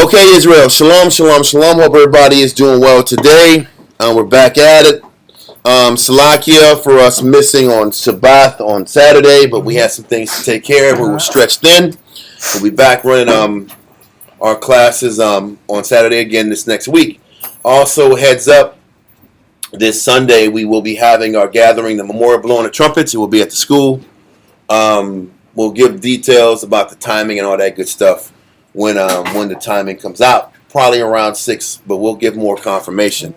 Okay, Israel. Shalom, shalom, shalom. Hope everybody is doing well today. We're back at it. Salakia for us missing on Shabbat on Saturday, but we had some things to take care of. We were stretched thin. We'll be back running our classes on Saturday again this next week. Also, heads up, this Sunday we will be having our gathering, the memorial blowing of trumpets. It will be at the school. We'll give details about the timing and all that good stuff when the timing comes out, probably around 6, but we'll give more confirmation.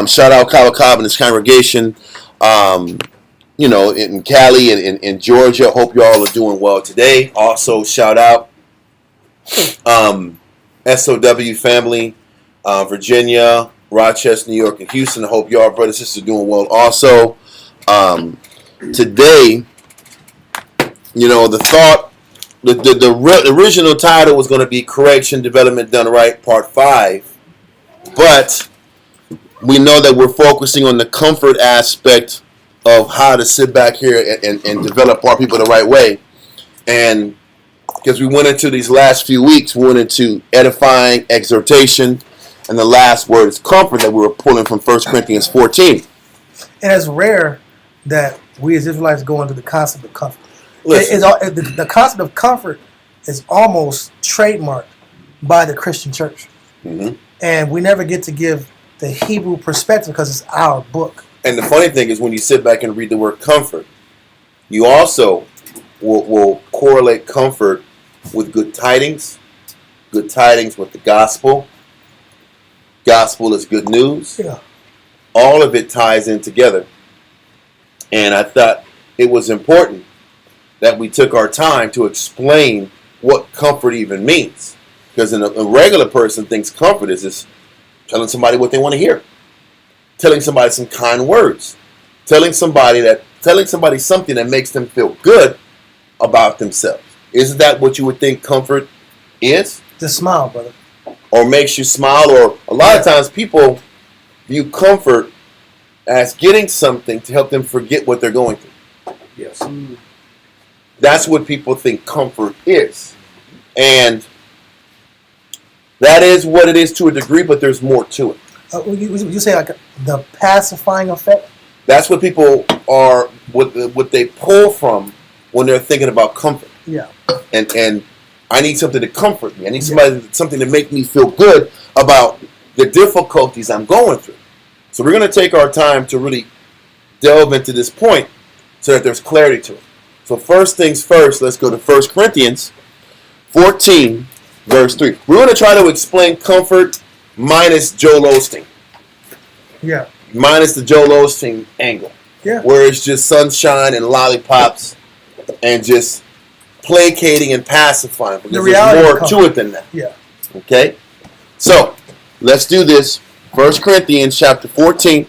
Shout out Kawakab and his congregation, in Cali and in Georgia. Hope y'all are doing well today. Also, shout out SOW family, Virginia, Rochester, New York, and Houston. I hope y'all brothers and sisters are doing well also. Today, the thought, the original title was going to be Correction, Development Done Right, Part 5. But we know that we're focusing on the comfort aspect of how to sit back here and develop our people the right way. And because we went into these last few weeks, we went into edifying, exhortation, and the last word is comfort that we were pulling from 1 Corinthians 14. And it's rare that we as Israelites go into the concept of comfort. The concept of comfort is almost trademarked by the Christian church. Mm-hmm. And we never get to give the Hebrew perspective because it's our book. And the funny thing is when you sit back and read the word comfort, you also will correlate comfort with good tidings with the gospel. Gospel is good news. Yeah. All of it ties in together. And I thought it was important that we took our time to explain what comfort even means. Because a regular person thinks comfort is just telling somebody what they want to hear. Telling somebody some kind words. Telling somebody something that makes them feel good about themselves. Isn't that what you would think comfort is? Just smile, brother. Or makes you smile. Or a lot of times people view comfort as getting something to help them forget what they're going through. Yes. That's what people think comfort is. And that is what it is to a degree, but there's more to it. You say like the pacifying effect? That's what people are, what they pull from when they're thinking about comfort. Yeah. And I need something to comfort me. I need something to make me feel good about the difficulties I'm going through. So we're going to take our time to really delve into this point so that there's clarity to it. So first things first, let's go to 1 Corinthians 14, verse 3. We're going to try to explain comfort minus Joel Osteen. Yeah. Minus the Joel Osteen angle. Yeah. Where it's just sunshine and lollipops and just placating and pacifying. Because there's more to it than that. Yeah. Okay? So, let's do this. 1 Corinthians chapter 14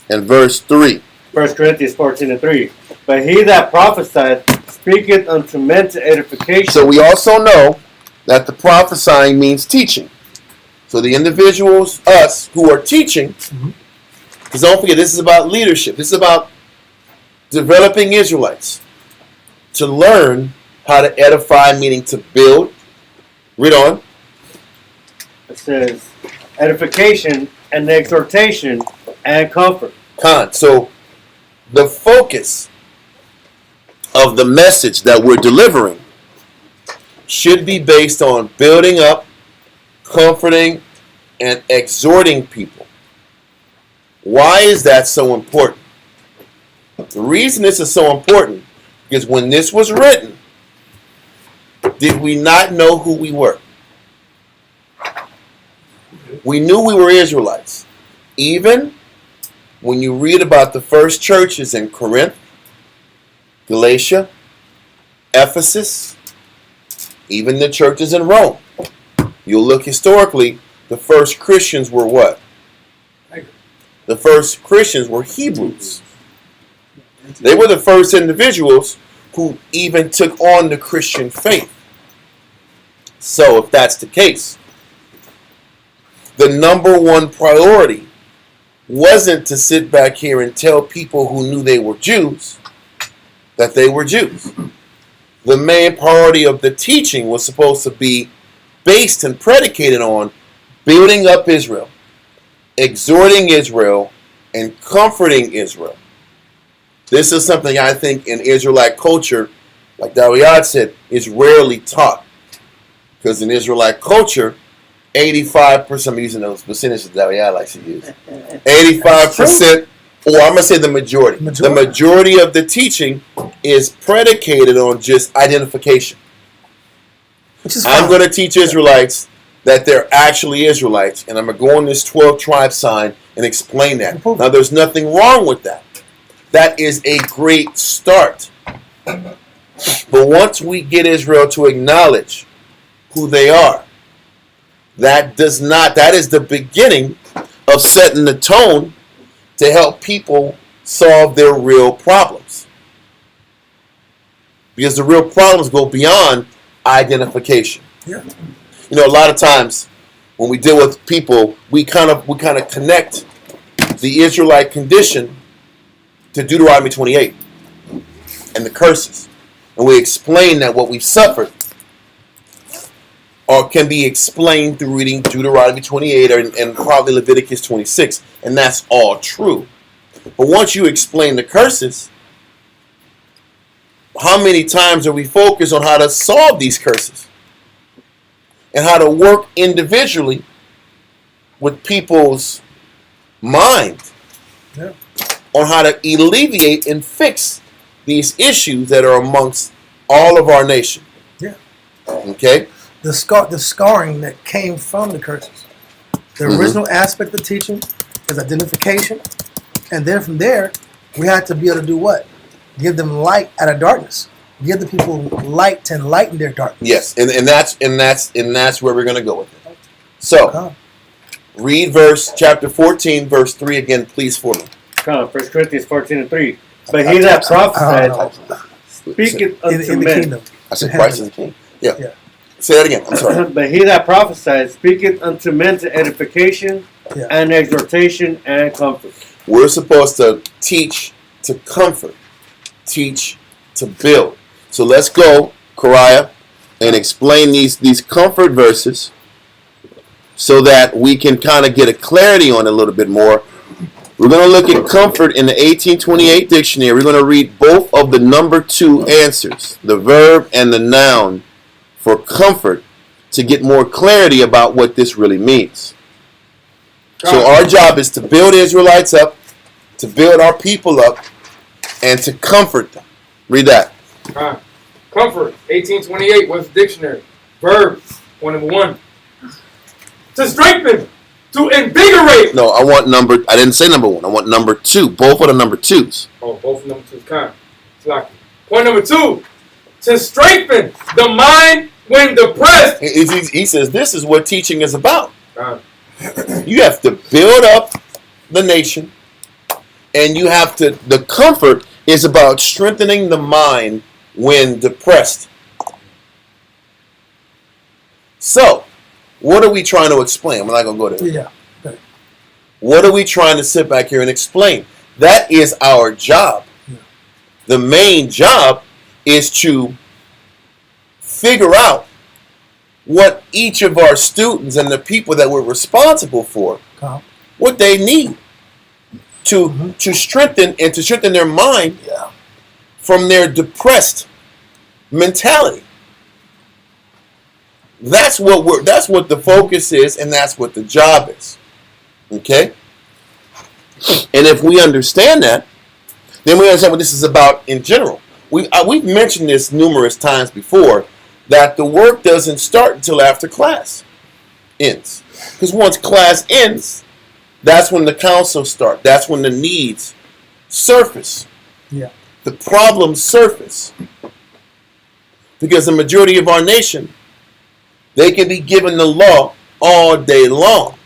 and verse 3. 1 Corinthians 14 and 3. But he that prophesieth speaketh unto men to edification. So we also know that the prophesying means teaching. So the individuals, us, who are teaching, because don't forget, this is about leadership. This is about developing Israelites to learn how to edify, meaning to build. Read on. It says, edification and exhortation and comfort. So the focus of the message that we're delivering should be based on building up, comforting, and exhorting people. Why is that so important? The reason this is so important is when this was written, did we not know who we were? We knew we were Israelites. Even when you read about the first churches in Corinth, Galatia, Ephesus, even the churches in Rome. You'll look historically, the first Christians were what? The first Christians were Hebrews. They were the first individuals who even took on the Christian faith. So if that's the case, the number one priority wasn't to sit back here and tell people who knew they were Jews that they were Jews. The main priority of the teaching was supposed to be based and predicated on building up Israel, exhorting Israel, and comforting Israel. This is something I think in Israelite culture, like Dawiyad said, is rarely taught. Because in Israelite culture, 85%, I'm using those percentages that Dawiyad likes to use, 85%, or I'm going to say the majority. The majority of the teaching is predicated on just identification. I'm going to teach Israelites that they're actually Israelites, and I'm going to go on this 12 tribe sign and explain that. Now, there's nothing wrong with that. That is a great start. But once we get Israel to acknowledge who they are, that is the beginning of setting the tone to help people solve their real problems. Because the real problems go beyond identification. Yeah. You know, a lot of times when we deal with people, we kind of connect the Israelite condition to Deuteronomy 28 and the curses. And we explain that what we've suffered or can be explained through reading Deuteronomy 28 and probably Leviticus 26. And that's all true. But once you explain the curses, how many times are we focused on how to solve these curses? And how to work individually with people's mind on how to alleviate and fix these issues that are amongst all of our nation. Yeah. Okay? The scarring that came from the curses. The original aspect of teaching is identification. And then from there, we have to be able to do what? Give them light out of darkness. Give the people light to enlighten their darkness. Yes, and that's where we're going to go with it. So, read chapter 14, verse 3 again, please, for me. 1 Corinthians 14:3. But he that prophesied speaketh unto men. Kingdom. I said Christ is the king. Yeah. Say that again. I'm sorry. But he that prophesied speaketh unto men to edification and exhortation and comfort. We're supposed to teach to comfort, teach to build. So let's go, Kariah, and explain these comfort verses so that we can kind of get a clarity on it a little bit more. We're going to look at comfort in the 1828 dictionary. We're going to read both of the number 2 answers, the verb and the noun, for comfort to get more clarity about what this really means. So our job is to build Israelites up, to build our people up, and to comfort them. Read that. Comfort, 1828, what's the dictionary? Verb, point number 1. To strengthen, to invigorate. No, I didn't say number 1. I want number 2. Both are the number 2s. Oh, both number 2s. It's lucky. Point number 2. To strengthen the mind when depressed. He says this is what teaching is about. You have to build up the nation, and the comfort is about strengthening the mind when depressed. So, what are we trying to explain? We're not going to go there. Yeah. Okay. What are we trying to sit back here and explain? That is our job. Yeah. The main job is to figure out what each of our students and the people that we're responsible for, what they need to strengthen their mind from their depressed mentality. That's what the focus is, and that's what the job is. Okay? And if we understand that, then we understand what this is about in general. We've mentioned this numerous times before, that the work doesn't start until after class ends. Because once class ends, that's when the council starts. That's when the needs surface. Yeah. The problems surface. Because the majority of our nation, they can be given the law all day long.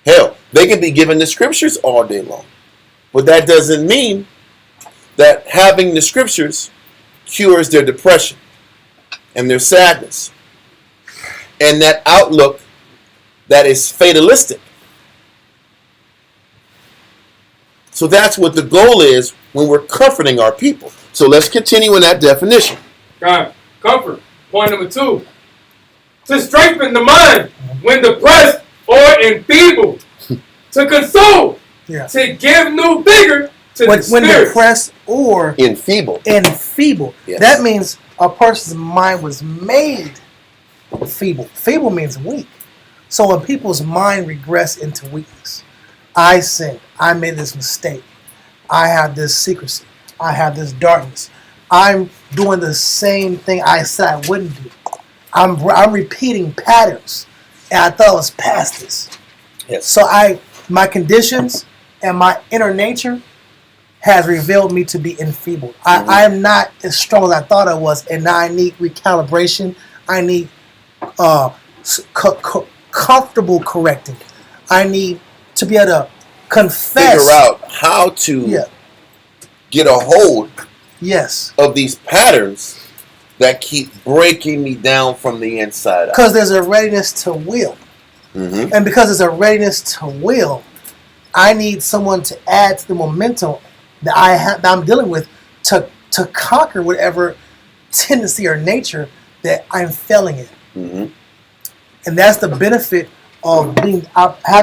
Hell, they can be given the scriptures all day long. But that doesn't mean that having the scriptures cures their depression and their sadness and that outlook that is fatalistic. So that's what the goal is when we're comforting our people. So let's continue in that definition. Comfort. Point number 2. to strengthen the mind when depressed or enfeebled, to console, to give new vigor to the spirits. When depressed or enfeebled. Yes. That means a person's mind was made feeble. Feeble means weak. So when people's mind regress into weakness, I sinned, I made this mistake, I have this secrecy, I have this darkness, I'm doing the same thing I said I wouldn't do. I'm repeating patterns, and I thought I was past this. Yes. So my conditions and my inner nature has revealed me to be enfeebled. I am not as strong as I thought I was, and now I need recalibration. I need comfortable correcting. I need to be able to confess. Figure out how to get a hold of these patterns that keep breaking me down from the inside out. Because there's a readiness to will. Mm-hmm. And because there's a readiness to will, I need someone to add to the momentum that I'm dealing with to conquer whatever tendency or nature that I'm failing in. Mm-hmm. And that's the benefit of having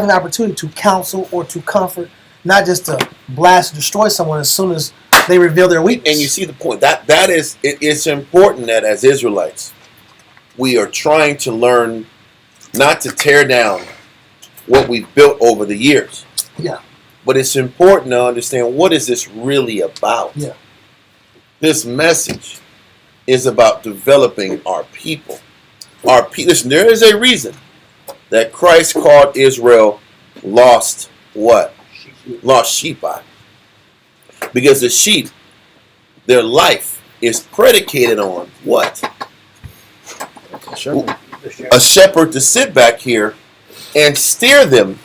the opportunity to counsel or to comfort, not just to blast or destroy someone as soon as they reveal their weakness. And you see the point. That is, it's important that as Israelites, we are trying to learn not to tear down what we've built over the years. Yeah. But it's important to understand, what is this really about? Yeah. This message is about developing our people. Listen, there is a reason that Christ called Israel lost what? Lost sheep. Because the sheep, their life is predicated on what? A shepherd to sit back here and steer them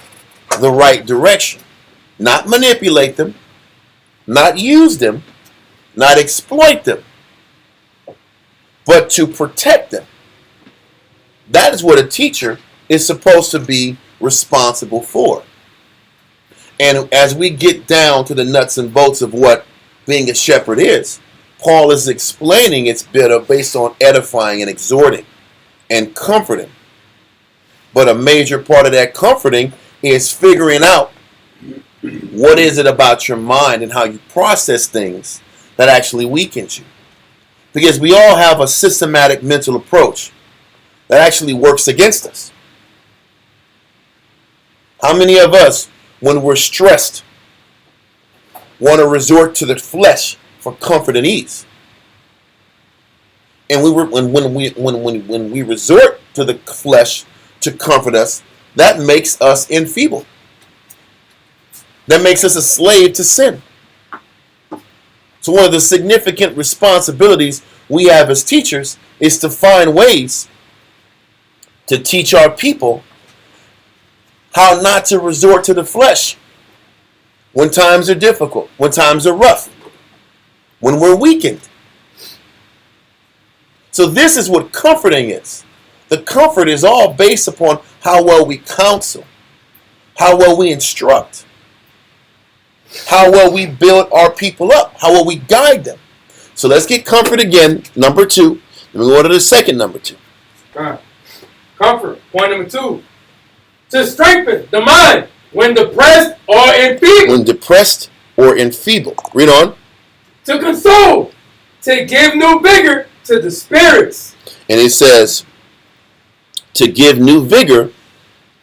the right direction. Not manipulate them, not use them, not exploit them, but to protect them. That is what a teacher is supposed to be responsible for. And as we get down to the nuts and bolts of what being a shepherd is, Paul is explaining it's better based on edifying and exhorting and comforting. But a major part of that comforting is figuring out what is it about your mind and how you process things that actually weakens you. Because we all have a systematic mental approach that actually works against us. How many of us, when we're stressed, want to resort to the flesh for comfort and ease? And when we resort to the flesh to comfort us, that makes us enfeebled. That makes us a slave to sin. So one of the significant responsibilities we have as teachers is to find ways to teach our people how not to resort to the flesh when times are difficult, when times are rough, when we're weakened. So this is what comforting is. The comfort is all based upon how well we counsel, how well we instruct, how well we build our people up, how well we guide them. So let's get comfort again, number 2. Then we go to the second number 2. Comfort, point number 2. To strengthen the mind when depressed or enfeebled. When depressed or enfeebled. Read on. To console, to give new vigor to the spirits. And it says, to give new vigor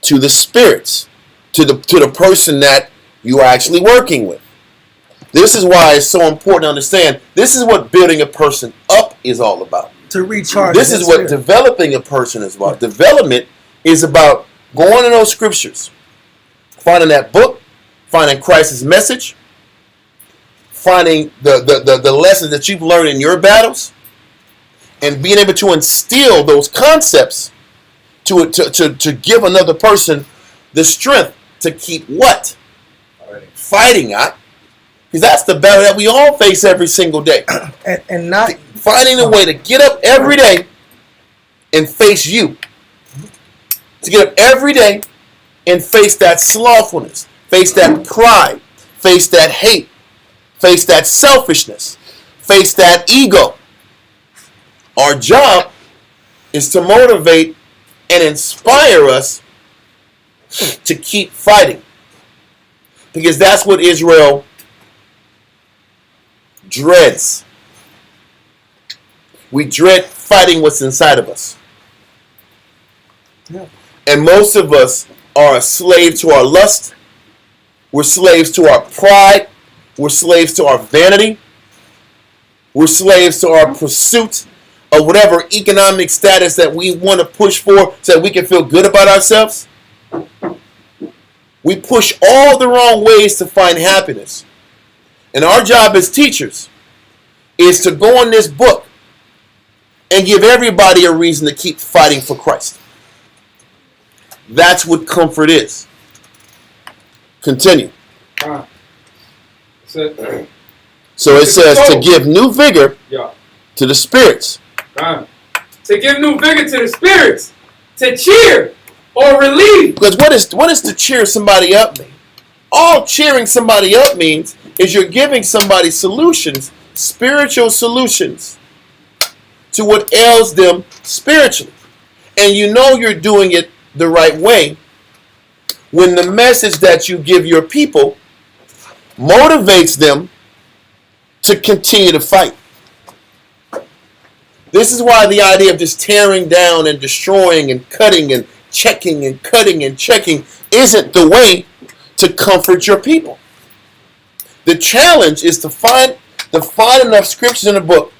to the spirits, to the person that you are actually working with. This is why it's so important to understand, this is what building a person up is all about. To recharge. This is what developing a person is about. Development is about going to those scriptures, finding that book, finding Christ's message, finding the lessons that you've learned in your battles, and being able to instill those concepts to give another person the strength to keep what? Fighting at. Because that's the battle that we all face every single day. and not finding a way to get up every day and face you. To get up every day and face that slothfulness, face that pride, face that hate, face that selfishness, face that ego. Our job is to motivate and inspire us to keep fighting. Because that's what Israel dreads. We dread fighting what's inside of us. Yeah. And most of us are a slave to our lust. We're slaves to our pride. We're slaves to our vanity. We're slaves to our pursuit of whatever economic status that we want to push for so that we can feel good about ourselves. We push all the wrong ways to find happiness. And our job as teachers is to go in this book and give everybody a reason to keep fighting for Christ. That's what comfort is. Continue. So it says to give new vigor to the spirits. To give new vigor to the spirits. To cheer or relieve. Because what is to cheer somebody up mean? All cheering somebody up means is you're giving somebody solutions, spiritual solutions, to what ails them spiritually. And you know you're doing it the right way when the message that you give your people motivates them to continue to fight. This is why the idea of just tearing down and destroying and cutting and checking and cutting and checking isn't the way to comfort your people. The challenge is to find enough scriptures in the book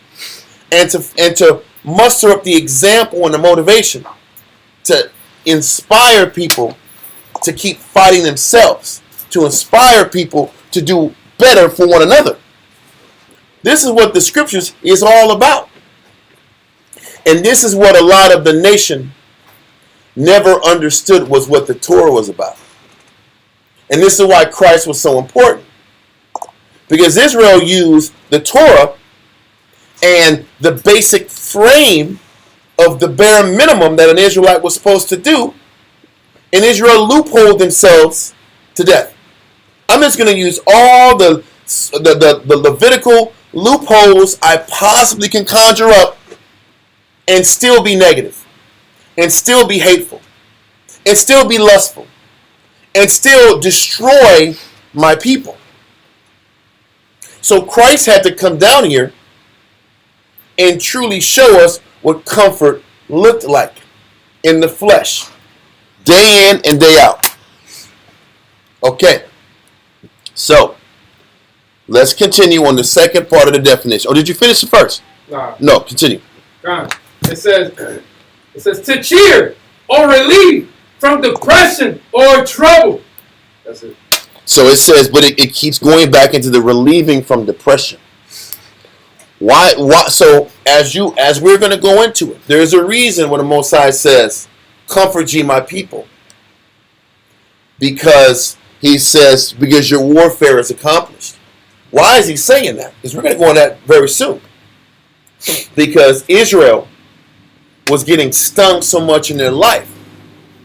and to muster up the example and the motivation to inspire people to keep fighting themselves, to inspire people to do better for one another. This is what the scriptures is all about. And this is what a lot of the nation never understood was what the Torah was about. And this is why Christ was so important. Because Israel used the Torah and the basic frame of the bare minimum that an Israelite was supposed to do, and Israel loopholed themselves to death. I'm just going to use all the Levitical loopholes I possibly can conjure up and still be negative, and still be hateful, and still be lustful, and still destroy my people. So Christ had to come down here and truly show us what comfort looked like in the flesh, day in and day out. Okay, so let's continue on the second part of the definition. Oh, did you finish the first? No, continue. It says to cheer or relieve from depression or trouble. That's it. So it says, but it keeps going back into the relieving from depression. Why? So as we're going to go into it, there's a reason when the Most High says, "Comfort ye my people," because he says, because your warfare is accomplished. Why is he saying that? Because we're going to go on that very soon. Because Israel was getting stung so much in their life.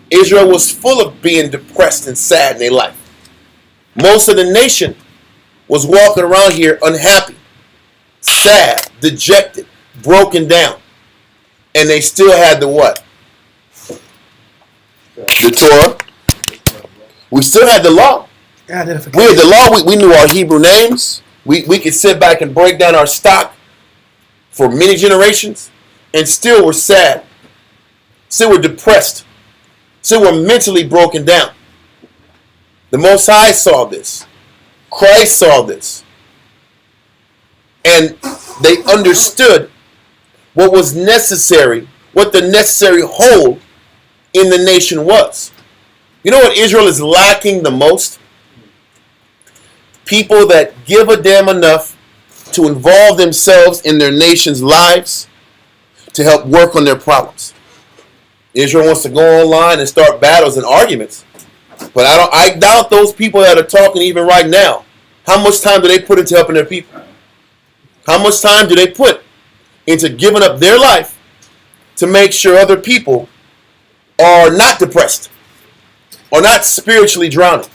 Israel was full of being depressed and sad in their life. Most of the nation was walking around here unhappy, sad, dejected, broken down. And they still had the what? The Torah. We still had the law. We had the law. We knew our Hebrew names. We could sit back and break down our stock for many generations, and still were sad. Still were depressed. Still were mentally broken down. The Most High saw this. Christ saw this. And they understood what was necessary, what the necessary whole in the nation was. You know what Israel is lacking the most? People that give a damn enough to involve themselves in their nation's lives to help work on their problems. Israel wants to go online and start battles and arguments. But I doubt those people that are talking even right now, how much time do they put into helping their people? How much time do they put into giving up their life to make sure other people are not depressed or not spiritually drowning?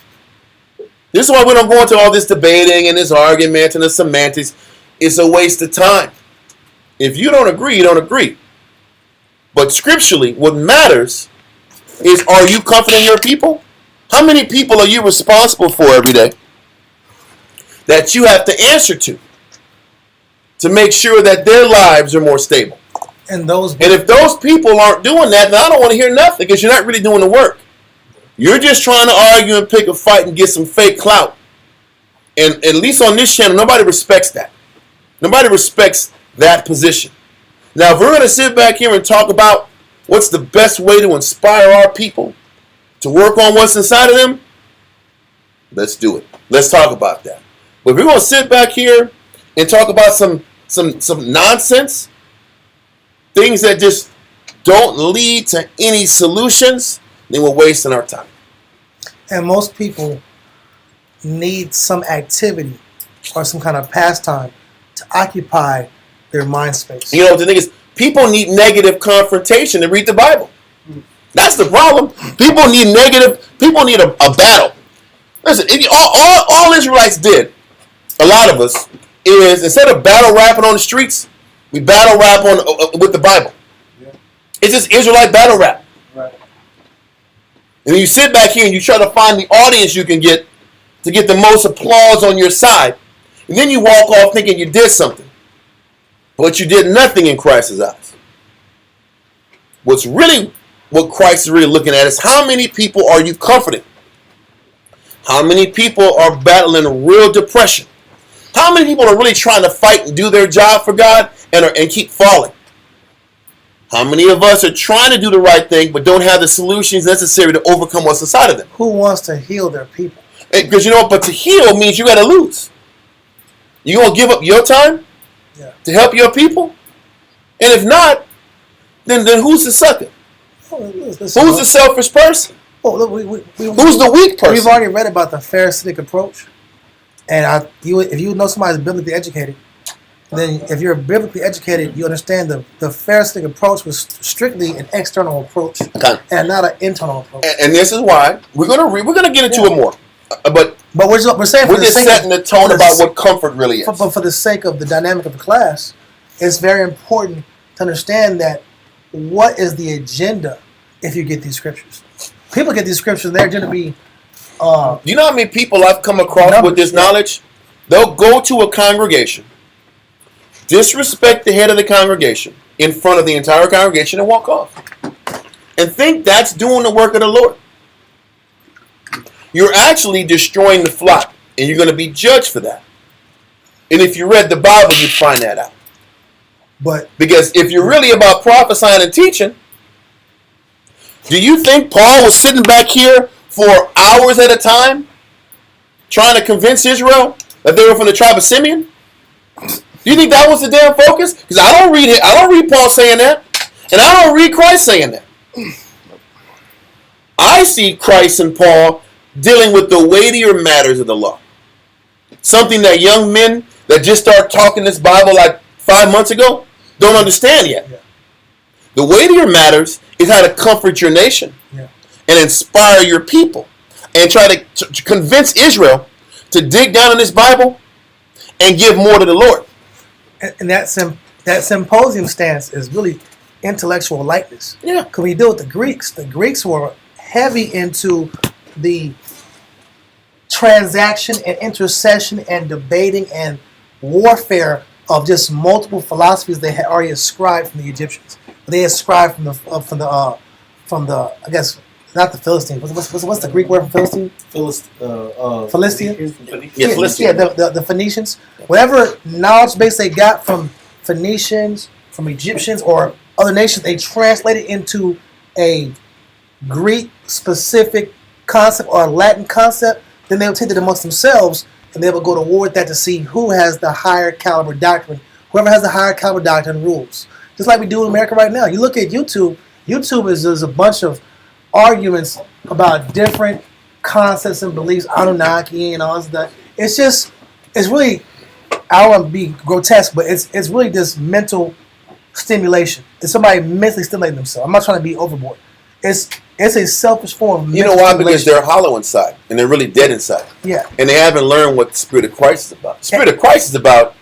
This is why we don't go into all this debating and this argument and the semantics. It's a waste of time. If you don't agree, you don't agree. But scripturally, what matters is, are you comforting your people? How many people are you responsible for every day that you have to answer to make sure that their lives are more stable? And if those people aren't doing that, then I don't want to hear nothing, because you're not really doing the work. You're just trying to argue and pick a fight and get some fake clout. And at least on this channel, nobody respects that. Nobody respects that position. Now, if we're going to sit back here and talk about what's the best way to inspire our people to work on what's inside of them, let's do it. Let's talk about that. But if we're going to sit back here and talk about some nonsense, things that just don't lead to any solutions, then we're wasting our time. And most people need some activity or some kind of pastime to occupy their mind space. You know, the thing is, people need negative confrontation to read the Bible. That's the problem. People need a battle. Listen, all Israelites did, a lot of us, is instead of battle rapping on the streets, we battle rap with the Bible. Yeah. It's just Israelite battle rap. Right. And then you sit back here and you try to find the audience you can get to get the most applause on your side. And then you walk off thinking you did something. But you did nothing in Christ's eyes. What Christ is really looking at is, how many people are you comforting? How many people are battling real depression? How many people are really trying to fight and do their job for God and keep falling? How many of us are trying to do the right thing but don't have the solutions necessary to overcome what's inside of them? Who wants to heal their people? Because you know what? But to heal means you got to lose. You going to give up your time to help your people? And if not, then who's the sucker? Who's the selfish person? Who's the weak person? We've already read about the Pharisaic approach. And if you know somebody's biblically educated, then if you're biblically educated, you understand the Pharisaic approach was strictly an external approach and not an internal approach. And this is why we're gonna get into it more. But we're saying we're just setting the tone about what comfort really is. But for the sake of the dynamic of the class, it's very important to understand that what is the agenda if you get these scriptures. People get these scriptures, they're going to be... you know how many people I've come across with this knowledge? They'll go to a congregation, disrespect the head of the congregation in front of the entire congregation and walk off. And think that's doing the work of the Lord. You're actually destroying the flock, and you're going to be judged for that. And if you read the Bible, you'd find that out. Because if you're really about prophesying and teaching, do you think Paul was sitting back here for hours at a time trying to convince Israel that they were from the tribe of Simeon? Do you think that was the damn focus? Because I don't read Paul saying that, and I don't read Christ saying that. I see Christ and Paul dealing with the weightier matters of the law. Something that young men that just start talking this Bible like 5 months ago don't understand yet. Yeah. The weightier matters is how to comfort your nation and inspire your people and try to convince Israel to dig down in this Bible and give more to the Lord. And that symposium stance is really intellectual lightness. Yeah. Because when you deal with the Greeks were heavy into the transaction and intercession and debating and warfare of just multiple philosophies they had already ascribed from the Egyptians. They ascribed from the I guess not the Philistines. What's the Greek word for Philistine? Philistine. Yeah, Philistine. Yeah, the Phoenicians. Whatever knowledge base they got from Phoenicians, from Egyptians, or other nations, they translated into a Greek specific concept or a Latin concept. Then they would take it amongst themselves, and they would go to war with that to see who has the higher caliber doctrine. Whoever has the higher caliber doctrine rules. Just like we do in America right now. You look at YouTube. YouTube is a bunch of arguments about different concepts and beliefs, Anunnaki and all that. It's really, I don't want to be grotesque, but it's really this mental stimulation. It's somebody mentally stimulating themselves. I'm not trying to be overboard. It's a selfish form of mental why? Because they're hollow inside and they're really dead inside. Yeah. And they haven't learned what the Spirit of Christ is about. The Spirit of Christ is about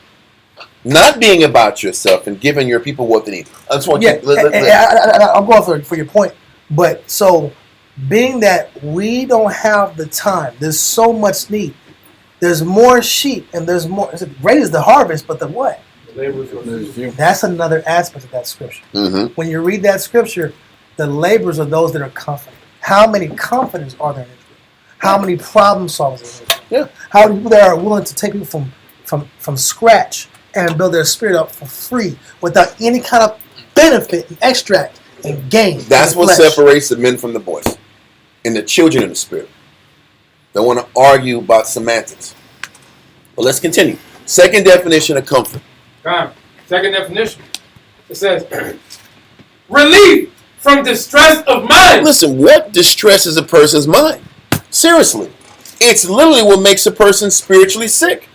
not being about yourself and giving your people what they need. I just want I'm going for your point. But so being that we don't have the time, there's so much need. There's more sheep and there's more. Great is the harvest, but the what? That's another aspect of that scripture. Mm-hmm. When you read that scripture, the laborers are those that are confident. How many confidence are there in Israel? How many problem solvers are there? Yeah. How many people that are willing to take people from scratch and build their spirit up for free without any kind of benefit and extract and gain? That's what separates the men from the boys and the children of the spirit. They want to argue about semantics. But let's continue. Second definition of comfort. Second definition. It says, relief from distress of mind. Listen, what distresses a person's mind? Seriously. It's literally what makes a person spiritually sick.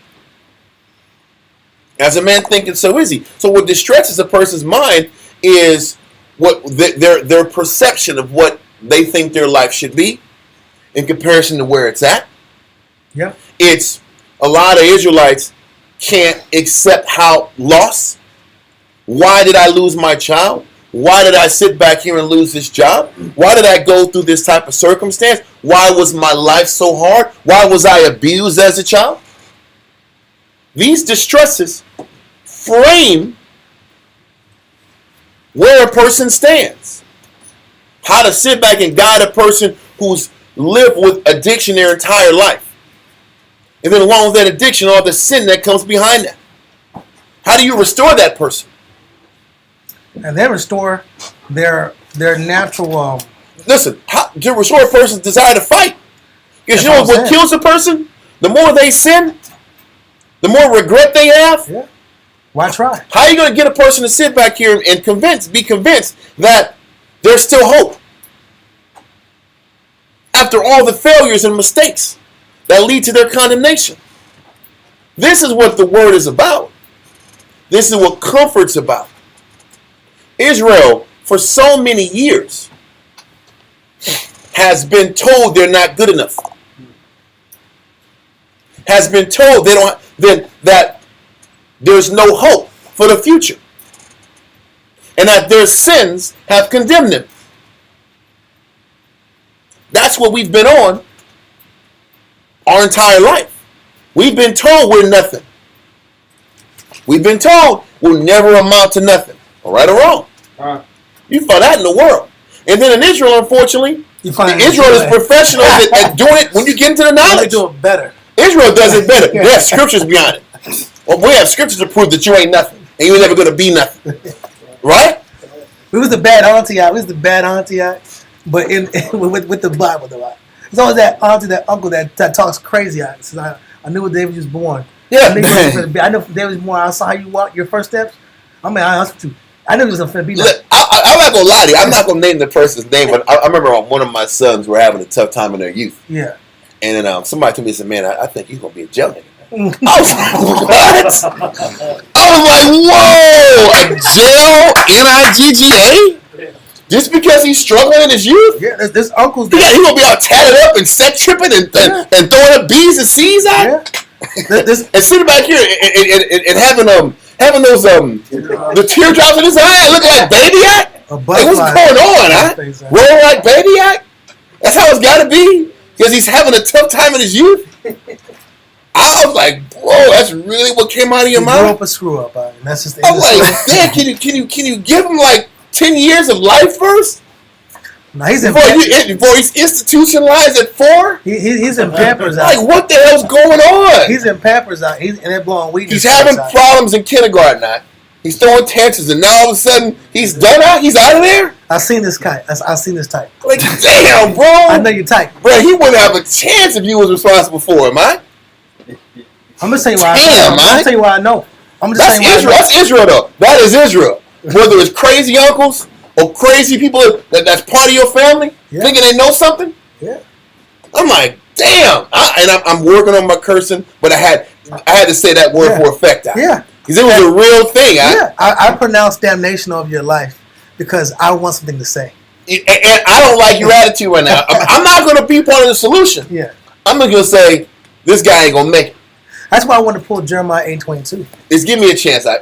As a man thinking so easy. So what distresses a person's mind is what their perception of what they think their life should be in comparison to where it's at. Yeah. It's a lot of Israelites can't accept how loss. Why did I lose my child? Why did I sit back here and lose this job? Why did I go through this type of circumstance? Why was my life so hard? Why was I abused as a child? These distresses frame where a person stands. How to sit back and guide a person who's lived with addiction their entire life. And then along with that addiction, all the sin that comes behind that. How do you restore that person? And then restore their natural. Listen, to restore a person's desire to fight. Because you know what kills a person? The more they sin, the more regret they have. Yeah. Why try? How are you going to get a person to sit back here and be convinced that there's still hope? After all the failures and mistakes that lead to their condemnation. This is what the word is about. This is what comfort's about. Israel, for so many years, has been told they're not good enough. Has been told that there's no hope for the future. And that their sins have condemned them. That's what we've been on our entire life. We've been told we're nothing. We've been told we'll never amount to nothing. All right or wrong? You find that in the world. And then in Israel, unfortunately, Israel is professional at doing it when you get into the knowledge. They do it better. Israel does it better. They have scriptures behind it. Well, we have scriptures to prove that you ain't nothing. And you're never going to be nothing. Right? We was the bad auntie. But with the Bible, though. It's always that auntie, that uncle that talks crazy. I knew when David was born. Yeah. I know David was born. I saw how you walk your first steps. I mean, I honest with you. I knew he was going to be like. Look, I'm not going to lie to you. I'm not going to name the person's name, but I remember one of my sons were having a tough time in their youth. Yeah. And then somebody told me, said, man, I think he's going to be a jail nigga. I was like, what? I was like, whoa, a jail N-I-G-G-A? Just because he's struggling in his youth? Yeah, this uncle's He's going to be all tatted up and sex tripping and throwing up B's and C's out? Yeah. And sitting back here and having those the teardrops in his eye look like baby act? Like, what's going on, huh? Roll like baby act? That's how it's got to be? Because he's having a tough time in his youth? I was like, bro, that's really what came out of your mouth? Grew up a screw up. That's just. I'm like, man, can you give him like 10 years of life first? No, he's before he's institutionalized at 4? He's in Pampers out. Like, what the hell's going on? He's in Pampers out. And they're blowing weed. He's having problems in kindergarten now. He's throwing tantrums, and now all of a sudden he's done out. He's out of there. I've seen this guy. I've seen this type. Like, damn, bro. I know your type, bro. He wouldn't have a chance if you was responsible for him, man. I'm gonna tell you why. I'm gonna tell you why I know. That's Israel. That's Israel, though. That is Israel. Whether it's crazy uncles or crazy people that's part of your family, thinking they know something. Yeah. I'm like, damn. I'm working on my cursing, but I had to say that word for effect. Yeah. Because it was a real thing. Yeah. I pronounce damnation over your life because I want something to say. And I don't like your attitude right now. I'm not going to be part of the solution. Yeah. I'm just going to say, this guy ain't going to make it. That's why I want to pull Jeremiah 8:22. Just give me a chance. I'm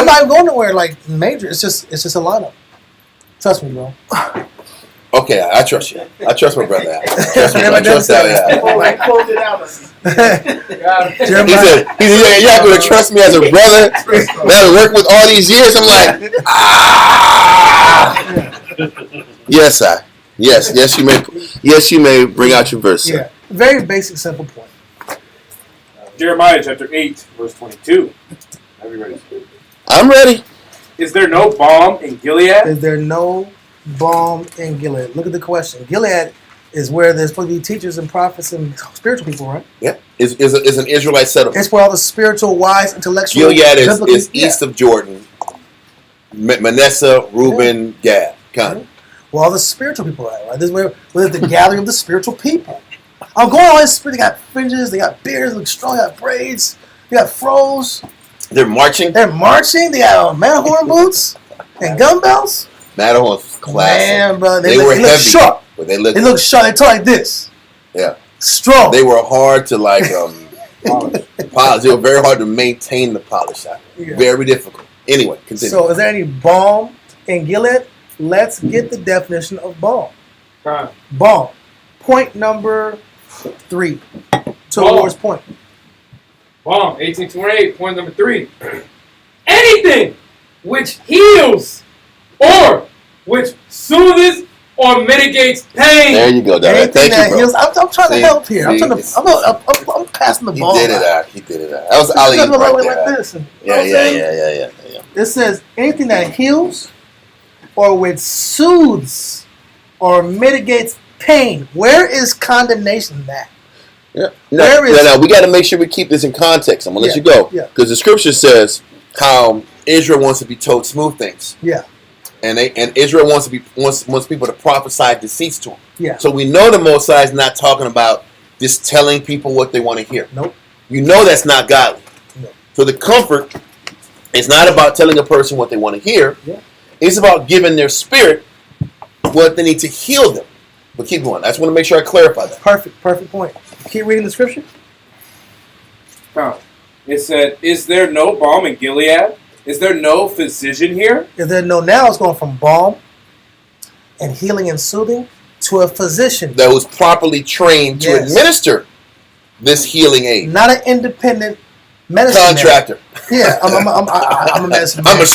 not going nowhere like major. It's just a lineup. Trust me, bro. Okay, I trust you. I trust my brother. I trust that. He said, yeah, y'all gonna trust me as a brother that I've worked with all these years? I'm like, yes, you may bring out your verse. Yeah, very basic, simple point. Jeremiah chapter 8, verse 22. Everybody's good. I'm ready. Is there no balm in Gilead? Is there no balm in Gilead? Look at the question. Gilead is where there's supposed to be teachers and prophets and spiritual people, right? Yeah, is an Israelite settlement. It's where all the spiritual, wise, intellectual. Gilead is east of Jordan. Manasseh, Reuben, Gad. Kind of. Well, all the spiritual people are, right? This is where the gathering of the spiritual people. I'm going on this. They got fringes, they got beards, they look strong, they got braids, they got froze. They're marching. They got Matterhorn boots and gun bells. Matterhorn was classic. Man, bro, they were look heavy, sharp. but they look sharp. They talk like this. Yeah, strong. They were hard to polish. They were very hard to maintain the polish. Yeah. Very difficult. Anyway, continue. So, is there any balm in Gilead? Let's get the definition of balm. Balm. Point number 3. To Lord's point. Balm, 1828, point number 3. Anything which heals or which soothes or mitigates pain. There you go, Dad. Thank you, bro. I'm trying to help here. I'm passing the ball. He did it out. That was Ali right there. This. Yeah. It says anything that heals or which soothes or mitigates pain. Where is condemnation in that? Yeah. No, we got to make sure we keep this in context. I'm going to let you go. Because the scripture says how Israel wants to be told smooth things. Yeah. And Israel wants people to prophesy deceits to him. Yeah. So we know the Mosai is not talking about just telling people what they want to hear. Nope. You know that's not godly. No. So the comfort is not about telling a person what they want to hear. Yeah. It's about giving their spirit what they need to heal them. But keep going. I just want to make sure I clarify that. Perfect point. Keep reading the scripture. It said, is there no balm in Gilead? Is there no physician here? Is there no, now it's going from balm and healing and soothing to a physician. That was properly trained to administer this healing aid. Not an independent medicine contractor. Man. Yeah, I'm a medicine man. I'm a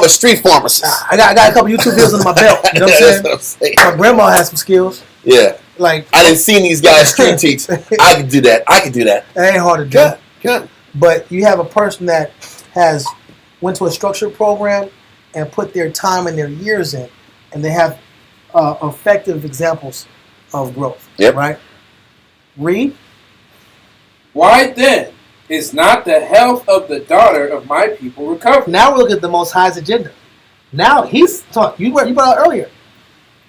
street pharmacist. I got a couple YouTube videos under my belt. You know what I'm saying? My grandma has some skills. Yeah. Like I didn't see these guys street teach. I could do that. It ain't hard to do. Good. But you have a person that has went to a structured program and put their time and their years in, and they have effective examples of growth. Yep. Right? Read. Why then is not the health of the daughter of my people recovered? Now we look at the Most High's agenda. Now he's talking. You brought out earlier.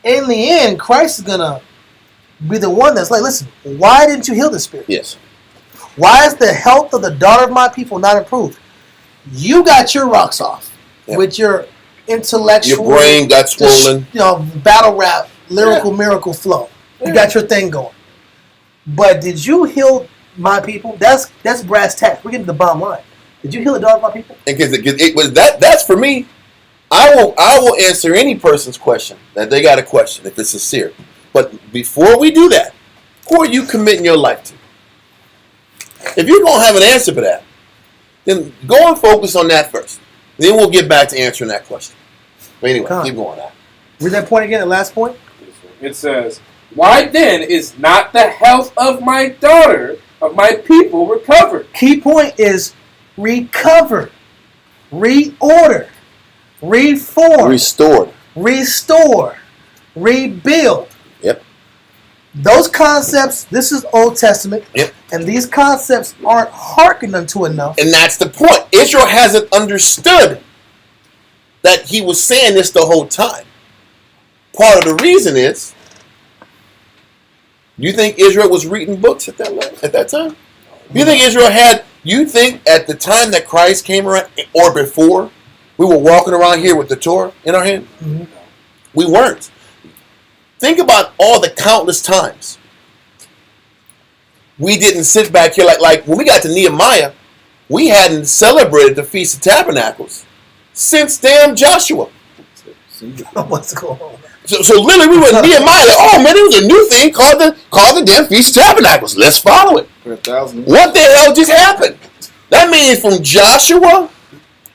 In the end, Christ is gonna be the one that's like, listen, why didn't you heal the spirit? Yes. Why is the health of the daughter of my people not improved? You got your rocks off with your intellectual. Your brain got swollen. Battle rap, lyrical miracle flow. You got your thing going. But did you heal my people? That's brass tacks. We're getting to the bottom line. Did you heal the daughter of my people? Because it was that's for me. I will answer any person's question that they got a question if it's sincere. But before we do that, who are you committing your life to? If you're going to have an answer for that, then go and focus on that first. Then we'll get back to answering that question. But anyway, keep going now. Read that point again, the last point. It says, why then is not the health of my daughter, of my people, recovered? Key point is recover, reorder, reform, restore, rebuild. Yep. Those concepts, this is Old Testament. Yep. And these concepts aren't hearkened unto enough. And that's the point. Israel hasn't understood that he was saying this the whole time. Part of the reason is, you think Israel was reading books at that time? You think at the time that Christ came around, or before, we were walking around here with the Torah in our hand? Mm-hmm. We weren't. Think about all the countless times we didn't sit back here like when we got to Nehemiah, we hadn't celebrated the Feast of Tabernacles since damn Joshua. What's going on? So literally, we went to Nehemiah. Like, oh man, there was a new thing called the damn Feast of Tabernacles. Let's follow it. For 1,000 years. What the hell just happened? That means from Joshua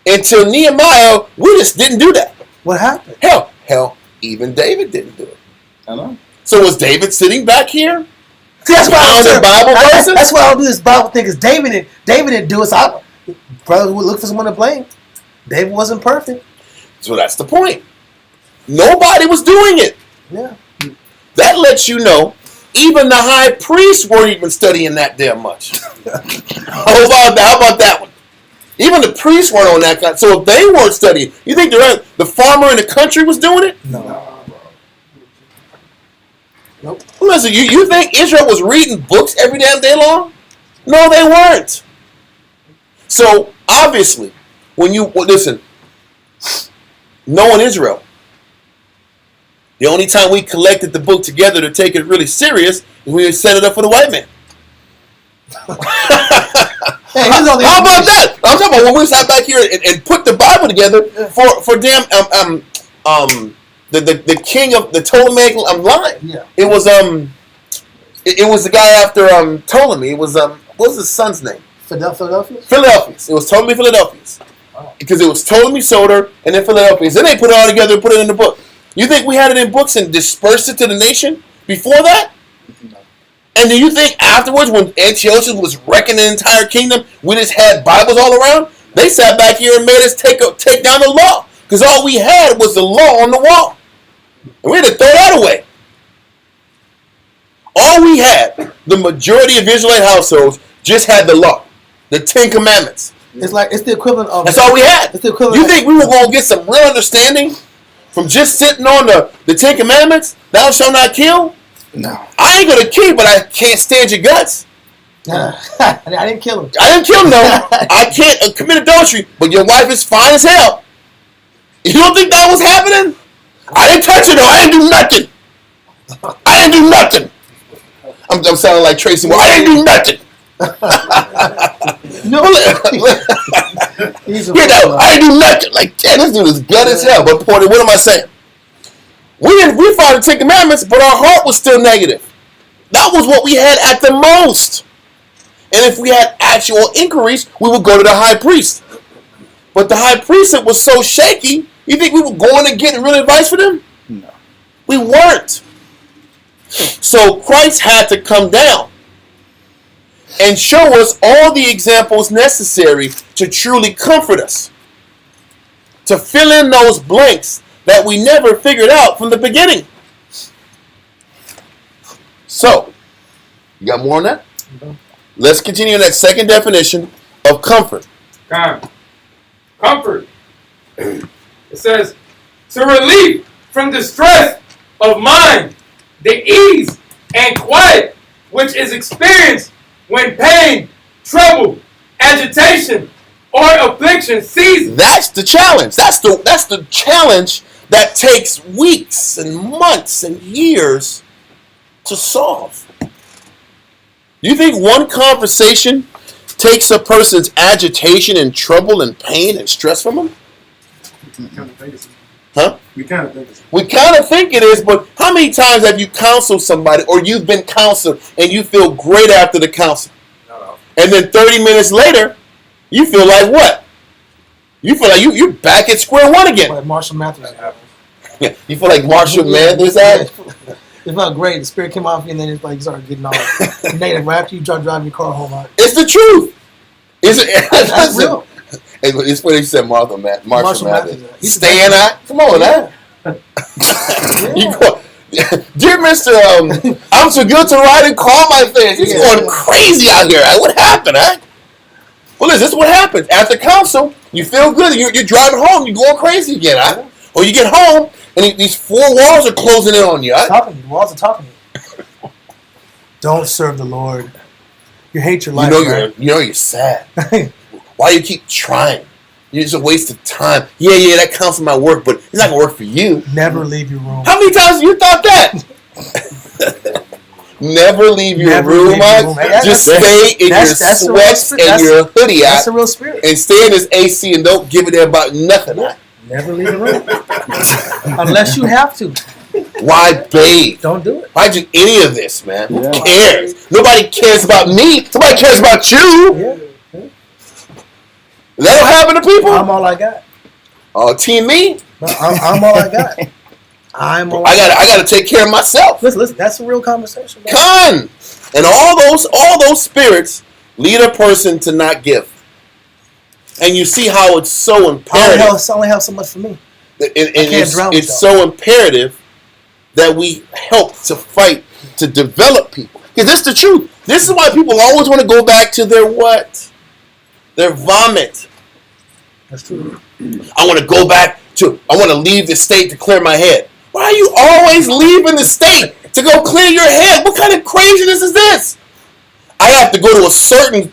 until Nehemiah, we just didn't do that. What happened? Hell, even David didn't do it. I know. So was David sitting back here? That's why the Bible verses? That's why I don't do this Bible thing. Because David didn't do it. So brother would look for someone to blame. David wasn't perfect. So that's the point. Nobody was doing it. Yeah. That lets you know even the high priests weren't even studying that damn much. How about that one? Even the priests weren't on that kind. So if they weren't studying, you think the farmer in the country was doing it? No. Nope. Listen, you think Israel was reading books every damn day long? No, they weren't. So obviously, listen, knowing Israel, the only time we collected the book together to take it really serious is when we set it up for the white man. Hey, How about that? I'm talking about when we sat back here and put the Bible together for damn the king of the Ptolemaic line. Yeah. It was the guy after Ptolemy. It was what was his son's name? Philadelphia? Philadelphus. It was Ptolemy Philadelphus. Oh. Because it was Ptolemy Soter and then Philadelphus. Then they put it all together and put it in the book. You think we had it in books and dispersed it to the nation before that? No. And do you think afterwards, when Antiochus was wrecking the entire kingdom, we just had Bibles all around? They sat back here and made us take down the law. Because all we had was the law on the wall. And we had to throw that away. All we had, the majority of Israelite households, just had the law. The 10 Commandments. It's the equivalent of... That's all we had. It's the equivalent. You think we were going to get some real understanding from just sitting on the 10 Commandments? Thou shalt not kill? No. I ain't going to kill, but I can't stand your guts. I didn't kill him. I didn't kill him, though. I can't commit adultery, but your wife is fine as hell. You don't think that was happening? I didn't touch her, though. I didn't do nothing. I didn't do nothing. I'm sounding like Tracy Moore. I didn't do nothing. No. I didn't do nothing. Like, damn, this dude is gut as hell. But what am I saying? We followed the 10 Commandments, but our heart was still negative. That was what we had at the most. And if we had actual inquiries, we would go to the high priest. But the high priest was so shaky, you think we were going to get real advice for them? No. We weren't. So Christ had to come down and show us all the examples necessary to truly comfort us, to fill in those blanks that we never figured out from the beginning. So, you got more on that? Mm-hmm. Let's continue that second definition of comfort. Comfort. It says, to relief from distress of mind, the ease and quiet which is experienced when pain, trouble, agitation, or affliction seizes. That's the challenge. That's the challenge that takes weeks and months and years to solve. You think one conversation takes a person's agitation and trouble and pain and stress from them? Huh? We kind of think it's... We kind of think it is, but how many times have you counseled somebody or you've been counseled and you feel great after the counsel? No. And then 30 minutes later, you feel like what? You feel like you're back at square one again. Like Marshall Mathers. You feel like Marshall Mathers had? It felt great. The spirit came off you, and then it's like you started getting all negative right after you start driving your car home. It's the truth. That's real. It's what he said, Marshall Mathers. He's Staying out? Come on, man. Dear Mr. I'm so good to ride and call my fans. He's going crazy out here. What happened, huh? Well, this is what happens. After council, you feel good. You're driving home. You're going crazy again, huh? Or you get home, and these four walls are closing in on you. Huh? The walls are talking to you. Don't serve the Lord. You hate your life. You're sad. Why do you keep trying? You're just a waste of time. Yeah, that counts for my work, but it's not going to work for you. Never leave your room. How many times have you thought that? Never leave your room. Just stay in your sweats and your hoodie. That's a real spirit. And stay in this AC and don't give a damn about nothing. Never leave the room. Unless you have to. Why bathe? Don't do it. Why do any of this, man? Yeah. Who cares? Nobody cares about me. Somebody cares about you. Yeah. That'll happen to people. I'm all I got. Oh, team me. I'm all I got. I'm all I gotta take care of myself. Listen, that's a real conversation. Man. Con. And all those spirits lead a person to not give. And you see how it's so imperative. I only have so much for me. It's so imperative that we help to fight to develop people. Because this is the truth. This is why people always want to go back to their what? Their vomit. That's true. I want to leave the state to clear my head. Why are you always leaving the state to go clear your head? What kind of craziness is this? I have to go to a certain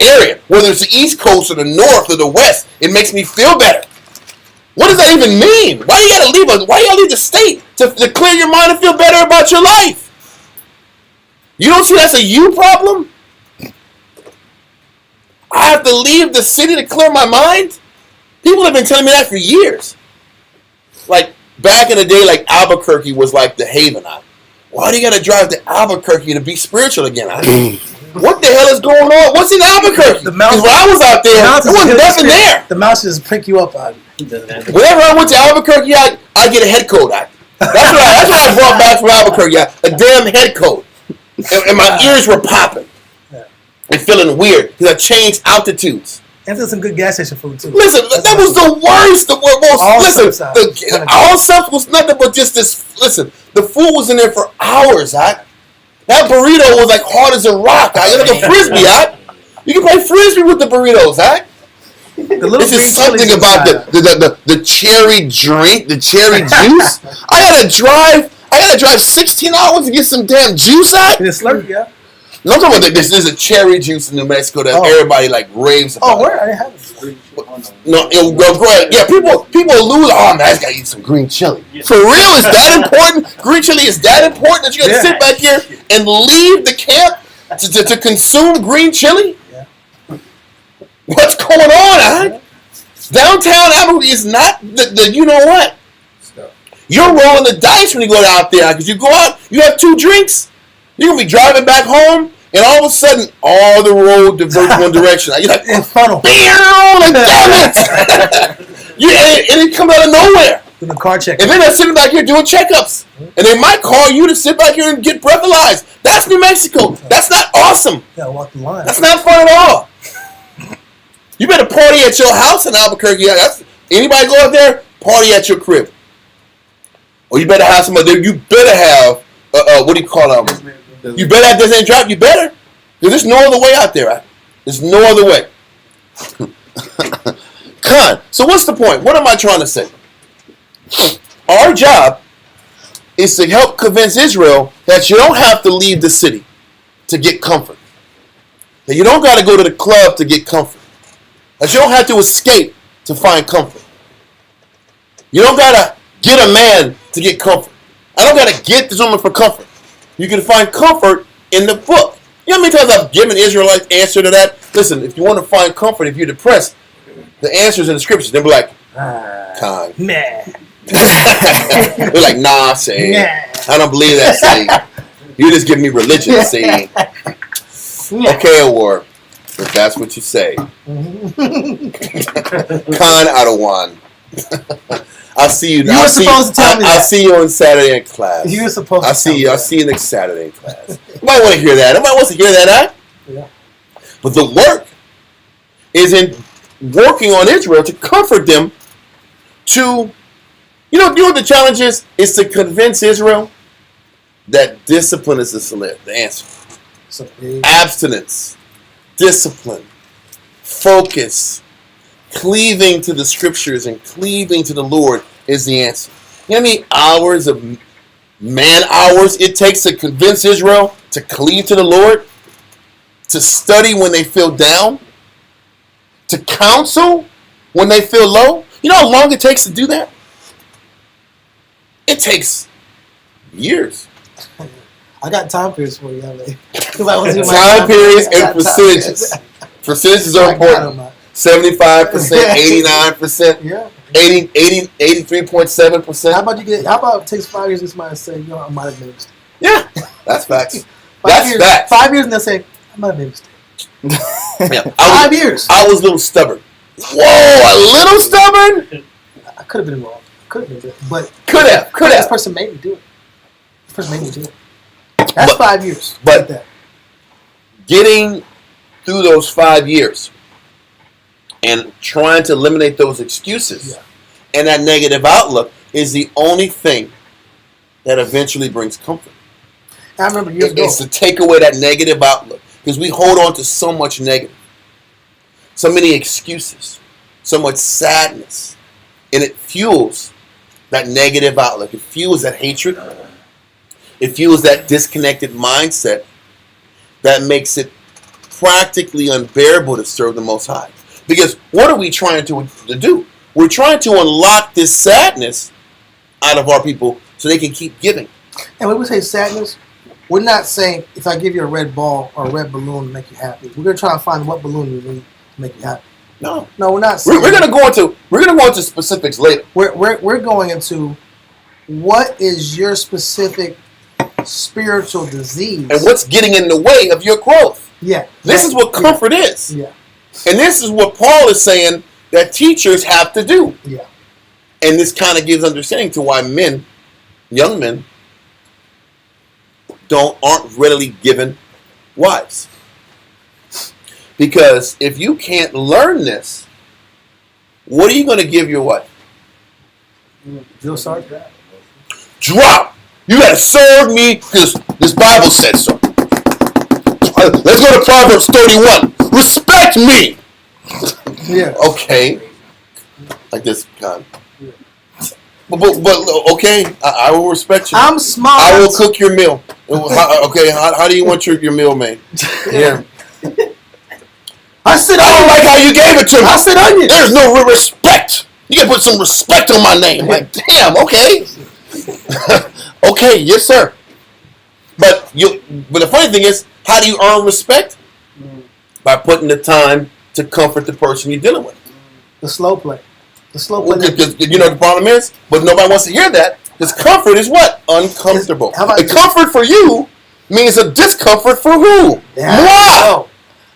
area, whether it's the East Coast or the North or the West. It makes me feel better. What does that even mean? Why you gotta leave the state to clear your mind and feel better about your life? You don't see that's a you problem? I have to leave the city to clear my mind? People have been telling me that for years. Like, back in the day, like, Albuquerque was like the haven. Why do you gotta drive to Albuquerque to be spiritual again? What the hell is going on? What's in Albuquerque? Because when I was out there, there wasn't nothing there. The mouse just prick you up out. Whenever I went to Albuquerque, I get a head coat. That's what I brought back from Albuquerque. A damn head coat. And my ears were popping. And feeling weird because I changed altitudes. And there's some good gas station food too. Listen, that was the worst. All stuff was nothing but just this. Listen, the food was in there for hours. That burrito was like hard as a rock. It's like a frisbee. You can play frisbee with the burritos. This is something about the cherry drink, the cherry juice. I gotta drive 16 hours to get some damn juice out. It's slurpee, yeah. No, I'm talking about there's a cherry juice in New Mexico that everybody like raves about. Oh, where? I didn't have it. No, go ahead. Yeah, people lose. Oh man, I just gotta eat some green chili. For real, is that important? Green chili is that important that you gotta sit back here and leave the camp to consume green chili? Yeah. What's going on, Downtown Albuquerque is not the you know what? You're rolling the dice when you go out there because you go out, you have 2 drinks. You're going to be driving back home, and all of a sudden, all the road diverts one direction. You're like, it's funnel. Bam! Like, damn it! And it comes out of nowhere. In the car check. And then they're sitting back here doing checkups. And they might call you to sit back here and get breathalyzed. That's New Mexico. That's not awesome. You gotta walk the line. That's not fun at all. You better party at your house in Albuquerque. Anybody go out there, party at your crib. Or you better have somebody there. You better have, what do you call them? You better have this ain't drop. You better. Because there's no other way out there. Right? There's no other way. So what's the point? What am I trying to say? Our job is to help convince Israel that you don't have to leave the city to get comfort. That you don't got to go to the club to get comfort. That you don't have to escape to find comfort. You don't got to get a man to get comfort. I don't got to get this woman for comfort. You can find comfort in the book. You know how many times I've given Israelites answer to that? Listen, if you want to find comfort, if you're depressed, the answer's in the scriptures. They'll be like, kind. Nah. They're like, nah, say. Nah. I don't believe that, say. You just give me religion, say. Okay, Award, if that's what you say. Con out of one. I'll see you. You were supposed to tell me that. I'll see you on Saturday in class. You were supposed to. I'll see you next Saturday in class. You might want to hear that. Nobody wants to hear that, huh? Yeah. But the work is in working on Israel to comfort them. You know what the challenge is? Is to convince Israel that discipline is the answer. Abstinence, discipline, focus, cleaving to the scriptures and cleaving to the Lord is the answer. You know how many hours of man-hours it takes to convince Israel to cleave to the Lord? To study when they feel down? To counsel when they feel low? You know how long it takes to do that? It takes years. I got time periods for you, LA. Time periods and percentages. Percentages are important. 75%, 89%. Yeah. 83.7%. How about it takes 5 years and somebody say, I might have made a mistake. Yeah, that's facts. 5 years, facts. 5 years and they'll say, I might have made a mistake. Yeah. 5 years. I was a little stubborn. Whoa, a little stubborn? I could have been wrong. Could have been, but Could have. This person made me do it. This person made me do it. That's 5 years. But like that. Getting through those 5 years and trying to eliminate those excuses and that negative outlook is the only thing that eventually brings comfort. I remember years ago. It's to take away that negative outlook because we hold on to so much negative, so many excuses, so much sadness, and it fuels that negative outlook. It fuels that hatred. It fuels that disconnected mindset that makes it practically unbearable to serve the Most High. Because what are we trying to do? We're trying to unlock this sadness out of our people so they can keep giving. And when we say sadness, we're not saying if I give you a red ball or a red balloon to make you happy. We're going to try and find what balloon you need to make you happy. No, we're not saying we're going to go into specifics later. We're going into what is your specific spiritual disease and what's getting in the way of your growth. Yeah. This is what comfort is. Yeah. And this is what Paul is saying that teachers have to do. Yeah. And this kind of gives understanding to why young men, aren't readily given wives. Because if you can't learn this, what are you going to give your wife? Feel sorry? Drop! You got to serve me because this Bible said so. Let's go to Proverbs 31. Respect me! Yeah. Okay. Like this kind. But okay, I will respect you. I'm smart. I will cook your meal. Okay, how do you want your meal made? Yeah. I said I don't like how you gave it to me. I said onion. There's no respect. You can put some respect on my name. Like, damn, okay. Okay, yes, sir. But the funny thing is, how do you earn respect? By putting the time to comfort the person you're dealing with. The slow play. The slow play. Because you know the problem is, but nobody wants to hear that. Because comfort is what? Uncomfortable. And comfort for you means a discomfort for who? Moi.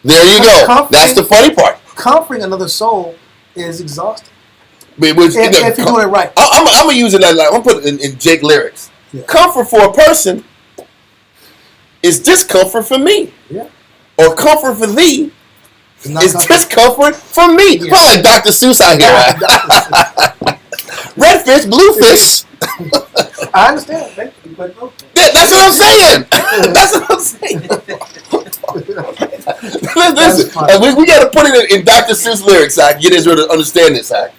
There you go. That's the funny part. Comforting another soul is exhausting. If you do it right. I'm going to use it like, I'm going to put it in Jake lyrics. Yeah. Comfort for a person is discomfort for me. Yeah. Or comfort for thee is discomfort for me. Yeah. Probably like Dr. Seuss out here. Right? Red fish, blue fish. I understand. Thank you. Yeah, that's what I'm saying. That's what I'm saying. Listen, we got to put it in Dr. Seuss lyrics so I can get Israel to understand this. Yeah.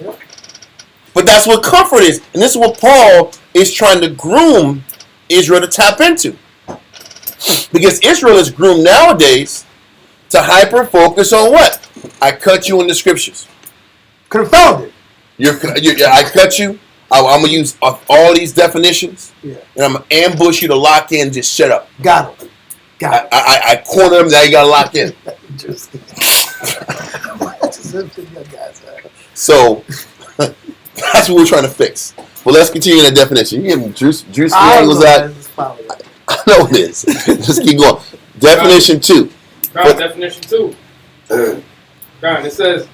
But that's what comfort is. And this is what Paul is trying to groom Israel to tap into. Because Israel is groomed nowadays to hyper-focus on what? I cut you in the scriptures. Confounded. I cut you. I'm going to use all these definitions. Yeah. And I'm going to ambush you to lock in. Just shut up. Got it. I corner them. Now you got to lock in. So, that's what we're trying to fix. Well, let's continue that definition. You give juicy angles out. I know it is. Just keep going. Definition 2. Definition 2. It says,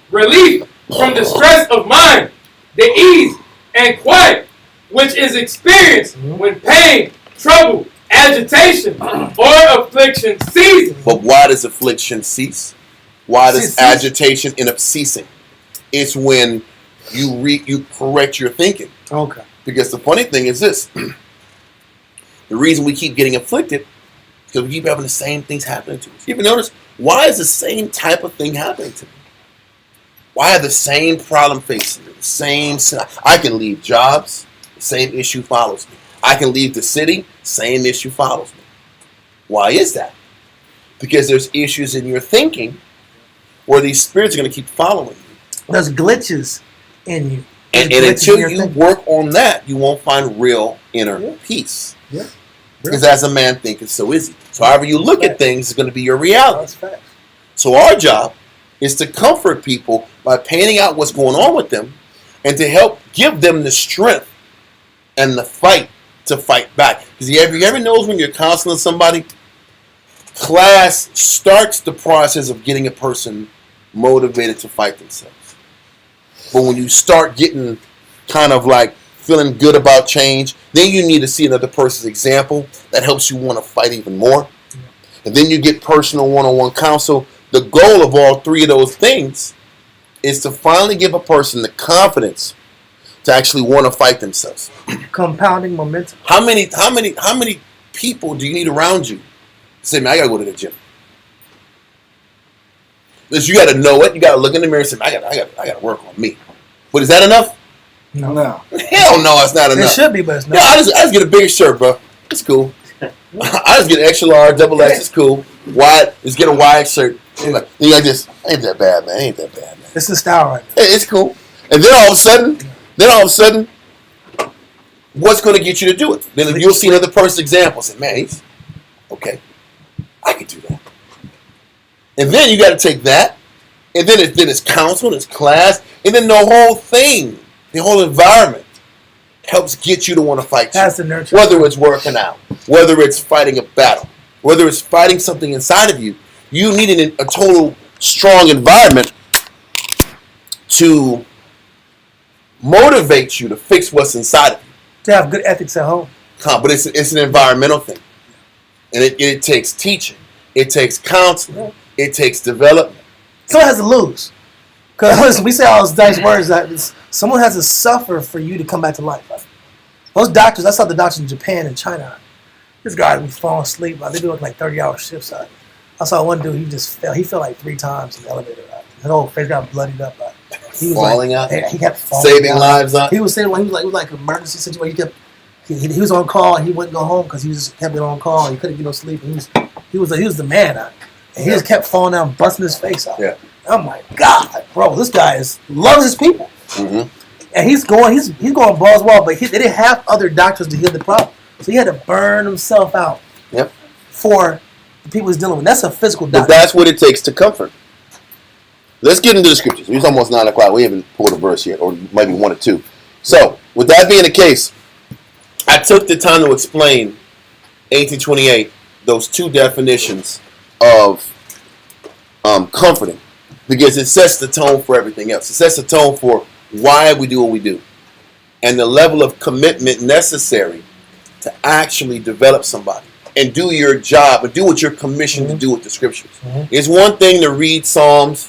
relief from the stress of mind, the ease and quiet which is experienced when pain, trouble, agitation, or affliction ceases. But why does affliction cease? Why does agitation end up ceasing? It's when you correct your thinking. Okay. Because the funny thing is this. The reason we keep getting afflicted is because we keep having the same things happening to us. You ever notice, why is the same type of thing happening to me? Why are the same problem facing me? I can leave jobs, the same issue follows me. I can leave the city, same issue follows me. Why is that? Because there's issues in your thinking where these spirits are going to keep following you. There's glitches in you. And until you work on that, you won't find real inner peace. Yeah. Because as a man thinketh, so is he. So however you look at things is going to be your reality. That's facts. So our job is to comfort people by painting out what's going on with them and to help give them the strength and the fight to fight back. Because you ever knows when you're counseling somebody, class starts the process of getting a person motivated to fight themselves. But when you start getting kind of like feeling good about change, then you need to see another person's example that helps you want to fight even more. And then you get personal one-on-one counsel. The goal of all three of those things is to finally give a person the confidence to actually want to fight themselves. Compounding momentum. How many people do you need around you to say, man, I gotta go to the gym? Because you gotta know it. You gotta look in the mirror and say, I gotta work on me. But is that enough? No. Hell no, it's not enough. It should be, but it's not. Yeah, I just get a bigger shirt, bro. It's cool. I just get an extra large, double X. It's cool. Wide, just get a wide shirt. You're like this. Ain't that bad, man. Ain't that bad, man. It's the style right now. It's cool. And then all of a sudden, what's going to get you to do it? Then you'll see another person's example. Say, man, he's okay. I can do that. And then you got to take that, and then it's counsel, it's class, and then the whole thing, the whole environment helps get you to want to fight. That's the nurture. Whether it's working out, whether it's fighting a battle, whether it's fighting something inside of you, you need a total strong environment to motivate you to fix what's inside of you. To have good ethics at home. But it's an environmental thing. And it takes teaching. It takes counseling. It takes development. Someone has to lose. Because we say all those nice words that someone has to suffer for you to come back to life. Right? Those doctors, I saw the doctors in Japan and China. This guy would fall asleep. They be working like 30-hour shifts. Right? I saw one dude, he just fell. He fell like 3 times in the elevator. Right? His whole face got bloodied up. Right? He was falling out? He kept falling saving out. Lives out? He was saying it was like an emergency situation. He was on call and he wouldn't go home because he was kept being on call and he couldn't get no sleep. And he was the man. Right? And he just kept falling down, busting his face out. Yeah. I'm like, God, bro, this guy loves his people. Mm-hmm. And he's going balls wall, but they didn't have other doctors to heal the problem. So he had to burn himself out for the people he's dealing with. That's a physical doctor. But that's what it takes to comfort. Let's get into the scriptures. It's almost 9 o'clock. We haven't pulled a verse yet, or maybe 1 or 2. So, with that being the case, I took the time to explain 1828, those 2 definitions of comforting, because it sets the tone for everything else. It sets the tone for why we do what we do and the level of commitment necessary to actually develop somebody and do your job and do what you're commissioned to do with the scriptures. It's one thing to read Psalms,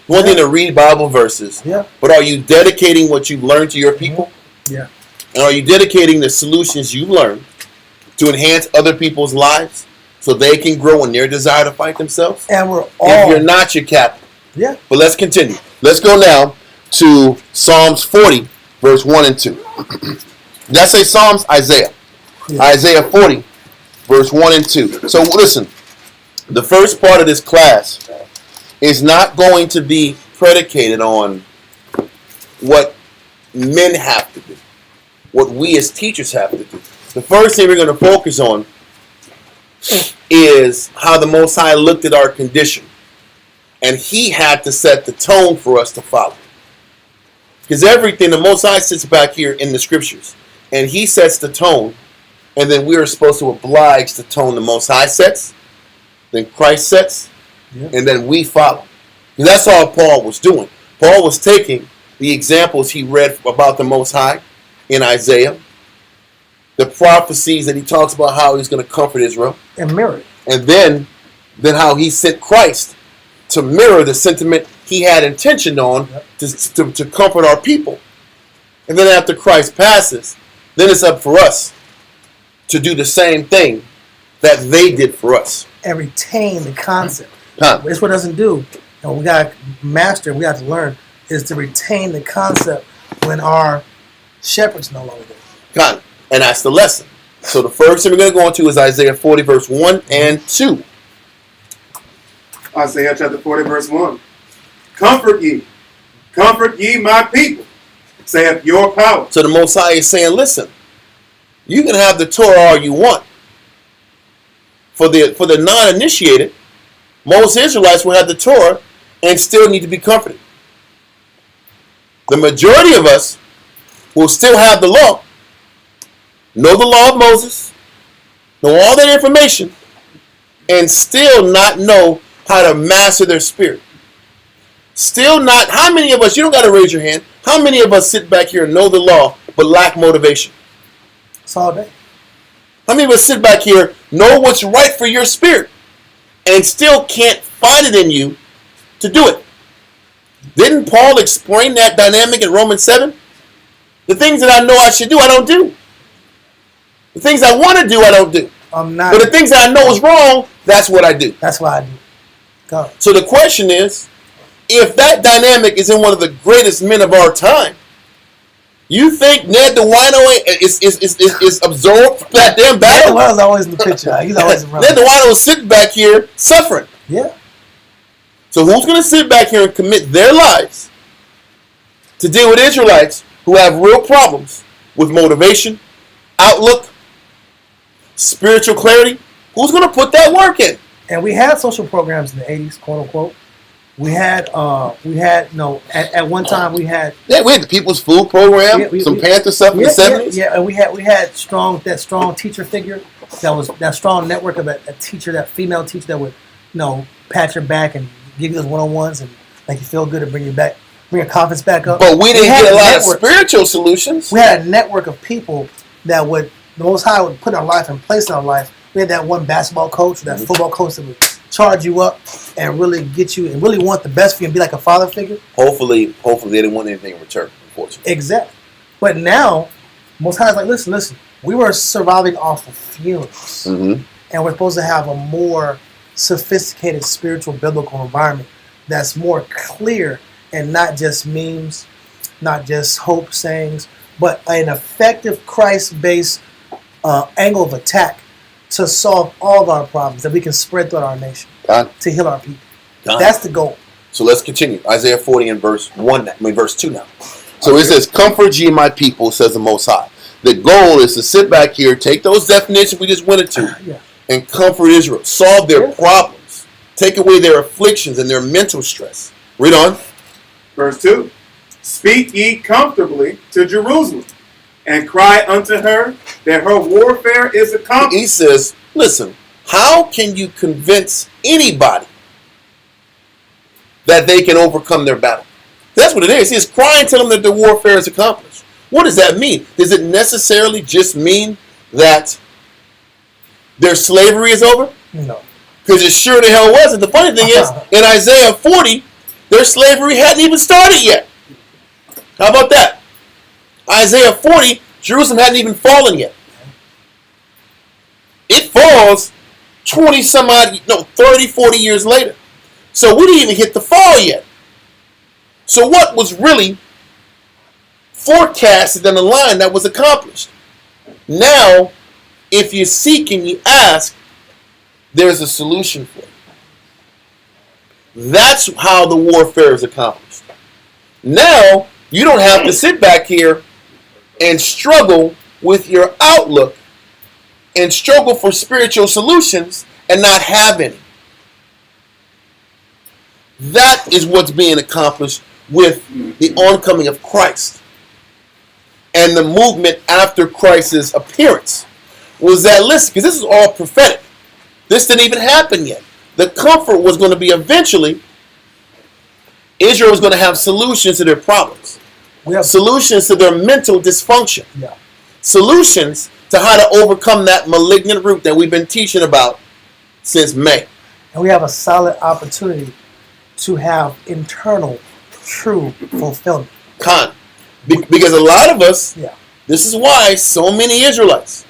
one thing to read Bible verses, but are you dedicating what you've learned to your people? Yeah. And are you dedicating the solutions you've learned to enhance other people's lives so they can grow in their desire to fight themselves? And we're all... If you're not, you're captain. Yeah. But let's continue. Let's go now to Psalms 40, verse 1 and 2. Did I say Psalms? Isaiah. Yeah. Isaiah 40, verse 1 and 2. So listen, the first part of this class is not going to be predicated on what men have to do, what we as teachers have to do. The first thing we're going to focus on is how the Most High looked at our condition. And he had to set the tone for us to follow. Because everything, the Most High sits back here in the scriptures. And he sets the tone. And then we are supposed to oblige the tone the Most High sets. Then Christ sets. And then we follow. And that's all Paul was doing. Paul was taking the examples he read about the Most High in Isaiah. The prophecies that he talks about how he's going to comfort Israel. And mirror it. And then how he sent Christ to mirror the sentiment he had intention on to comfort our people. And then after Christ passes, then it's up for us to do the same thing that they did for us. And retain the concept. It's what it doesn't do. And we got to master, we got to learn, is to retain the concept when our shepherds no longer there. And that's the lesson. So the first thing we're going to go into is Isaiah 40, verse 1 and 2. Isaiah chapter 40, verse 1. Comfort ye my people, saith your power. So the Most High is saying, listen, you can have the Torah all you want. For the non-initiated, most Israelites will have the Torah and still need to be comforted. The majority of us will still have the law, know the law of Moses, know all that information, and still not know how to master their spirit. Still not, how many of us, you don't got to raise your hand, how many of us sit back here and know the law but lack motivation? It's all day. How many of us sit back here, know what's right for your spirit, and still can't find it in you to do it? Didn't Paul explain that dynamic in Romans 7? The things that I know I should do, I don't do. The things I want to do, I don't do. I'm not. But the things that I know is wrong, that's what I do. That's what I do. Go. So the question is, if that dynamic is in one of the greatest men of our time, you think Ned the Wino is absorbed from that damn Ned battle? was always in the picture. He's always around. Ned the Wino is sitting back here suffering. Yeah. So who's going to sit back here and commit their lives to deal with Israelites who have real problems with motivation, outlook, spiritual clarity? Who's going to put that work in? And we had social programs in the 80s, quote unquote. We had, at one time we had. Yeah, we had the People's Food Program, some Panther stuff in the 70s. Yeah, and we had strong teacher figure. That strong network of a teacher, that female teacher that would, pat your back and give you those one-on-ones and make you feel good and bring your confidence back up. But we didn't get a lot of spiritual solutions. We had a network of people that the Most High would put in our life and place in our life. We had that one basketball coach, that football coach that would charge you up and really get you and really want the best for you and be like a father figure. Hopefully they didn't want anything in return, unfortunately. Exactly. But now, Most High is like, listen, we were surviving off of fumes. Mm-hmm. And we're supposed to have a more sophisticated spiritual biblical environment that's more clear and not just memes, not just hope sayings, but an effective Christ-based angle of attack to solve all of our problems that we can spread throughout our nation to heal our people. That's the goal. So let's continue. Isaiah 40 and verse 2 now. So it says, "Comfort ye my people, says the Most High." The goal is to sit back here, take those definitions we just went into, and comfort Israel, solve their problems, take away their afflictions and their mental stress. Read on. Verse 2. Speak ye comfortably to Jerusalem, and cry unto her that her warfare is accomplished. He says, listen, how can you convince anybody that they can overcome their battle? That's what it is. He's crying to them that their warfare is accomplished. What does that mean? Does it necessarily just mean that their slavery is over? No. Because it sure the hell wasn't. The funny thing is, in Isaiah 40, their slavery hadn't even started yet. How about that? Isaiah 40, Jerusalem hadn't even fallen yet. It falls 30, 40 years later. So we didn't even hit the fall yet. So what was really forecasted in the line that was accomplished? Now, if you seek and you ask, there's a solution for it. That's how the warfare is accomplished. Now, you don't have to sit back here and struggle with your outlook and struggle for spiritual solutions and not have any. That is what's being accomplished with the oncoming of Christ. And the movement after Christ's appearance was that, listen, because this is all prophetic. This didn't even happen yet. The comfort was going to be eventually, Israel was going to have solutions to their problems. We have solutions to their mental dysfunction. Yeah. Solutions to how to overcome that malignant root that we've been teaching about since May. And we have a solid opportunity to have internal, true fulfillment. Because a lot of us, this is why so many Israelites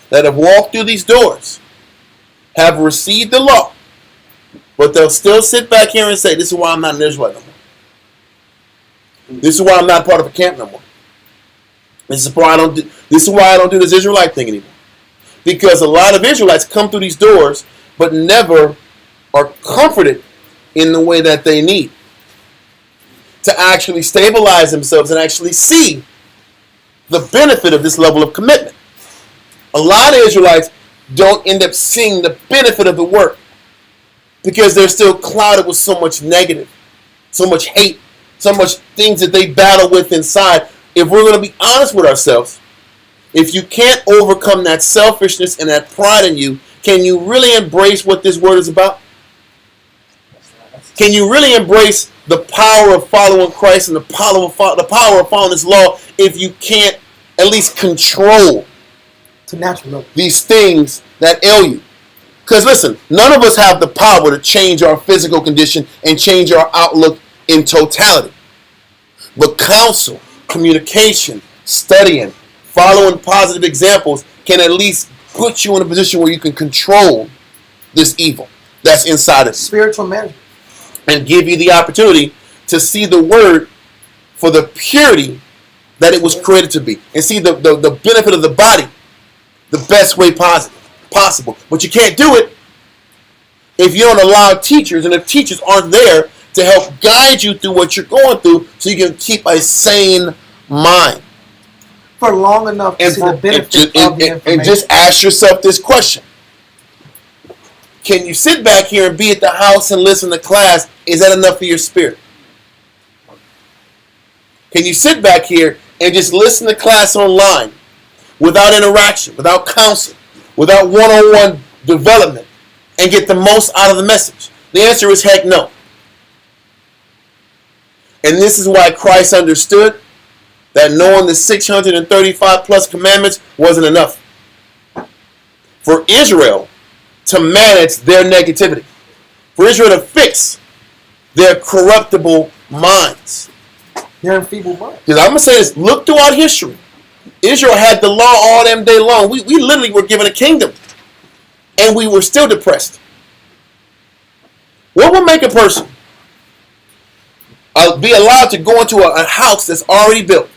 that have walked through these doors have received the law, but they'll still sit back here and say, this is why I'm not an Israelite no more. This is why I'm not part of a camp no more. This is why I don't do this Israelite thing anymore. Because a lot of Israelites come through these doors, but never are comforted in the way that they need to actually stabilize themselves and actually see the benefit of this level of commitment. A lot of Israelites don't end up seeing the benefit of the work because they're still clouded with so much negative, so much hate, so much things that they battle with inside. If we're going to be honest with ourselves, if you can't overcome that selfishness and that pride in you, can you really embrace what this word is about? Can you really embrace the power of following Christ and the power of following His law if you can't at least control To natural. these things that ail you? Because listen, none of us have the power to change our physical condition and change our outlook in totality. But counsel, communication, studying, following positive examples can at least put you in a position where you can control this evil that's inside of you Spiritual management. and give you the opportunity to see the word for the purity that it was created to be and see the benefit of the body the best way possible. But you can't do it if you don't allow teachers, and if teachers aren't there to help guide you through what you're going through so you can keep a sane mind. For long enough to see the benefit of the information. And just ask yourself this question. Can you sit back here and be at the house and listen to class? Is that enough for your spirit? Can you sit back here and just listen to class online without interaction, without counsel, without one-on-one development and get the most out of the message? The answer is heck no. And this is why Christ understood that knowing the 635 plus commandments wasn't enough for Israel to manage their negativity, for Israel to fix their corruptible minds. They're enfeebled minds. Because I'm going to say this, look throughout history. Israel had the law all them day long. We literally were given a kingdom. And we were still depressed. What will make a person be allowed to go into a house that's already built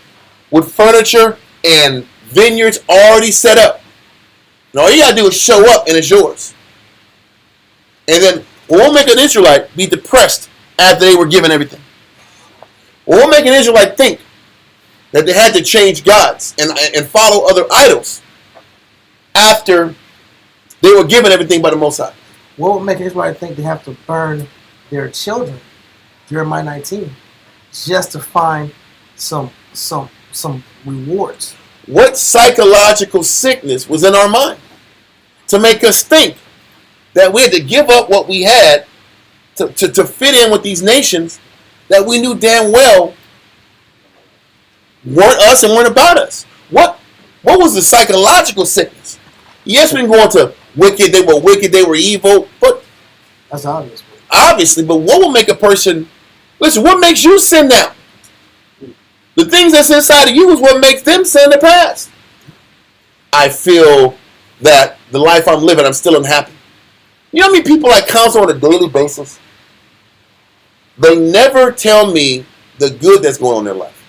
with furniture and vineyards already set up? And all you got to do is show up and it's yours. And then what will make an Israelite be depressed after they were given everything? What will make an Israelite think that they had to change gods and follow other idols after they were given everything by the Most High? What would make an Israelite think they have to burn their children, Jeremiah 19, just to find some rewards? What psychological sickness was in our mind to make us think that we had to give up what we had to fit in with these nations that we knew damn well weren't us and weren't about us? What was the psychological sickness? Yes, we can go into wicked, they were evil, but That's obvious. obviously, but what will make a person, listen, what makes you sin now? The things that's inside of you is what makes them sin in the past. I feel that the life I'm living, I'm still unhappy. You know how many people I counsel on a daily basis? They never tell me the good that's going on in their life.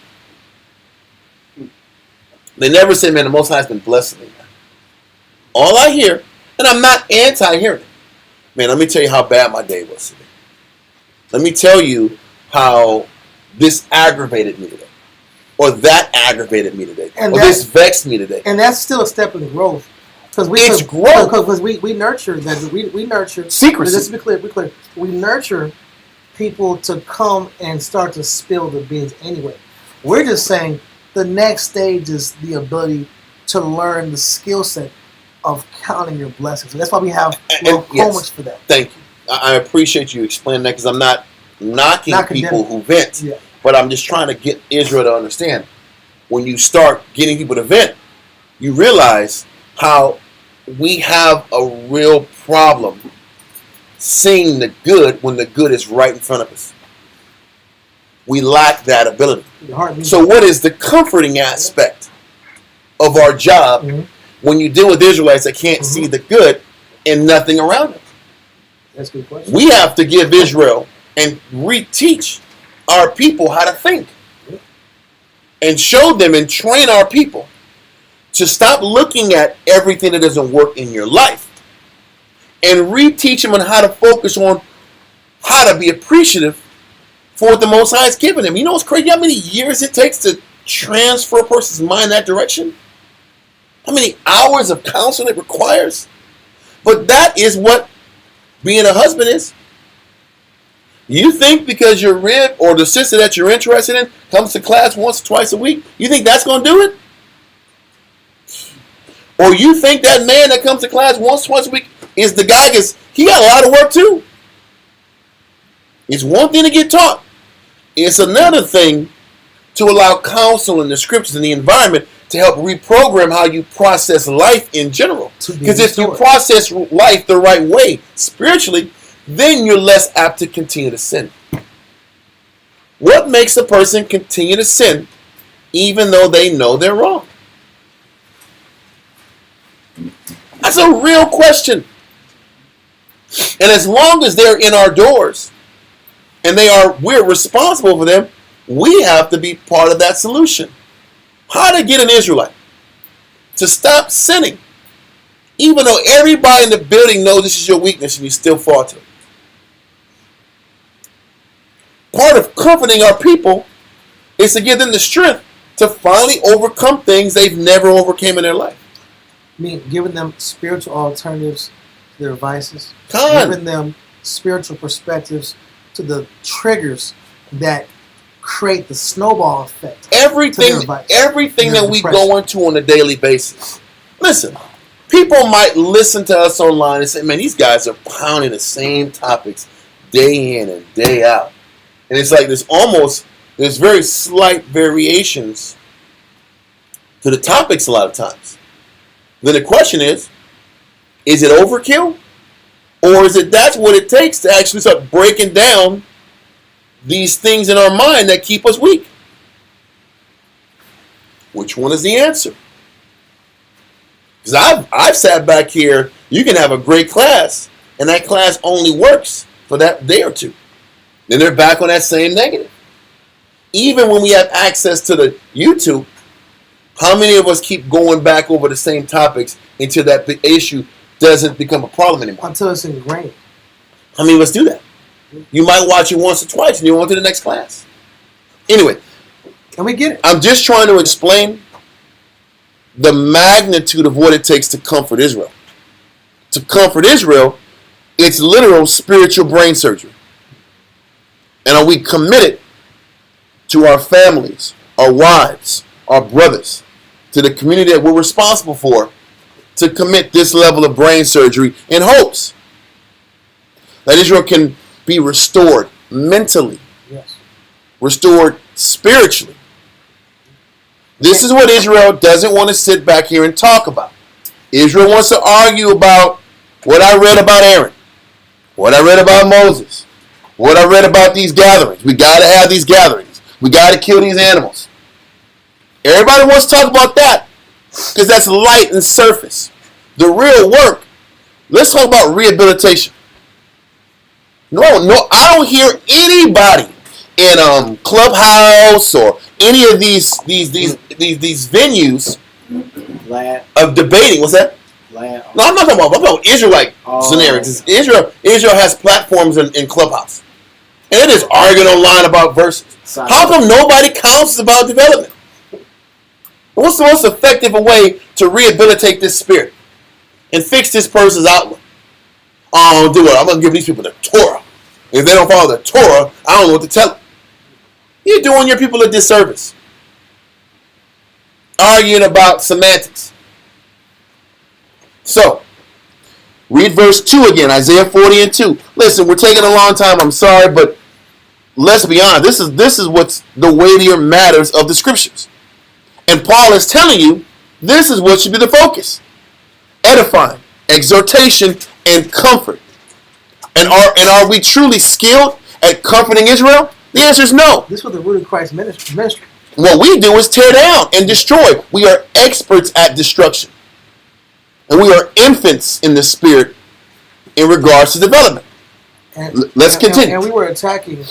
They never say, man, the Most High has been blessing me. All I hear, and I'm not anti-hearing it, man, let me tell you how bad my day was today. Let me tell you how this aggravated me today. Or that aggravated me today. And or this vexed me today. And that's still a step in growth. Because we nurture that. We nurture secrecy. Just to be clear. We nurture people to come and start to spill the beans anyway. We're just saying the next stage is the ability to learn the skill set of counting your blessings. And that's why we have homeworks for that. Thank you. I appreciate you explaining that because I'm not knocking people who vent. Yeah. But I'm just trying to get Israel to understand. When you start getting people to vent, you realize how we have a real problem seeing the good when the good is right in front of us. We lack that ability. So what is the comforting aspect of our job when you deal with Israelites that can't see the good and nothing around them? That's a good question. We have to give Israel and reteach our people how to think and show them and train our people to stop looking at everything that doesn't work in your life and reteach them on how to focus on how to be appreciative for what the Most High has given them. You know what's crazy? How many years it takes to transfer a person's mind in that direction? How many hours of counseling it requires? But that is what being a husband is. You think because your rib or the sister that you're interested in comes to class once or twice a week, you think that's going to do it? Or you think that man that comes to class once or twice a week is the guy because he got a lot of work too? It's one thing to get taught. It's another thing to allow counsel in the scriptures and the environment to help reprogram how you process life in general. Because if you process life the right way, spiritually, then you're less apt to continue to sin. What makes a person continue to sin even though they know they're wrong? That's a real question. And as long as they're in our doors and we're responsible for them, we have to be part of that solution. How to get an Israelite to stop sinning, even though everybody in the building knows this is your weakness and you still fall to it. Part of comforting our people is to give them the strength to finally overcome things they've never overcame in their life. I mean, giving them spiritual alternatives to their vices, giving them spiritual perspectives to the triggers that create the snowball effect. Everything that we go into on a daily basis. Listen, people might listen to us online and say, man, these guys are pounding the same topics day in and day out. And it's like there's very slight variations to the topics a lot of times. Then the question is it overkill? Or is it that's what it takes to actually start breaking down these things in our mind that keep us weak? Which one is the answer? Because I've sat back here, you can have a great class, and that class only works for that day or two. Then they're back on that same negative. Even when we have access to the YouTube, how many of us keep going back over the same topics until that issue doesn't become a problem anymore? Until it's ingrained. How many of us do that? You might watch it once or twice and you on to the next class. Anyway. And we get it. I'm just trying to explain the magnitude of what it takes to comfort Israel. To comfort Israel, it's literal spiritual brain surgery. And are we committed to our families, our wives, our brothers, to the community that we're responsible for, to commit this level of brain surgery in hopes that Israel can be restored mentally, yes, restored spiritually. This is what Israel doesn't want to sit back here and talk about. Israel wants to argue about what I read about Aaron, what I read about Moses, what I read about these gatherings. We got to have these gatherings. We got to kill these animals. Everybody wants to talk about that because that's light and surface. The real work, let's talk about rehabilitation. No, I don't hear anybody in Clubhouse or any of these venues of debating. What's that? No, I'm not talking about. I'm talking about Israelite scenarios. Israel has platforms in Clubhouse, and it is arguing online about verses. How come nobody counts about development? What's the most effective way to rehabilitate this spirit and fix this person's outlook? I don't do it. I'm going to give these people the Torah. If they don't follow the Torah, I don't know what to tell them. You're doing your people a disservice. Arguing about semantics. So, read verse 2 again, Isaiah 40 and 2. Listen, we're taking a long time. I'm sorry, but let's be honest. This is what's the weightier matters of the scriptures. And Paul is telling you, this is what should be the focus. Edifying, exhortation, and comfort. And are we truly skilled at comforting Israel? The answer is no. This was the root of Christ's ministry. What we do is tear down and destroy. We are experts at destruction. And we are infants in the spirit in regards to development. Let's continue. And we were attacking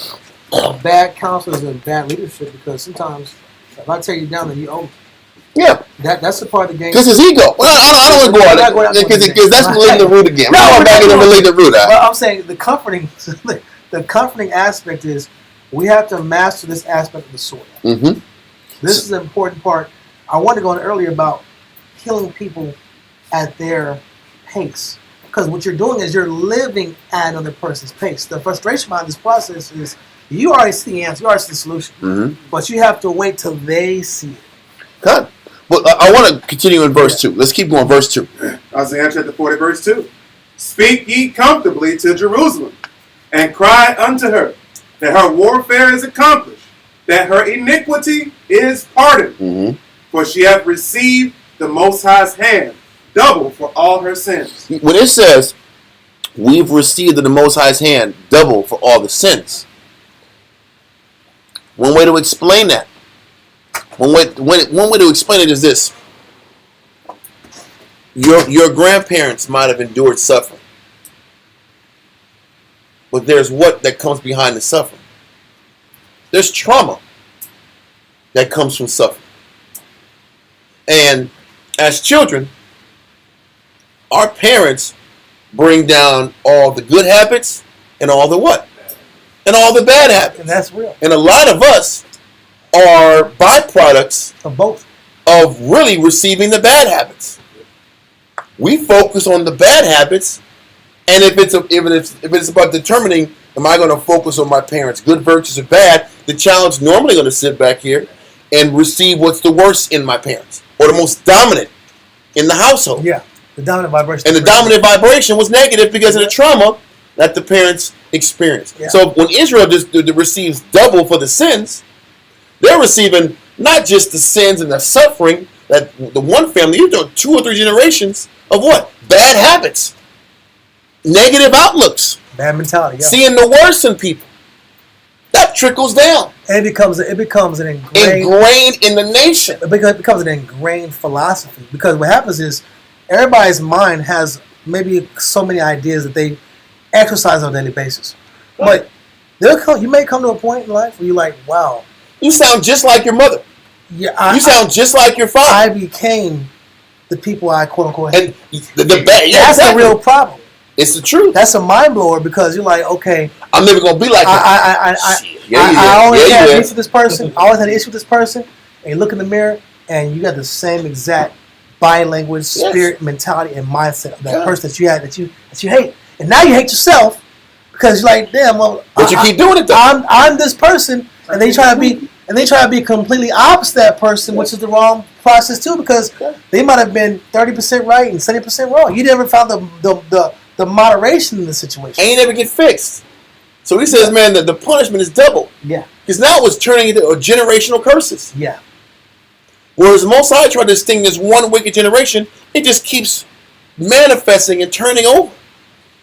bad counselors and bad leadership because sometimes if I tear you down, then you owe me. Yeah. That's the part of the game. Because his ego. Well, I don't want to go on it. Because that's relating the root again. No, we're back into relating the root. Well, I'm saying the comforting aspect is we have to master this aspect of the sword. Mm-hmm. This is an important part. I wanted to go on earlier about killing people at their pace. Because what you're doing is you're living at another person's pace. The frustration behind this process is you already see the answer, you already see the solution, but you have to wait till they see it. Good. Well, I want to continue in verse 2. Let's keep going. Verse 2. Isaiah chapter 40, verse 2. Speak ye comfortably to Jerusalem, and cry unto her, that her warfare is accomplished, that her iniquity is pardoned. For she hath received the Most High's hand, double for all her sins. When it says, we've received in the Most High's hand double for all the sins, one way to explain that, one way to explain it is this. Your grandparents might have endured suffering, but there's what that comes behind the suffering. There's trauma that comes from suffering. And as children, our parents bring down all the good habits and all the what? And all the bad habits. And that's real. And a lot of us are byproducts of both. Of really receiving the bad habits. We focus on the bad habits, and if it's about determining, am I going to focus on my parents' good virtues or bad, the child's normally going to sit back here and receive what's the worst in my parents, or the most dominant in the household. Yeah, the dominant vibration. And the dominant vibration was negative because of the trauma that the parents experienced. Yeah. So when Israel receives double for the sins, they're receiving not just the sins and the suffering that the one family, you know, 2 or 3 generations of what? Bad habits, negative outlooks, bad mentality, seeing the worst in people. That trickles down. And it becomes an ingrained in the nation. It becomes an ingrained philosophy, because what happens is everybody's mind has maybe so many ideas that they exercise on a daily basis. But you may come to a point in life where you're like, wow, you sound just like your mother. Yeah, you sound just like your father. I became the people I quote unquote hate. And that's the real problem. It's the truth. That's a mind blower, because you're like, okay, I'm never gonna be like that. I always had an issue with this person. I always had an issue with this person. And you look in the mirror, and you got the same exact body language, spirit, mentality, and mindset of that person that you had that you hate. And now you hate yourself because you're like, damn, well, but you keep doing it though. I'm this person, and they try to be completely opposite that person, which is the wrong process too, because they might have been 30% right and 70% wrong. You never found the moderation in the situation. And you never get fixed. So he says, man, that the punishment is double. Yeah. Because now it's turning into generational curses. Yeah. Whereas the Most High tried to sting this one wicked generation, it just keeps manifesting and turning over.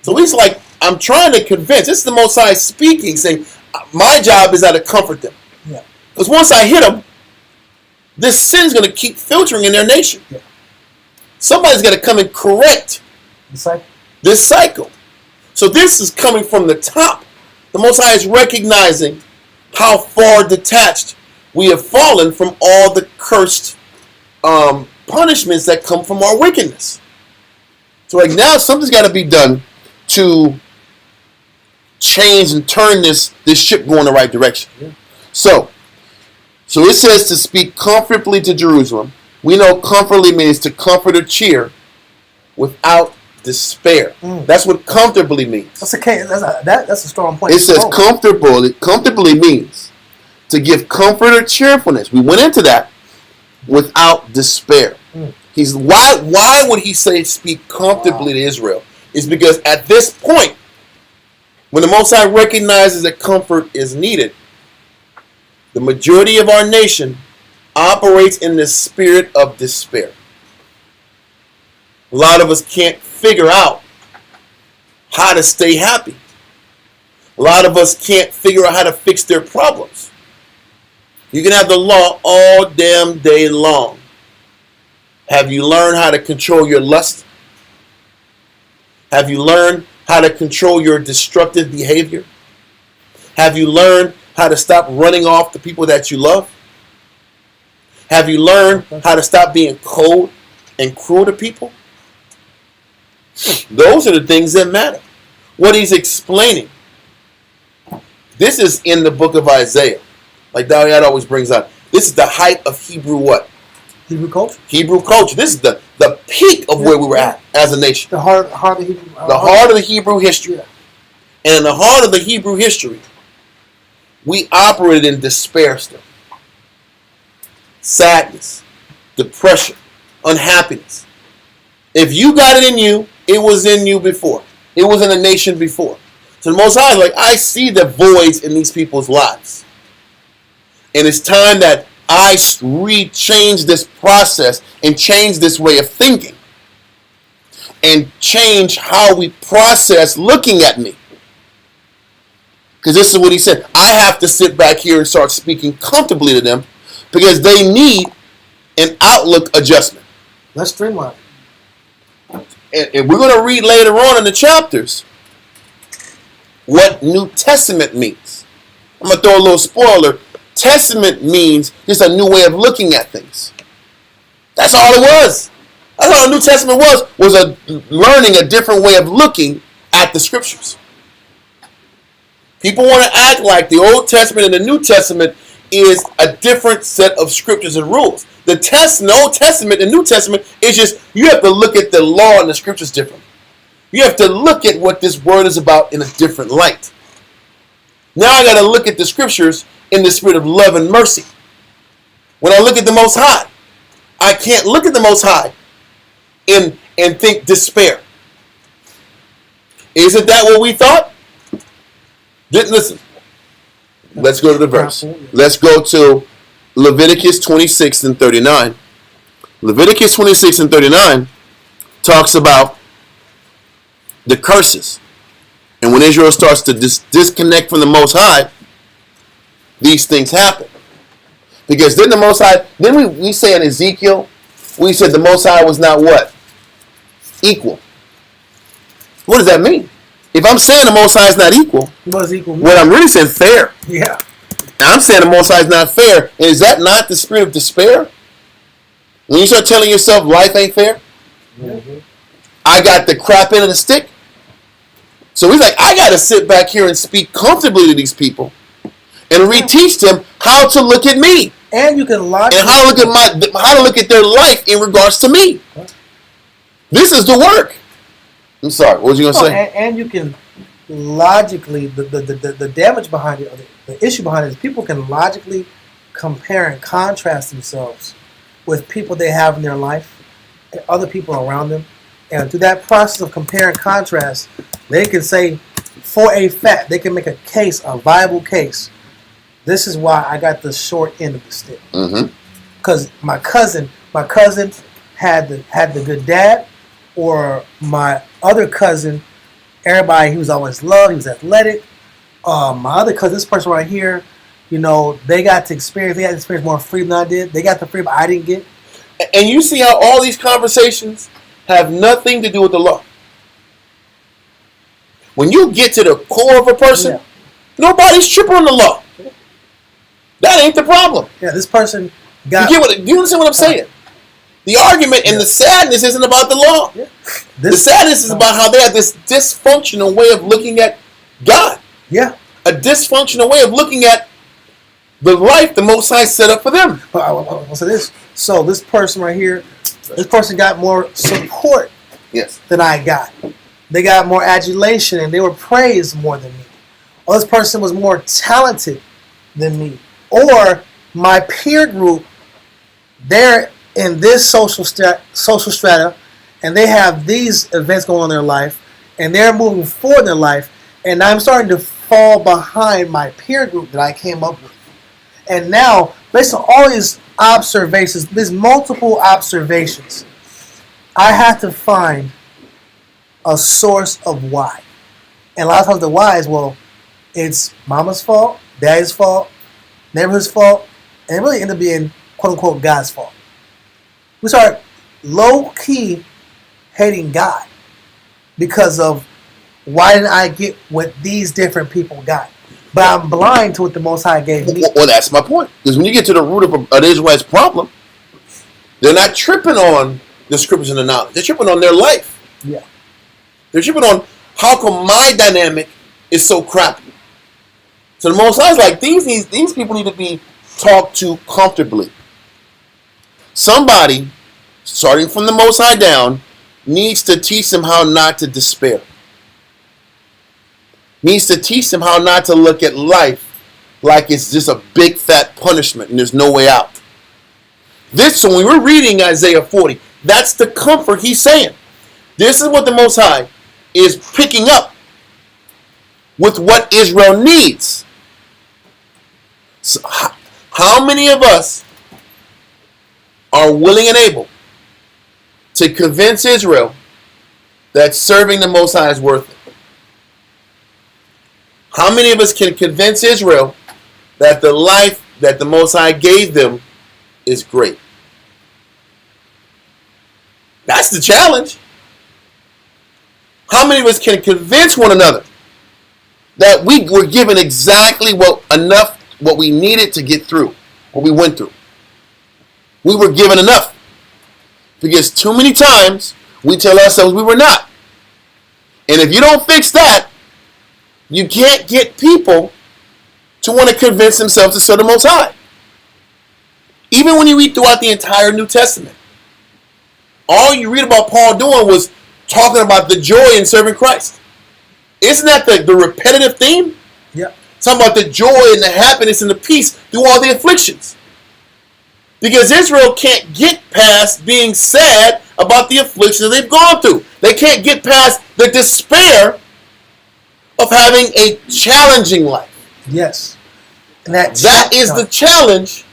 So he's like, I'm trying to convince. This is the Most High speaking, saying, my job is to comfort them. Yeah. Because once I hit them, this sin's going to keep filtering in their nation. Yeah. Somebody's got to come and correct this cycle. So this is coming from the top. The Most High is recognizing how far detached we have fallen from all the cursed punishments that come from our wickedness. So like now something's got to be done to change and turn this ship going the right direction. Yeah. So it says to speak comfortably to Jerusalem. We know comfortably means to comfort or cheer without despair. That's what comfortably means. That's a strong point. It says comfortably means to give comfort or cheerfulness. We went into that without despair. Why would he say speak comfortably to Israel? Is because at this point, when the Most High recognizes that comfort is needed, the majority of our nation operates in the spirit of despair. A lot of us can't figure out how to stay happy. A lot of us can't figure out how to fix their problems. You can have the law all damn day long. Have you learned how to control your lust? Have you learned how to control your destructive behavior? Have you learned how to stop running off the people that you love? Have you learned how to stop being cold and cruel to people? Those are the things that matter. What he's explaining. This is in the book of Isaiah. Like Daliad always brings out. This is the height of Hebrew what? Hebrew culture. Hebrew culture. This is the peak of where we were at as a nation. The heart of the Hebrew. The heart of the Hebrew history. Yeah. And in the heart of the Hebrew history, we operated in despair still. Sadness, depression, unhappiness. If you got it in you, it was in you before. It was in the nation before. So the Most High is like, I see the voids in these people's lives. And it's time that I change this process and change this way of thinking. And change how we process looking at me. Because this is what he said. I have to sit back here and start speaking comfortably to them because they need an outlook adjustment. Let's streamline. And we're going to read later on in the chapters what New Testament means. I'm going to throw a little spoiler. Testament means just a new way of looking at things. That's all it was. That's all the New Testament was learning a different way of looking at the scriptures. People want to act like the Old Testament and the New Testament is a different set of scriptures and rules. The Old Testament and New Testament is just, you have to look at the law and the scriptures differently. You have to look at what this word is about in a different light. Now I got to look at the scriptures in the spirit of love and mercy. When I look at the Most High, I can't look at the Most High and think despair. Isn't that what we thought? Listen, let's go to the verse. Let's go to Leviticus 26 and 39. Leviticus 26 and 39 talks about the curses. And when Israel starts to disconnect from the Most High, these things happen. Because then the Most High, then we say in Ezekiel, we said the Most High was not what? Equal. What does that mean? If I'm saying the Most High is not equal, what I'm really saying fair. Yeah. I'm saying the Most High is not fair. And is that not the spirit of despair? When you start telling yourself life ain't fair, I got the crap end of the stick. So he's like, I got to sit back here and speak comfortably to these people and reteach them how to look at me. And you can logically, and how to look at their life in regards to me. This is the work. I'm sorry. What was you gonna say? And you can logically the damage behind it, the issue behind it is people can logically compare and contrast themselves with people they have in their life and other people around them, and through that process of compare and contrast, they can say for a fact, they can make a case, a viable case. This is why I got the short end of the stick. Because my cousin had the good dad, or my other cousin, everybody, he was always loved, he was athletic. My other cousin, this person right here, they had to experience more freedom than I did. They got the freedom I didn't get. And you see how all these conversations have nothing to do with the law. When you get to the core of a person, nobody's tripping on the law. That ain't the problem. Yeah, this person got... Do you understand what I'm saying? The argument and the sadness isn't about the law. Yeah. The sadness is about how they have this dysfunctional way of looking at God. Yeah. A dysfunctional way of looking at the life the Most High set up for them. I'll say this. So this person right here, this person got more support than I got. They got more adulation and they were praised more than me. Or this person was more talented than me. Or my peer group, they're in this social strata, and they have these events going on in their life, and they're moving forward in their life, and I'm starting to fall behind my peer group that I came up with. And now, based on all these observations, these multiple observations, I have to find a source of why. And a lot of times the why is, well, it's mama's fault, daddy's fault, neighborhood's fault, and it really ended up being, quote-unquote, God's fault. We start low-key hating God because of why didn't I get what these different people got? But I'm blind to what the Most High gave me. Well, that's my point. Because when you get to the root of an Israelite's problem, they're not tripping on the scriptures and the knowledge. They're tripping on their life. Yeah. They're tripping on how come my dynamic is so crappy. So the Most High is like, these people need to be talked to comfortably. Somebody, starting from the Most High down, needs to teach them how not to despair. Needs to teach them how not to look at life like it's just a big fat punishment and there's no way out. This, when we're reading Isaiah 40, that's the comfort he's saying. This is what the Most High is picking up with what Israel needs. So how many of us are willing and able to convince Israel that serving the Most High is worth it? How many of us can convince Israel that the life that the Most High gave them is great? That's the challenge. How many of us can convince one another that we were given exactly what we needed to get through, what we went through? We were given enough. Because too many times we tell ourselves we were not. And if you don't fix that, you can't get people to want to convince themselves to serve the Most High. Even when you read throughout the entire New Testament, all you read about Paul doing was talking about the joy in serving Christ. Isn't that the repetitive theme? Yeah. Talking about the joy and the happiness and the peace through all the afflictions. Because Israel can't get past being sad about the afflictions they've gone through. They can't get past the despair of having a challenging life. Yes. And that is the challenge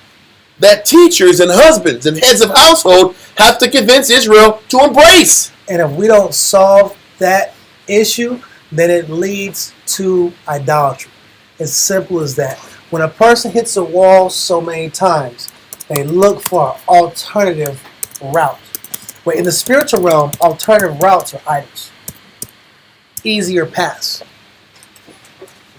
that teachers and husbands and heads of household have to convince Israel to embrace. And if we don't solve that issue, then it leads to idolatry. As simple as that. When a person hits a wall so many times, they look for an alternative route. But in the spiritual realm, alternative routes are idols. Easier paths.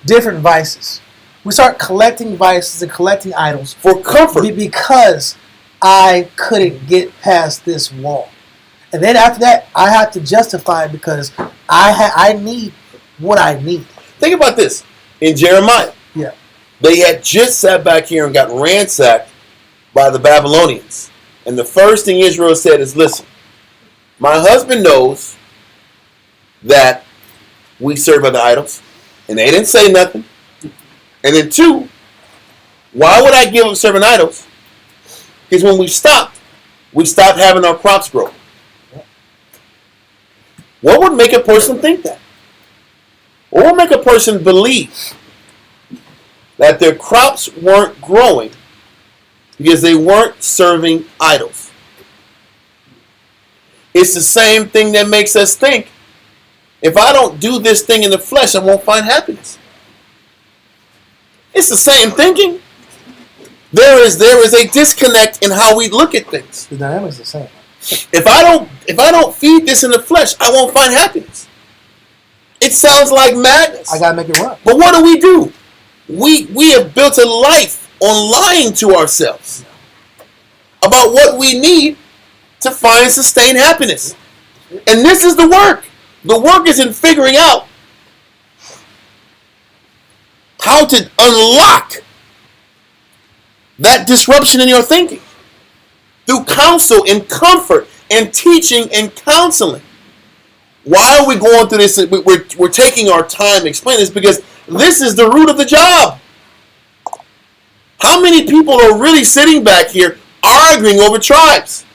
Different vices. We start collecting vices and collecting idols for comfort because I couldn't get past this wall. And then after that, I have to justify it because I need what I need. Think about this. In Jeremiah, they had just sat back here and got ransacked by the Babylonians. And the first thing Israel said is, listen, my husband knows that we serve other idols. And they didn't say nothing. And then two, why would I give up serving idols? Because when we stopped having our crops grow. What would make a person think that? What would make a person believe that their crops weren't growing because they weren't serving idols? It's the same thing that makes us think, if I don't do this thing in the flesh, I won't find happiness. It's the same thinking. There is a disconnect in how we look at things. The dynamic is the same. If I don't feed this in the flesh, I won't find happiness. It sounds like madness. I gotta make it run. But what do? We have built a life on lying to ourselves about what we need to find sustained happiness. And this is the work. The work is in figuring out how to unlock that disruption in your thinking through counsel and comfort and teaching and counseling. Why are we going through this? We're taking our time explaining this because this is the root of the job. How many people are really sitting back here arguing over tribes?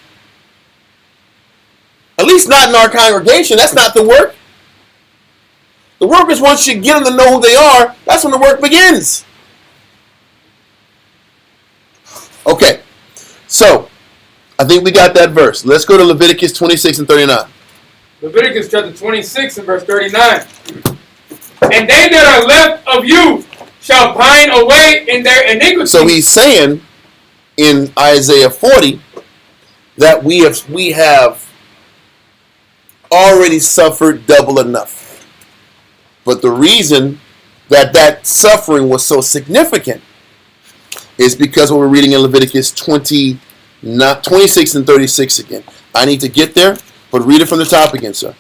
At least not in our congregation. That's not the work. The work is once you get them to know who they are, that's when the work begins. Okay, so I think we got that verse. Let's go to Leviticus 26 and 39. Leviticus chapter 26 and verse 39. And they that are left of you shall pine away in their iniquity. So he's saying in Isaiah 40 that we have already suffered double enough. But the reason that suffering was so significant is because what we're reading in Leviticus 26 and 36 again. I need to get there, but read it from the top again, sir.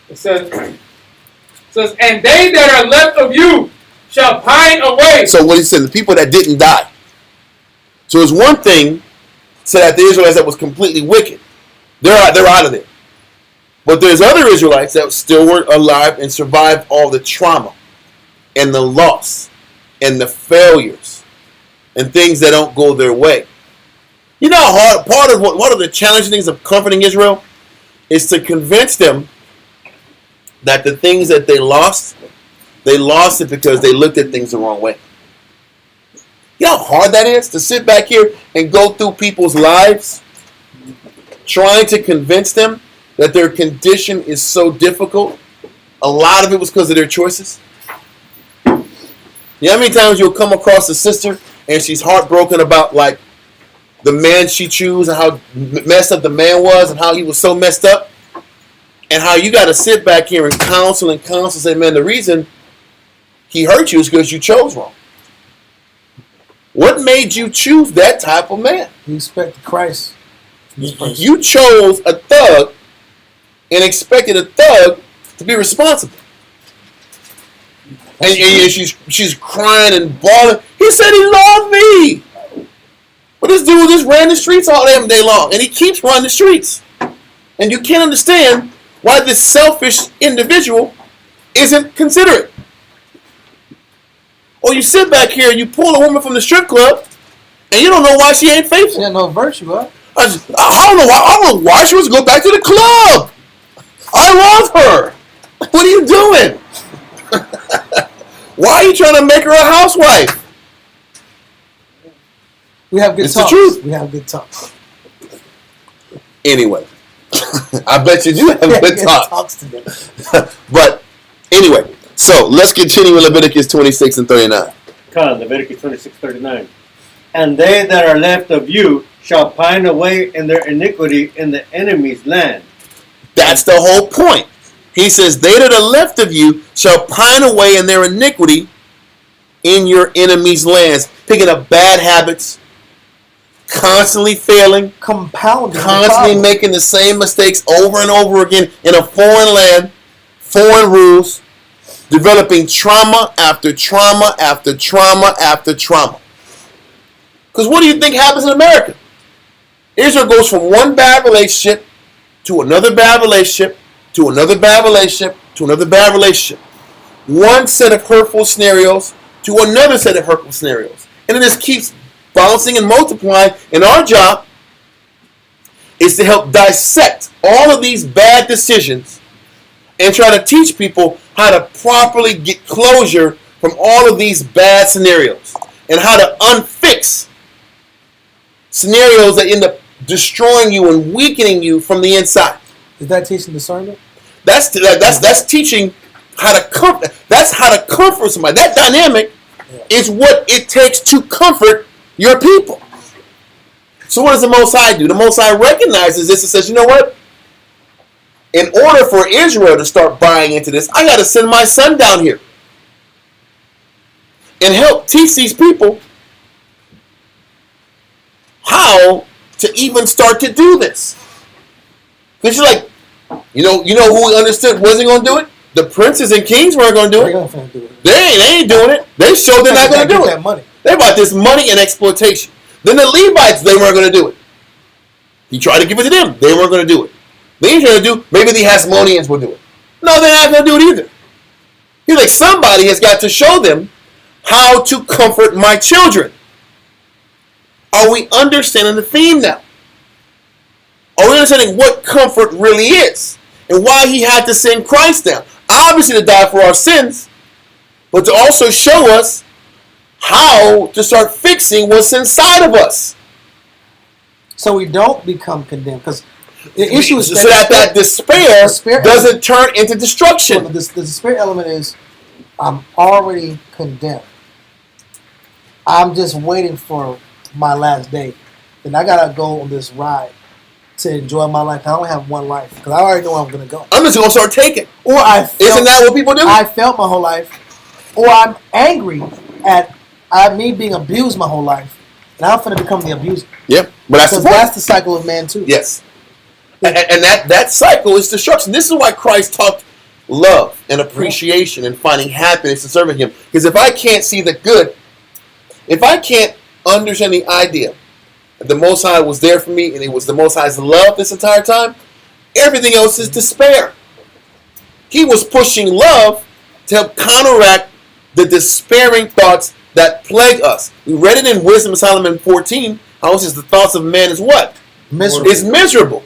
It says, and they that are left of you shall pine away. So what he said, the people that didn't die. So it's one thing So that the Israelites that was completely wicked, they're out of there. But there's other Israelites that still were alive and survived all the trauma and the loss and the failures and things that don't go their way. You know how hard, one of the challenging things of comforting Israel is to convince them that the things that they lost it because they looked at things the wrong way. You know how hard that is to sit back here and go through people's lives trying to convince them that their condition is so difficult. A lot of it was because of their choices. You know how many times you'll come across a sister and she's heartbroken about like the man she chose and how messed up the man was and how he was so messed up, and how you got to sit back here and counsel and say, man, the reason he hurt you is because you chose wrong. What made you choose that type of man? You expect Christ. You chose a thug and expected a thug to be responsible. And she's crying and bawling. He said he loved me. But this dude just ran the streets all damn day long. And he keeps running the streets. And you can't understand why this selfish individual isn't considerate. Or you sit back here and you pull a woman from the strip club and you don't know why she ain't faithful. She had no virtue, huh? I don't know why she was going back to the club. I love her. What are you doing? Why are you trying to make her a housewife? We have good It's talks. the truth. We have good talks. Anyway, I bet you do have good talks. Together. But anyway, so let's continue with Leviticus 26 and 39. Leviticus 26:39. And they that are left of you shall pine away in their iniquity in the enemy's land. That's the whole point. He says, they that are left of you shall pine away in their iniquity in your enemy's lands. Picking up bad habits, constantly failing, Compounding. constantly making the same mistakes over and over again in a foreign land, foreign rules, developing trauma after trauma after trauma after trauma. Because what do you think happens in America? Israel goes from one bad relationship to another bad relationship to another bad relationship to another bad relationship. One set of hurtful scenarios to another set of hurtful scenarios. And it just keeps bouncing and multiplying. And our job is to help dissect all of these bad decisions and try to teach people how to properly get closure from all of these bad scenarios and how to unfix scenarios that end up destroying you and weakening you from the inside. Is that teaching discernment? That's teaching how to comfort. That's how to comfort somebody. That dynamic is what it takes to comfort your people. So what does the Most High do? The Most High recognizes this and says, you know what? In order for Israel to start buying into this, I got to send my son down here and help teach these people how to even start to do this. Because you're like, you know who understood wasn't going to do it? The princes and kings weren't going to do it. They ain't doing it. They showed they're not going to do it. Money. They about this money and exploitation. Then the Levites, they weren't going to do it. He tried to give it to them. They weren't going to do it. They ain't trying to do. Maybe the Hasmoneans will do it. No, they're not going to do it either. He's like, somebody has got to show them how to comfort my children. Are we understanding the theme now? Are we understanding what comfort really is and why he had to send Christ down? Obviously to die for our sins, but to also show us how to start fixing what's inside of us. So we don't become condemned. Because the issue is so that despair doesn't turn into destruction. So the despair element is, I'm already condemned. I'm just waiting for my last day. Then I got to go on this ride to enjoy my life. I only have one life because I already know where I'm going to go. I'm just going to start taking. Or isn't that what people do? I felt my whole life. Or I'm angry at me being abused my whole life. And I'm going to become the abuser. Yep. But that's the cycle of man too. Yes. And that cycle is destruction. This is why Christ taught love and appreciation and finding happiness and serving him. Because if I can't see the good, if I can't understand the idea the Most High was there for me, and it was the Most High's love this entire time, everything else is despair. He was pushing love to help counteract the despairing thoughts that plague us. We read it in Wisdom of Solomon 14. How it says the thoughts of man is what? Miserable. Is miserable.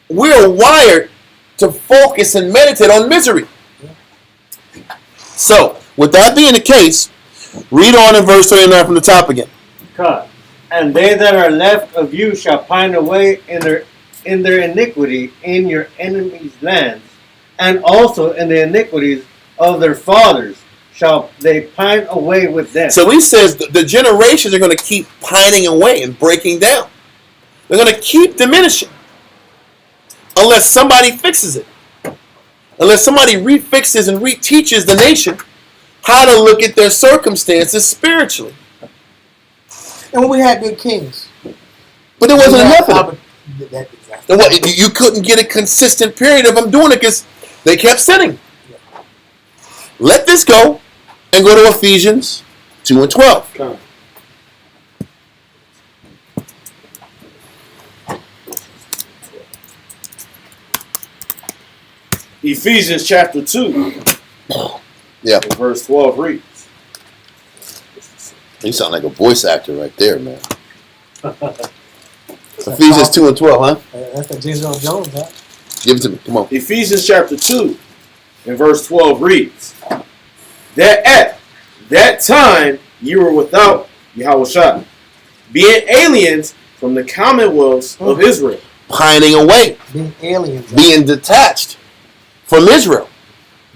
We are wired to focus and meditate on misery. So, with that being the case, read on in verse 39 from the top again. God. And they that are left of you shall pine away in their iniquity in your enemies' lands, and also in the iniquities of their fathers shall they pine away with them. So he says the generations are going to keep pining away and breaking down. They're going to keep diminishing unless somebody fixes it. Unless somebody refixes and reteaches the nation how to look at their circumstances spiritually. And when we had good kings. But there wasn't enough of it. That exactly. You couldn't get a consistent period of them doing it because they kept sinning. Let this go and go to Ephesians 2 and 12. Come. Ephesians chapter 2, Yeah. verse 12 reads. You sound like a voice actor right there, man. Ephesians 2 and 12, huh? That's the James Earl Jones, huh? Give it to me. Come on. Ephesians chapter 2 and verse 12 reads, that at that time you were without Yahushua, being aliens from the commonwealths of Israel. Pining away. Being aliens. Being detached from Israel.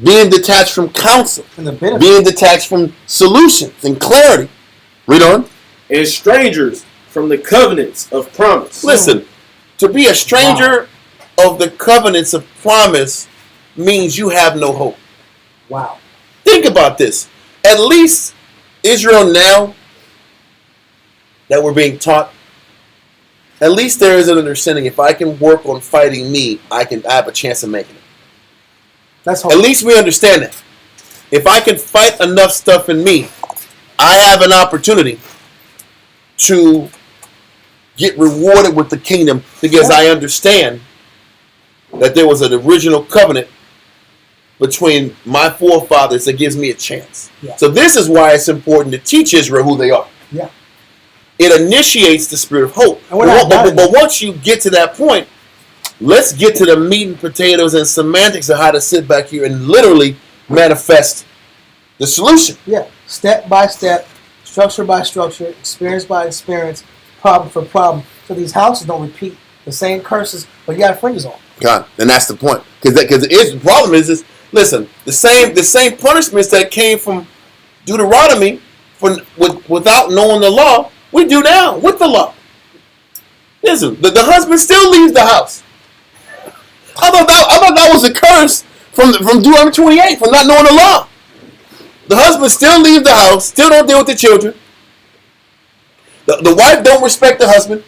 Being detached from counsel. And the benefit. Being detached from solutions and clarity. Read on. And strangers from the covenants of promise. Listen, to be a stranger of the covenants of promise means you have no hope. Wow. Think about this. At least Israel now that we're being taught, at least there is an understanding if I can work on fighting me, I have a chance of making it. That's hope. At least we understand that. If I can fight enough stuff in me, I have an opportunity to get rewarded with the kingdom because I understand that there was an original covenant between my forefathers that gives me a chance. Yeah. So this is why it's important to teach Israel who they are. Yeah. It initiates the spirit of hope. And we're not doubting But once you get to that point, let's get to the meat and potatoes and semantics of how to sit back here and literally manifest the solution. Yeah. Step by step, structure by structure, experience by experience, problem for problem. So these houses don't repeat the same curses, but you got fringes on. God, and that's the point. Because the problem is listen, the same punishments that came from Deuteronomy without knowing the law, we do now with the law. Listen, the husband still leaves the house. I thought that was a curse from Deuteronomy 28 from not knowing the law. The husband still leaves the house, still don't deal with the children. The wife don't respect the husband.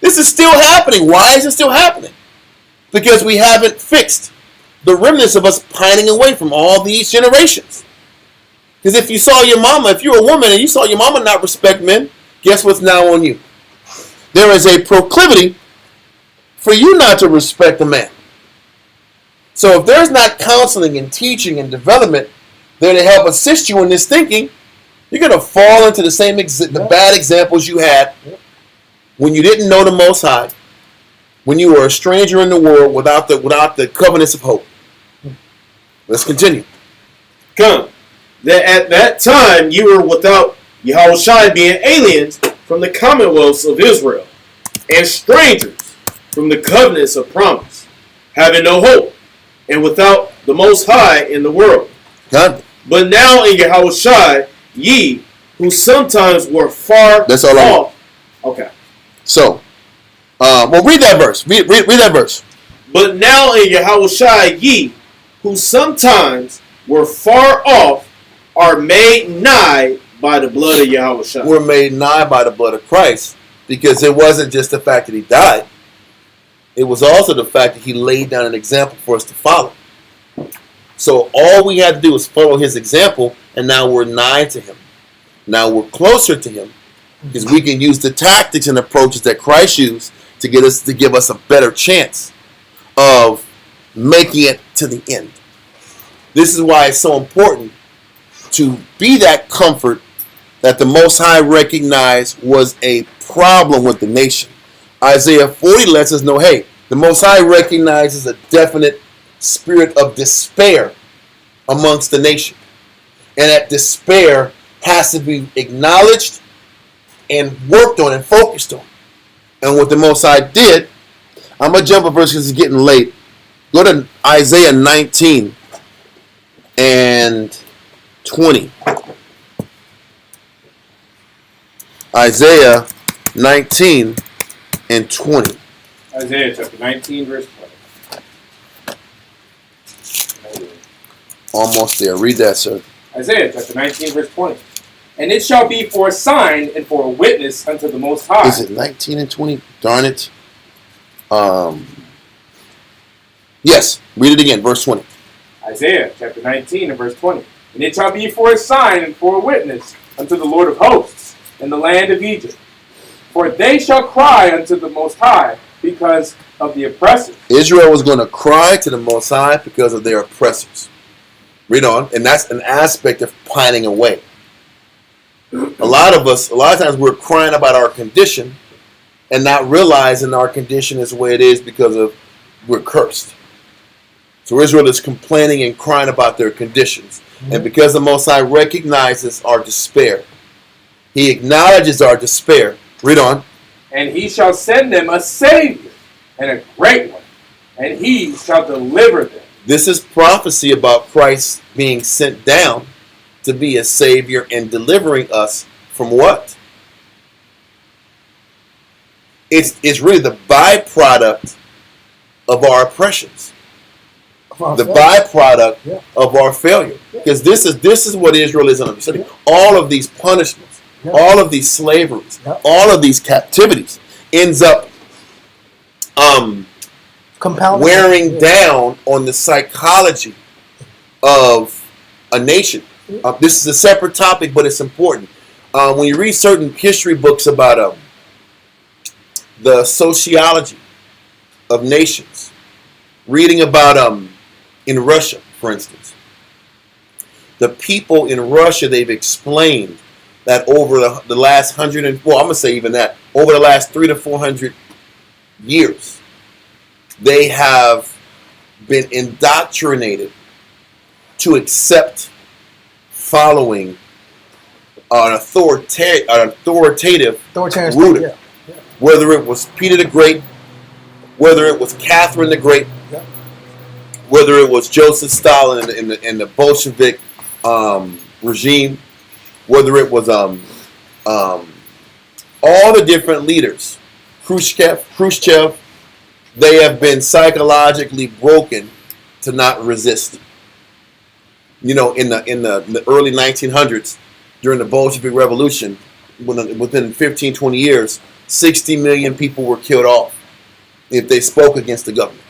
This is still happening. Why is it still happening? Because we haven't fixed the remnants of us pining away from all these generations. Because if you saw your mama, if you're a woman and you saw your mama not respect men, guess what's now on you? There is a proclivity for you not to respect a man. So if there's not counseling and teaching and development there to help assist you in this thinking, you're going to fall into the same the bad examples you had when you didn't know the Most High, when you were a stranger in the world without the covenants of hope. Let's continue. Come, that at that time you were without Yahushua, being aliens from the commonwealths of Israel, and strangers from the covenants of promise, having no hope, and without the Most High in the world. God. But now in Yahushua, ye, who sometimes were far That's all off. Okay. So, read that verse. Read that verse. But now in Yahushua, ye, who sometimes were far off, are made nigh by the blood of Yahushua. We're made nigh by the blood of Christ because it wasn't just the fact that he died. It was also the fact that he laid down an example for us to follow. So all we had to do was follow his example, and now we're nigh to him. Now we're closer to him because we can use the tactics and approaches that Christ used to give us a better chance of making it to the end. This is why it's so important to be that comfort that the Most High recognized was a problem with the nation. Isaiah 40 lets us know, hey, the Most High recognizes a definite spirit of despair amongst the nation. And that despair has to be acknowledged and worked on and focused on. And what the Most High did, I'm going to jump a verse because it's getting late. Go to Isaiah 19 and 20. Isaiah 19 and 20. Isaiah chapter 19, verse 20. Almost there. Read that, sir. Isaiah chapter 19, verse 20. And it shall be for a sign and for a witness unto the Most High. Is it 19 and 20? Darn it. Yes. Read it again. Verse 20. Isaiah chapter 19 and verse 20. And it shall be for a sign and for a witness unto the Lord of hosts in the land of Egypt. For they shall cry unto the Most High because of the oppressors. Israel was going to cry to the Most High because of their oppressors. Read on. And that's an aspect of pining away. A lot of times we're crying about our condition and not realizing our condition is the way it is because of we're cursed. So Israel is complaining and crying about their conditions. Mm-hmm. And because the Most High recognizes our despair, He acknowledges our despair. Read on. And He shall send them a Savior, and a great one, and He shall deliver them. This is prophecy about Christ being sent down to be a Savior and delivering us from what? It's really the byproduct of our oppressions. The byproduct of our failure. Because this is what Israel is understanding. All of these punishments, all of these slaveries, all of these captivities ends up wearing down on the psychology of a nation. This is a separate topic, but it's important. When you read certain history books about the sociology of nations, reading about in Russia, for instance, the people in Russia, they've explained that over the last over the last 300 to 400 years, they have been indoctrinated to accept following an authoritative ruler. Whether it was Peter the Great, whether it was Catherine the Great, whether it was Joseph Stalin in the Bolshevik regime, whether it was all the different leaders, Khrushchev, they have been psychologically broken to not resist. You know, in the early 1900s, during the Bolshevik Revolution, within 15, 20 years, 60 million people were killed off if they spoke against the government.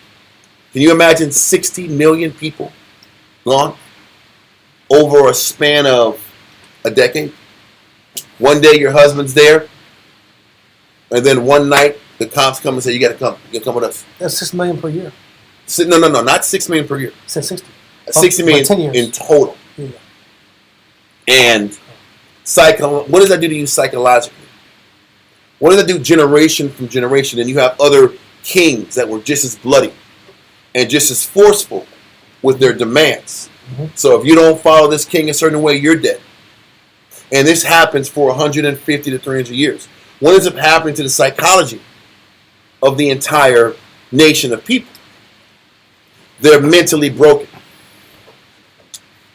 Can you imagine 60 million people gone over a span of a decade? One day your husband's there, and then one night the cops come and say, you got to come. You got to come with us. That's 6 million per year. No, not 6 million per year. It said 60. 60 million in total. Yeah. And what does that do to you psychologically? What does that do generation from generation? And you have other kings that were just as bloody and just as forceful with their demands. Mm-hmm. So if you don't follow this king a certain way, you're dead. And this happens for 150 to 300 years. What ends up happening to the psychology of the entire nation of people? They're mentally broken.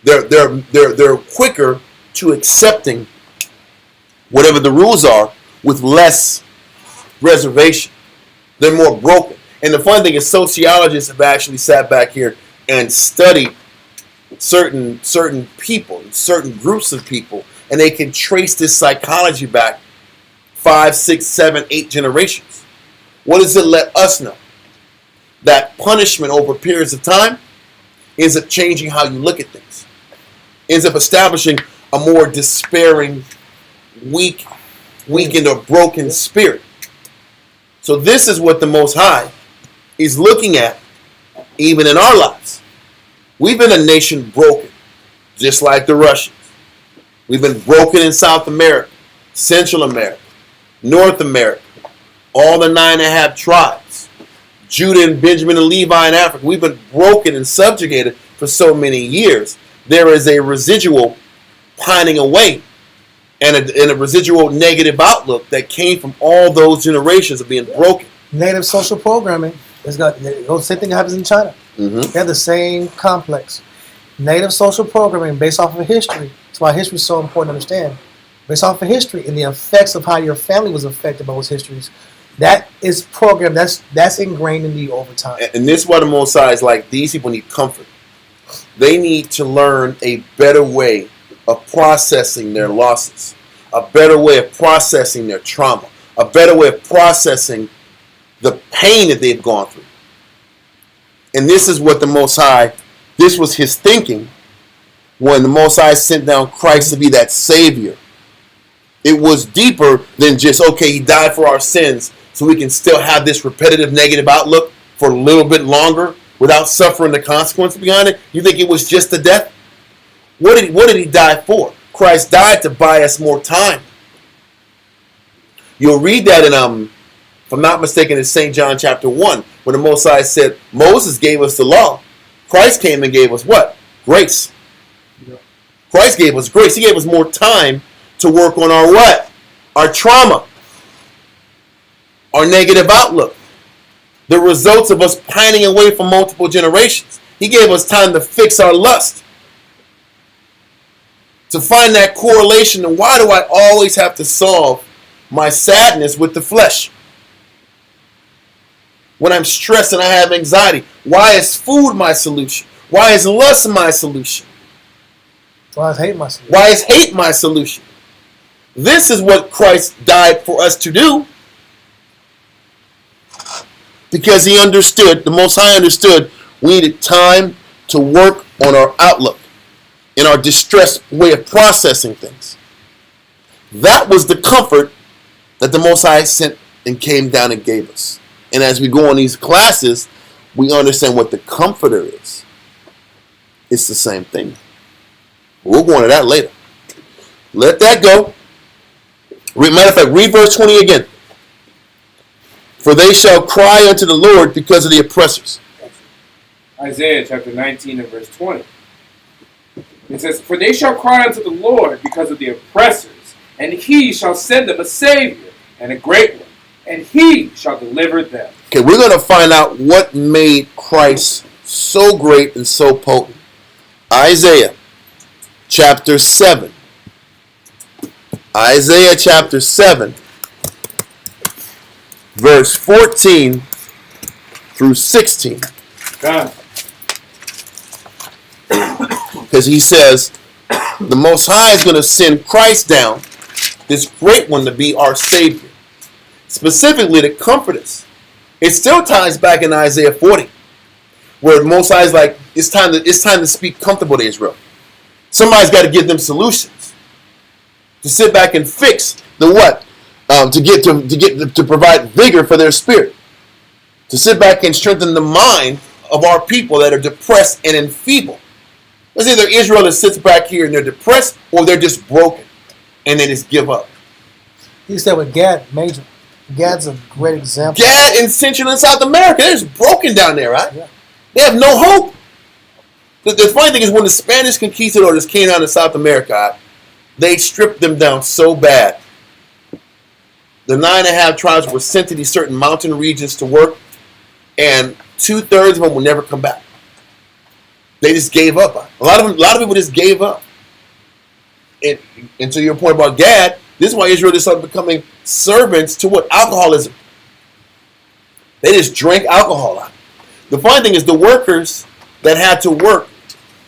They're quicker to accepting whatever the rules are with less reservation. They're more broken. And the fun thing is sociologists have actually sat back here and studied certain people, certain groups of people, and they can trace this psychology back 5, 6, 7, 8 generations. What does it let us know? That punishment over periods of time ends up changing how you look at things. Ends up establishing a more despairing, weak, weakened or broken spirit. So this is what the Most High is looking at, even in our lives. We've been a nation broken, just like the Russians. We've been broken in South America, Central America, North America, all the 9.5 tribes, Judah and Benjamin and Levi in Africa. We've been broken and subjugated for so many years. There is a residual pining away and a residual negative outlook that came from all those generations of being broken. Native social programming has got the same thing happens in China. Mm-hmm. They have the same complex. Native social programming based off of history. That's why history is so important to understand. Based off of history and the effects of how your family was affected by those histories. That is programmed. That's ingrained in you over time. And this is why the Most High is like, these people need comfort. They need to learn a better way of processing their losses, a better way of processing their trauma, a better way of processing the pain that they've gone through. And this is what the Most High, this was his thinking when the Most High sent down Christ to be that Savior. It was deeper than just, okay, he died for our sins so we can still have this repetitive negative outlook for a little bit longer without suffering the consequence behind it. You think it was just the death? What did he die for? Christ died to buy us more time. You'll read that in, if I'm not mistaken, in St. John chapter 1, when the Most High said, Moses gave us the law. Christ came and gave us what? Grace. Christ gave us grace. He gave us more time to work on our what? Our trauma. Our negative outlook. The results of us pining away for multiple generations. He gave us time to fix our lust. To find that correlation. And why do I always have to solve my sadness with the flesh? When I'm stressed and I have anxiety. Why is food my solution? Why is lust my solution? Why is hate my solution? Why is hate my solution? This is what Christ died for us to do. Because he understood, the Most High understood, we needed time to work on our outlook and our distressed way of processing things. That was the comfort that the Most High sent and came down and gave us. And as we go on these classes, we understand what the comforter is. It's the same thing. We'll go into that later. Let that go. Matter of fact, read verse 20 again. For they shall cry unto the Lord because of the oppressors. Isaiah chapter 19 and verse 20. It says, for they shall cry unto the Lord because of the oppressors, and he shall send them a Savior and a great one, and he shall deliver them. Okay, we're going to find out what made Christ so great and so potent. Isaiah chapter 7. Isaiah chapter 7, verse 14 through 16. God. Because he says, the Most High is going to send Christ down, this great one, to be our Savior. Specifically to comfort us. It still ties back in Isaiah 40, where the Most High is like, it's time to speak comfortable to Israel. Somebody's got to give them solutions. To sit back and fix the what? To provide vigor for their spirit. To sit back and strengthen the mind of our people that are depressed and enfeebled. It's either Israel that sits back here and they're depressed, or they're just broken and they just give up. He said with Gad, Major. Gad's a great example. Gad in Central and South America, they're just broken down there, right? Yeah. They have no hope. The funny thing is, when the Spanish conquistadors came down to South America, they stripped them down so bad. The 9.5 tribes were sent to these certain mountain regions to work, and 2/3 of them will never come back. They just gave up. A lot of people just gave up. And to your point about Gad, this is why Israel just started becoming servants to what? Alcoholism. They just drank alcohol out. The funny thing is, the workers that had to work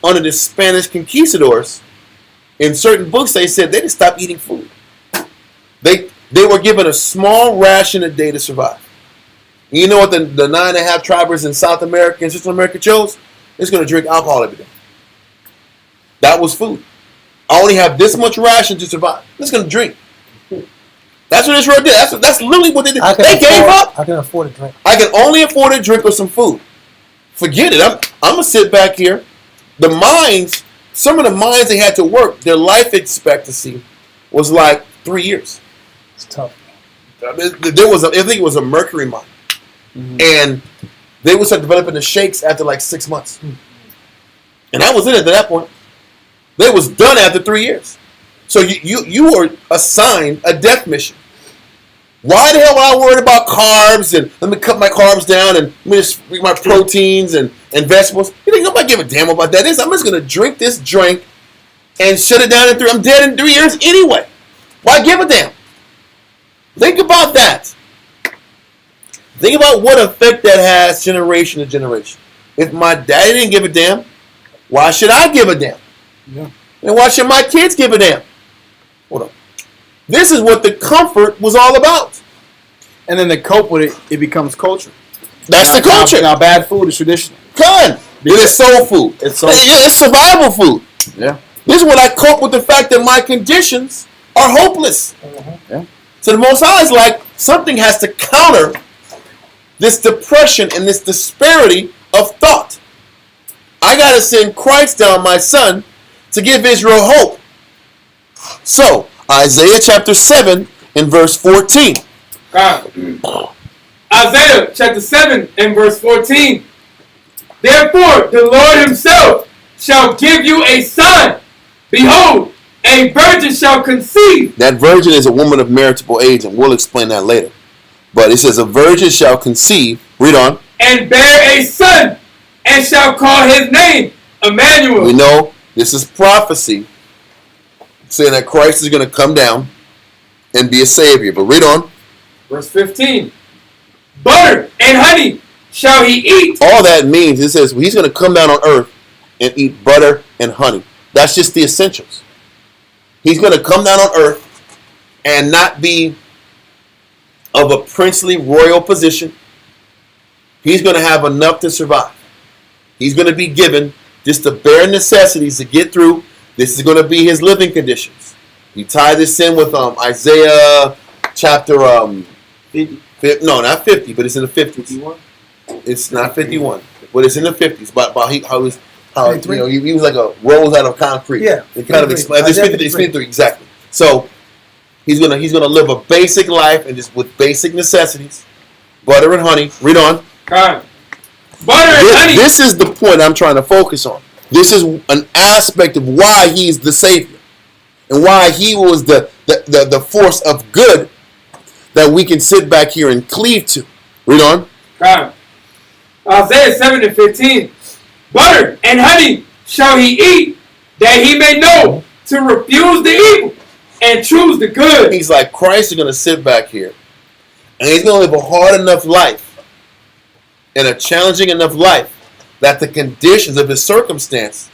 under the Spanish conquistadors, in certain books they said they just stopped eating food. They were given a small ration a day to survive. And you know what the 9.5 tribers in South America and Central America chose? They're just going to drink alcohol every day. That was food. I only have this much ration to survive. I'm just going to drink. That's what Israel did. That's literally what they did. They gave up. I can afford a drink. I can only afford a drink or some food. Forget it. I'm gonna sit back here. Some of the mines they had to work, their life expectancy was like 3 years. It's tough. I think it was a mercury mine, and they would start developing the shakes after like 6 months. And I was in it at that point. They was done after 3 years. So you were assigned a death mission. Why the hell am I worried about carbs and let me cut my carbs down and let me just eat my proteins and vegetables? You think nobody give a damn about that? I'm just gonna drink this drink and shut it down in 3. I'm dead in 3 years anyway. Why give a damn? Think about that. Think about what effect that has generation to generation. If my daddy didn't give a damn, why should I give a damn? Yeah. And why should my kids give a damn? Hold on. This is what the comfort was all about. And then to cope with it, it becomes culture. That's the culture. Now, bad food is traditional. It is soul food. It's soul It's survival food. Yeah. This is what I cope with the fact that my conditions are hopeless. Yeah. So the Most High is like, something has to counter this depression and this disparity of thought. I got to send Christ down, my son, to give Israel hope. So, Isaiah chapter 7 and verse 14. Isaiah chapter 7 and verse 14. Therefore, the Lord himself shall give you a son. Behold, a virgin shall conceive. That virgin is a woman of marriageable age, and we'll explain that later. But it says, a virgin shall conceive. Read on. And bear a son, and shall call his name Emmanuel. We know this is prophecy saying that Christ is going to come down and be a savior. But read on. Verse 15. Butter and honey shall he eat. All that means, it says he's going to come down on earth and eat butter and honey. That's just the essentials. He's going to come down on earth and not be of a princely royal position. He's going to have enough to survive. He's going to be given just the bare necessities to get through. This is going to be his living conditions. You tie this in with Isaiah chapter 50. No, not 50, but it's in the 50s. 51? It's not 51, but it's in the 50s. But how he was like a rolls out of concrete. Yeah, it kind of explains. It's 53 exactly. So he's gonna live a basic life and just with basic necessities, butter and honey. Read on. Butter and honey. This is the point I'm trying to focus on. This is an aspect of why he's the Savior and why he was the force of good that we can sit back here and cleave to. Read on. Isaiah 7 and 15. Butter and honey shall he eat, that he may know to refuse the evil and choose the good. He's like, Christ is going to sit back here and he's going to live a hard enough life and a challenging enough life that the conditions of his circumstance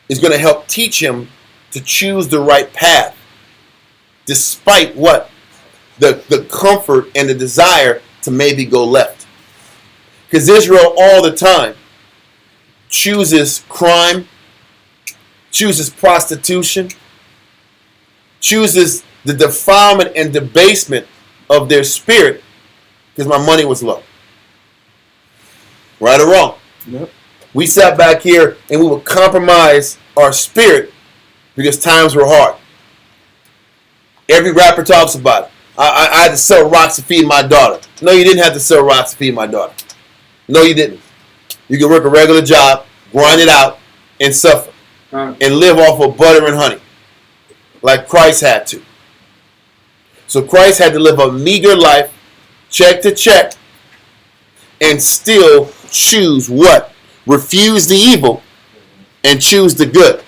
is going to help teach him to choose the right path despite what? The comfort and the desire to maybe go left. Because Israel all the time chooses crime, chooses prostitution, chooses the defilement and debasement of their spirit because my money was low. Right or wrong? Yep. We sat back here and we would compromise our spirit because times were hard. Every rapper talks about it. I had to sell rocks to feed my daughter. No, you didn't have to sell rocks to feed my daughter. No, you didn't. You could work a regular job, grind it out, and suffer. And live off of butter and honey. Like Christ had to. So Christ had to live a meager life, check to check, and still choose what? Refuse the evil and choose the good.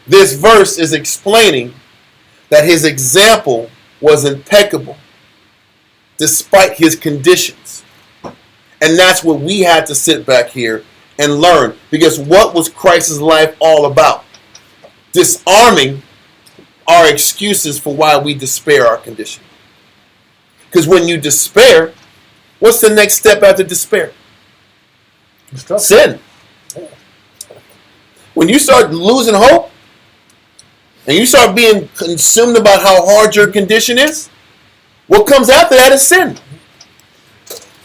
This verse is explaining that his example was impeccable despite his conditions. And that's what we had to sit back here and learn. Because what was Christ's life all about? Disarming our excuses for why we despair our condition. Because when you despair, what's the next step after despair? Sin. When you start losing hope, and you start being consumed about how hard your condition is, What comes after that is sin.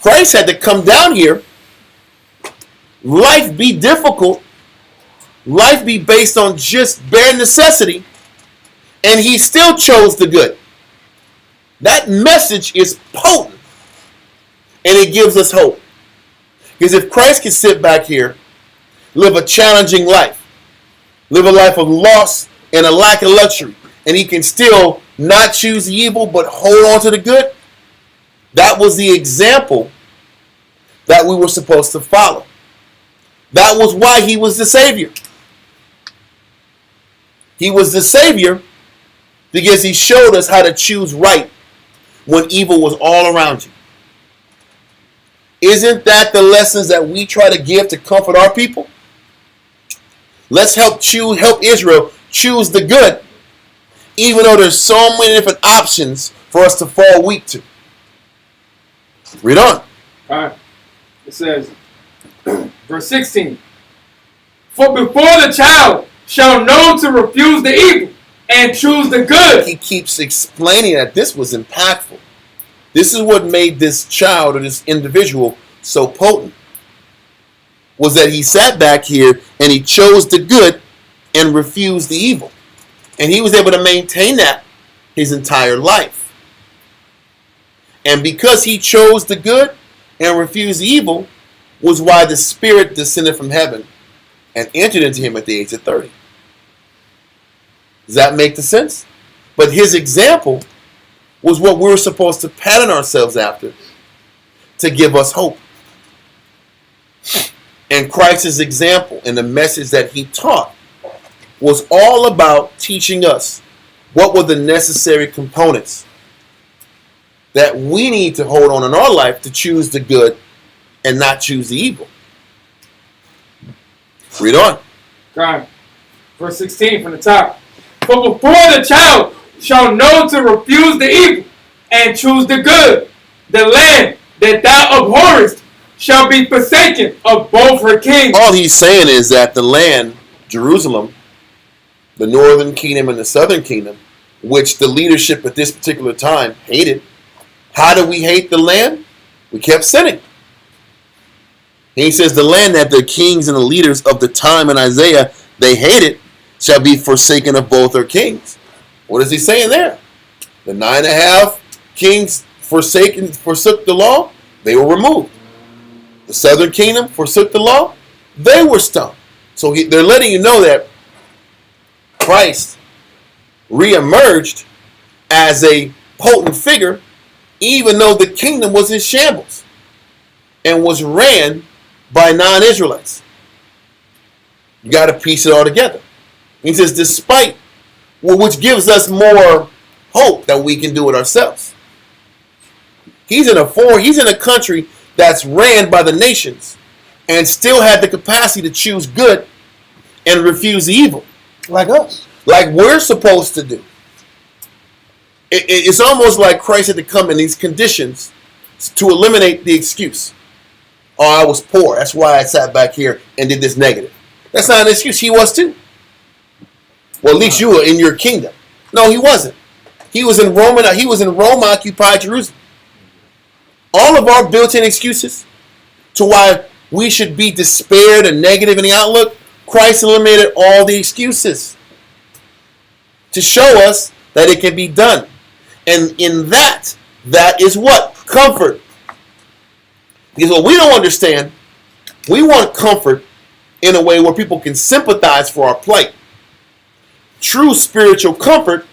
Christ had to come down here. Life be difficult. Life be based on just bare necessity. And he still chose the good. That message is potent. And it gives us hope. Because if Christ can sit back here, live a challenging life, live a life of loss and a lack of luxury, and he can still not choose the evil but hold on to the good, that was the example that we were supposed to follow. That was why he was the Savior. He was the Savior because he showed us how to choose right when evil was all around you. Isn't that the lessons that we try to give to comfort our people? Let's help Israel choose the good, even though there's so many different options for us to fall weak to. Read on. All right. It says, verse 16. For before the child shall know to refuse the evil and choose the good. He keeps explaining that this was impactful. This is what made this child or this individual so potent. Was that he sat back here and he chose the good and refused the evil. And he was able to maintain that his entire life. And because he chose the good and refused the evil was why the Spirit descended from heaven and entered into him at the age of 30. Does that make the sense? But his example was what we were supposed to pattern ourselves after to give us hope. And Christ's example and the message that he taught was all about teaching us what were the necessary components that we need to hold on in our life to choose the good and not choose the evil. Read on. God. Verse 16 from the top. For before the child shall know to refuse the evil and choose the good, the land that thou abhorrest shall be forsaken of both her kings. All he's saying is that the land, Jerusalem, the northern kingdom and the southern kingdom, which the leadership at this particular time hated. How do we hate the land? We kept sinning. And he says the land that the kings and the leaders of the time in Isaiah, they hated, shall be forsaken of both her kings. What is he saying there? The 9.5 kings forsook the law, they were removed. The southern kingdom forsook the law, they were stoned. So they're letting you know that Christ reemerged as a potent figure, even though the kingdom was in shambles and was ran by non-Israelites. You got to piece it all together. He says, despite, which gives us more hope that we can do it ourselves. He's in a country that's ran by the nations and still had the capacity to choose good and refuse the evil. Like us. Like we're supposed to do. It's almost like Christ had to come in these conditions to eliminate the excuse. Oh, I was poor. That's why I sat back here and did this negative. That's not an excuse. He was too. Well, at least you were in your kingdom. No, he wasn't. He was in Rome. He was in Rome-occupied Jerusalem. All of our built-in excuses to why we should be despaired and negative in the outlook, Christ eliminated all the excuses to show us that it can be done. And in that is what? Comfort. Because what we don't understand, we want comfort in a way where people can sympathize for our plight. True spiritual comfort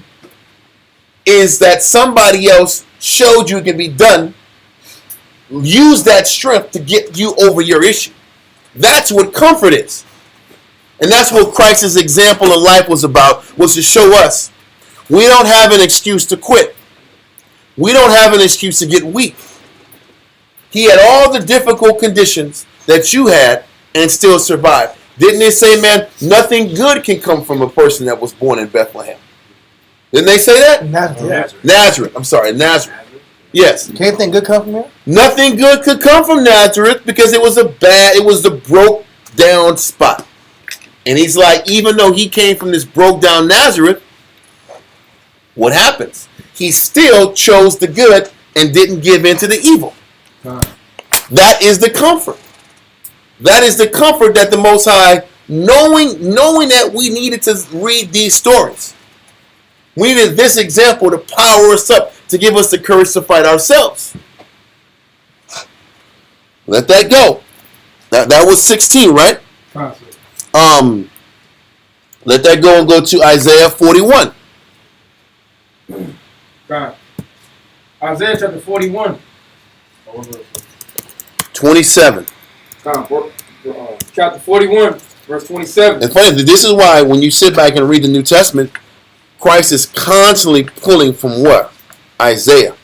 is that somebody else showed you it can be done. Use that strength to get you over your issue. That's what comfort is. And that's what Christ's example in life was about, was to show us we don't have an excuse to quit. We don't have an excuse to get weak. He had all the difficult conditions that you had and still survived. Didn't they say, man, nothing good can come from a person that was born in Bethlehem? Didn't they say that? Nazareth. I'm sorry, Nazareth. Yes. Can't anything good come from there? Nothing good could come from Nazareth because it was the broke down spot. And he's like, even though he came from this broke down Nazareth, what happens? He still chose the good and didn't give in to the evil. That is the comfort. That is the comfort that the Most High, knowing that we needed to read these stories. We needed this example to power us up, to give us the courage to fight ourselves. Let that go. That was 16, right? Let that go and go to Isaiah 41. Isaiah chapter 41. 27. Chapter 41, verse 27. It's funny, this is why when you sit back and read the New Testament, Christ is constantly pulling from what? Isaiah.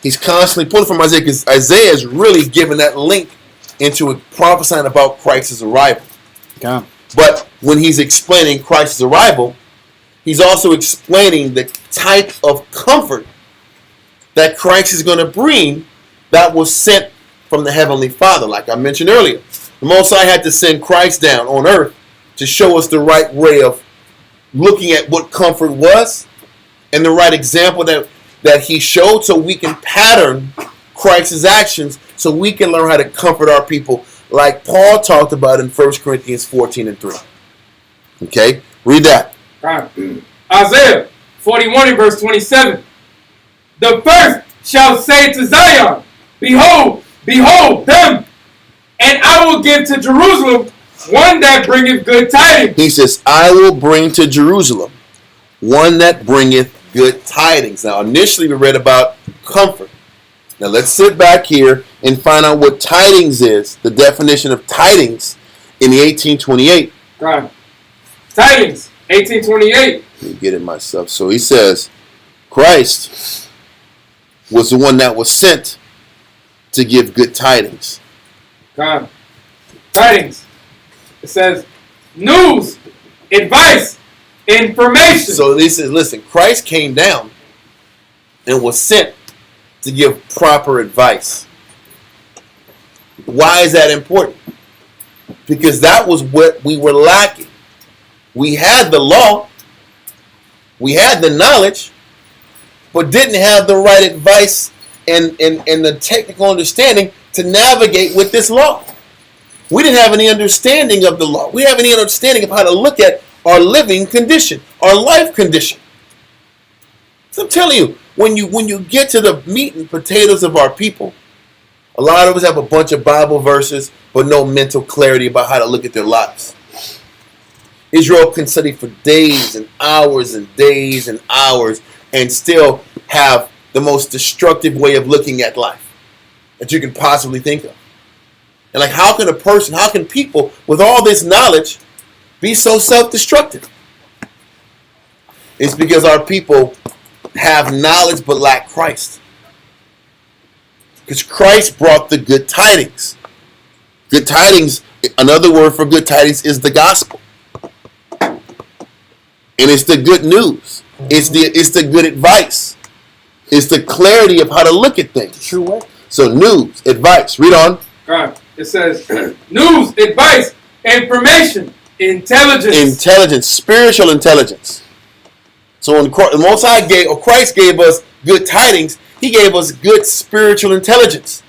He's constantly pulling from Isaiah because Isaiah is really giving that link into prophesying about Christ's arrival. But when he's explaining Christ's arrival, he's also explaining the type of comfort that Christ is going to bring that was sent from the Heavenly Father. Like I mentioned earlier, the Most High had to send Christ down on earth to show us the right way of looking at what comfort was and the right example that he showed, so we can pattern Christ's actions, so we can learn how to comfort our people like Paul talked about in 1 Corinthians 14 and 3. Okay? Read that. Isaiah 41 and verse 27. The first shall say to Zion, Behold, behold them, and I will give to Jerusalem one that bringeth good tidings. He says, I will bring to Jerusalem one that bringeth good tidings. Now, initially we read about comfort. Now, let's sit back here and find out what tidings is, the definition of tidings in the 1828. Tidings, 1828. Let me get it myself. So he says, Christ was the one that was sent to give good tidings. Tidings. It says news, advice, information. So this is, listen, Christ came down and was sent to give proper advice. Why is that important? Because that was what we were lacking. We had the law, we had the knowledge, but didn't have the right advice and the technical understanding to navigate with this law. We didn't have any understanding of the law. We didn't have any understanding of how to look at our living condition, our life condition. So I'm telling you, when you get to the meat and potatoes of our people, a lot of us have a bunch of Bible verses, but no mental clarity about how to look at their lives. Israel can study for days and hours and days and hours and still have the most destructive way of looking at life that you can possibly think of. And like, how can people with all this knowledge be so self-destructive? It's because our people have knowledge but lack Christ. Because Christ brought the good tidings. Good tidings, another word for good tidings is the gospel. And it's the good news. It's the good advice. It's the clarity of how to look at things. True way. So news, advice. Read on. It says news, advice, information, intelligence. Intelligence, spiritual intelligence. So when the Most High Christ gave us good tidings, he gave us good spiritual intelligence.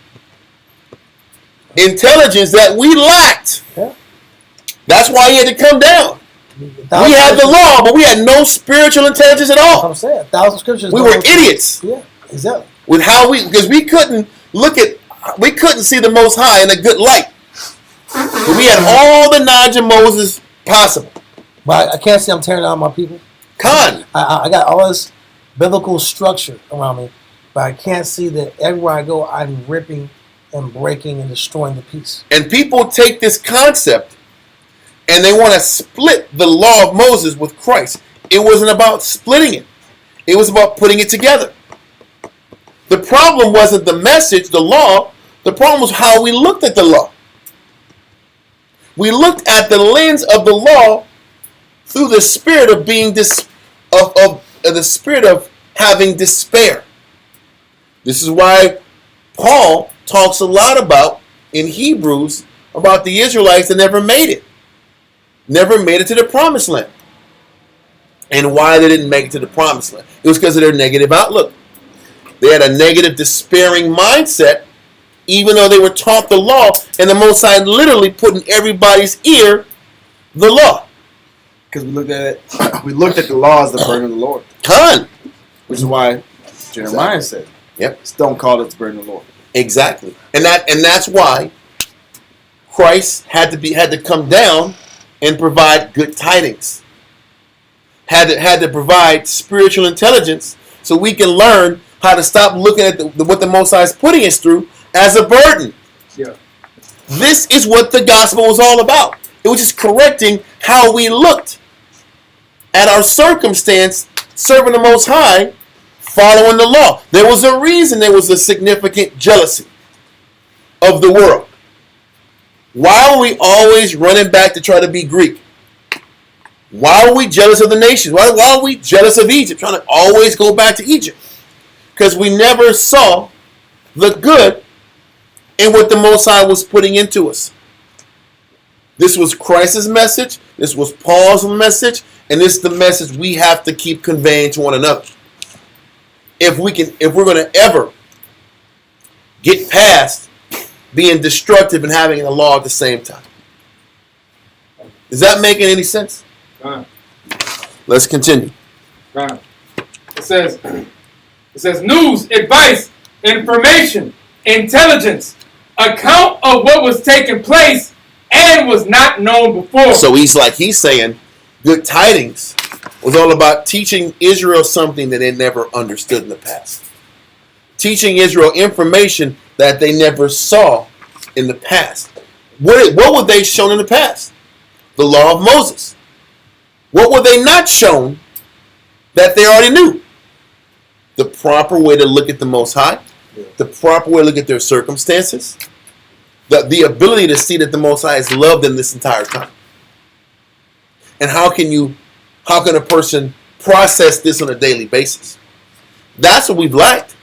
Intelligence that we lacked. Yeah. That's why he had to come down. We had the law, but we had no spiritual intelligence at all. That's what I'm saying. 1,000 scriptures. We were idiots. Yeah, exactly. With because we couldn't see the Most High in a good light. But we had all the knowledge of Moses possible. But I can't say I'm tearing down my people. I got all this biblical structure around me, but I can't see that everywhere I go, I'm ripping and breaking and destroying the peace. And people take this concept and they want to split the law of Moses with Christ. It wasn't about splitting it. It was about putting it together. The problem wasn't the message, the law. The problem was how we looked at the law. We looked at the lens of the law through the spirit of being the spirit of having despair. This is why Paul talks a lot about in Hebrews about the Israelites that never made it to the promised land. and why they didn't make it to the promised land. It was because of their negative outlook. They had a negative, despairing mindset, even though they were taught the law, and the Most High literally put in everybody's ear the law. Because we looked at it, we looked at the law as the burden of the Lord. Con. Which is why Jeremiah said, Yep. Don't call it the burden of the Lord. Exactly. And that's why Christ had to come down and provide good tidings. Had to provide spiritual intelligence so we can learn how to stop looking at what the Most High is putting us through as a burden. Yeah. This is what the gospel was all about. It was just correcting how we looked at our circumstance, serving the Most High, following the law. There was a reason there was a significant jealousy of the world. Why are we always running back to try to be Greek? Why are we jealous of the nations? Why are we jealous of Egypt? Trying to always go back to Egypt. Because we never saw the good in what the Most High was putting into us. This was Christ's message. This was Paul's message. And this is the message we have to keep conveying to one another. If we're going to ever get past being destructive and having a law at the same time. Is that making any sense? Let's continue. It says news, advice, information, intelligence, account of what was taking place and was not known before. So he's saying good tidings was all about teaching Israel something that they never understood in the past. Teaching Israel information that they never saw in the past. What were they shown in the past? The law of Moses. What were they not shown that they already knew? The proper way to look at the Most High. The proper way to look at their circumstances. The ability to see that the Most High has loved them this entire time. And how can a person process this on a daily basis? That's what we've lacked.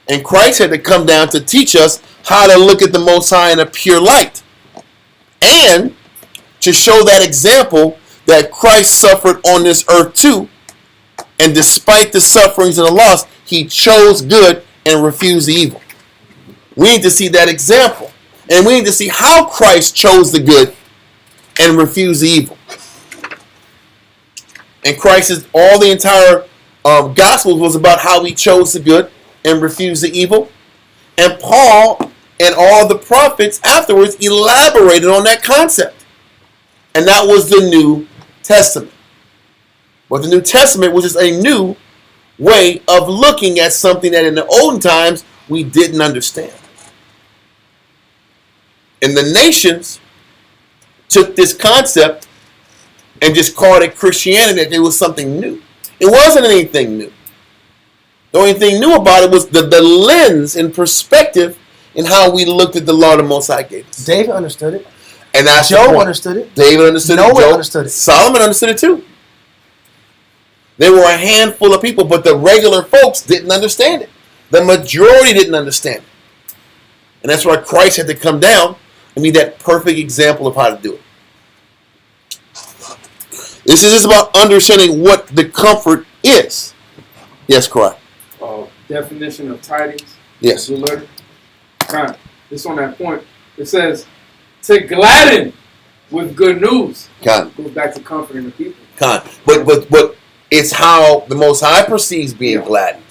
And Christ had to come down to teach us how to look at the Most High in a pure light. And to show that example that Christ suffered on this earth too. And despite the sufferings and the loss, he chose good and refused the evil. We need to see that example. And we need to see how Christ chose the good and refused the evil. And Christ's, all the entire Gospels was about how he chose the good and refused the evil. And Paul and all the prophets afterwards elaborated on that concept. And that was the New Testament. But the New Testament was just a new way of looking at something that in the olden times we didn't understand. And the nations took this concept and just called it Christianity, that it was something new. It wasn't anything new. The only thing new about it was the lens and perspective in how we looked at the law the Most High gave us. David understood it. And that's Job understood it. David understood it. Noah Job understood it. Solomon understood it too. There were a handful of people, but the regular folks didn't understand it. The majority didn't understand it. And that's why Christ had to come down and be that perfect example of how to do it. This is just about understanding what the comfort is. Yes, Cry. Definition of tidings. Yes. Just on that point, it says to gladden with good news. Con. Goes back to comforting the people. Con. But it's how the Most High perceives being gladdened.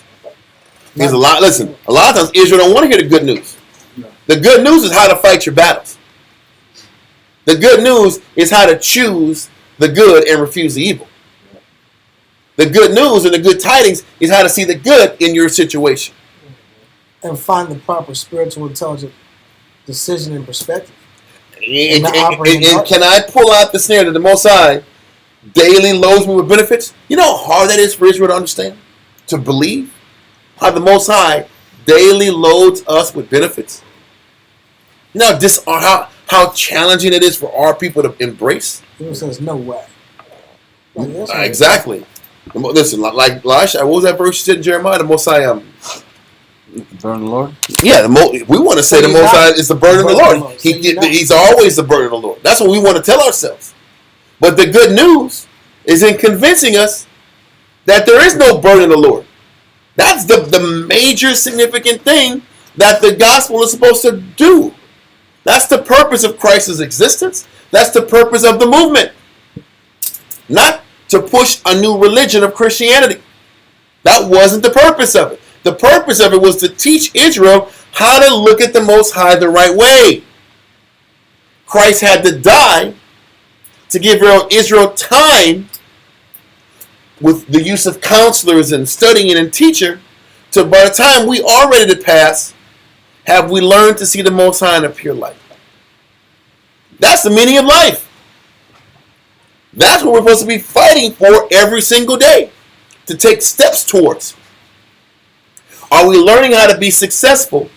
Because a lot of times Israel don't want to hear the good news. No. The good news is how to fight your battles. The good news is how to choose the good and refuse the evil. The good news and the good tidings is how to see the good in your situation. And find the proper spiritual intelligent decision and perspective. And can I pull out the snare that the Most High daily loads me with benefits? You know how hard that is for Israel to understand? To believe? How the Most High daily loads us with benefits? You know how challenging it is for our people to embrace? He says, no way. Exactly. Listen, like Elisha, what was that verse you said in Jeremiah? The Most High, Burden of the Lord? yeah, we want to say the Most High is the burden of the Lord. He's always the burden of the Lord. That's what we want to tell ourselves. But the good news is in convincing us that there is no burden in the Lord. That's the major significant thing that the gospel is supposed to do. That's the purpose of Christ's existence. That's the purpose of the movement. Not to push a new religion of Christianity. That wasn't the purpose of it. The purpose of it was to teach Israel how to look at the Most High the right way. Christ had to die to give Israel time with the use of counselors and studying and teacher, to by the time we are ready to pass, have we learned to see the Most High in a pure light. That's the meaning of life. That's what we're supposed to be fighting for every single day, to take steps towards. Are we learning how to be successful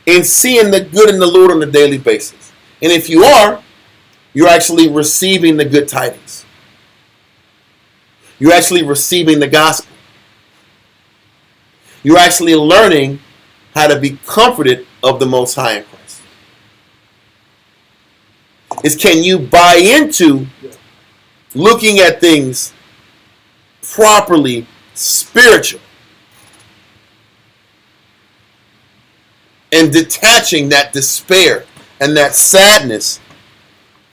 in seeing the good in the Lord on a daily basis? And if you are, you're actually receiving the good tidings. You're actually receiving the gospel. You're actually learning how to be comforted of the Most High in Christ. Is can you buy into looking at things properly spiritual and detaching that despair and that sadness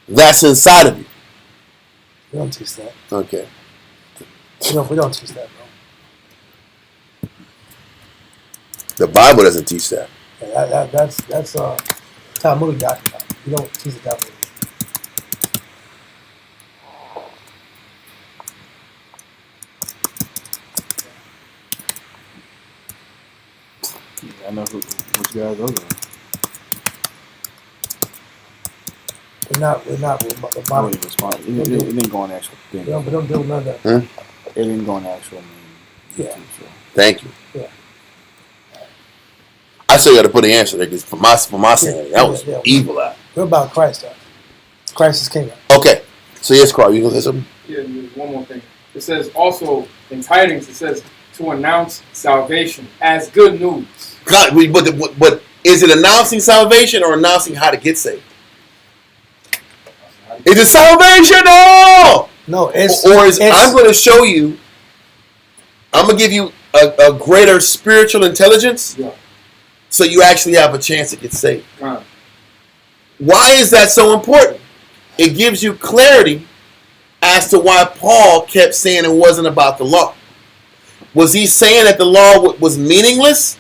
that's inside of you? We don't teach that. Okay. We don't teach that, bro. The Bible doesn't teach that. Yeah, that's Talmudic doctrine. We don't teach the Talmud. I know which guys those are. We're not. The I Bible. wouldn't respond. It didn't go on the actual thing. We don't do none of that. It didn't go on the actual Yeah. YouTube show. Thank you. Yeah. I still got to put an answer there because for my sanity, that was evil out. We're about Christ, though. Christ is king. Okay. So yes, Carl, you gonna say something? Yeah, there's one more thing. It says also in tidings, it says to announce salvation as good news. God, but is it announcing salvation or announcing how to get saved? Is it salvation? No, it's I'm going to show you. I'm going to give you a greater spiritual intelligence, so you actually have a chance to get saved. Why is that so important? It gives you clarity as to why Paul kept saying it wasn't about the law. Was he saying that the law was meaningless?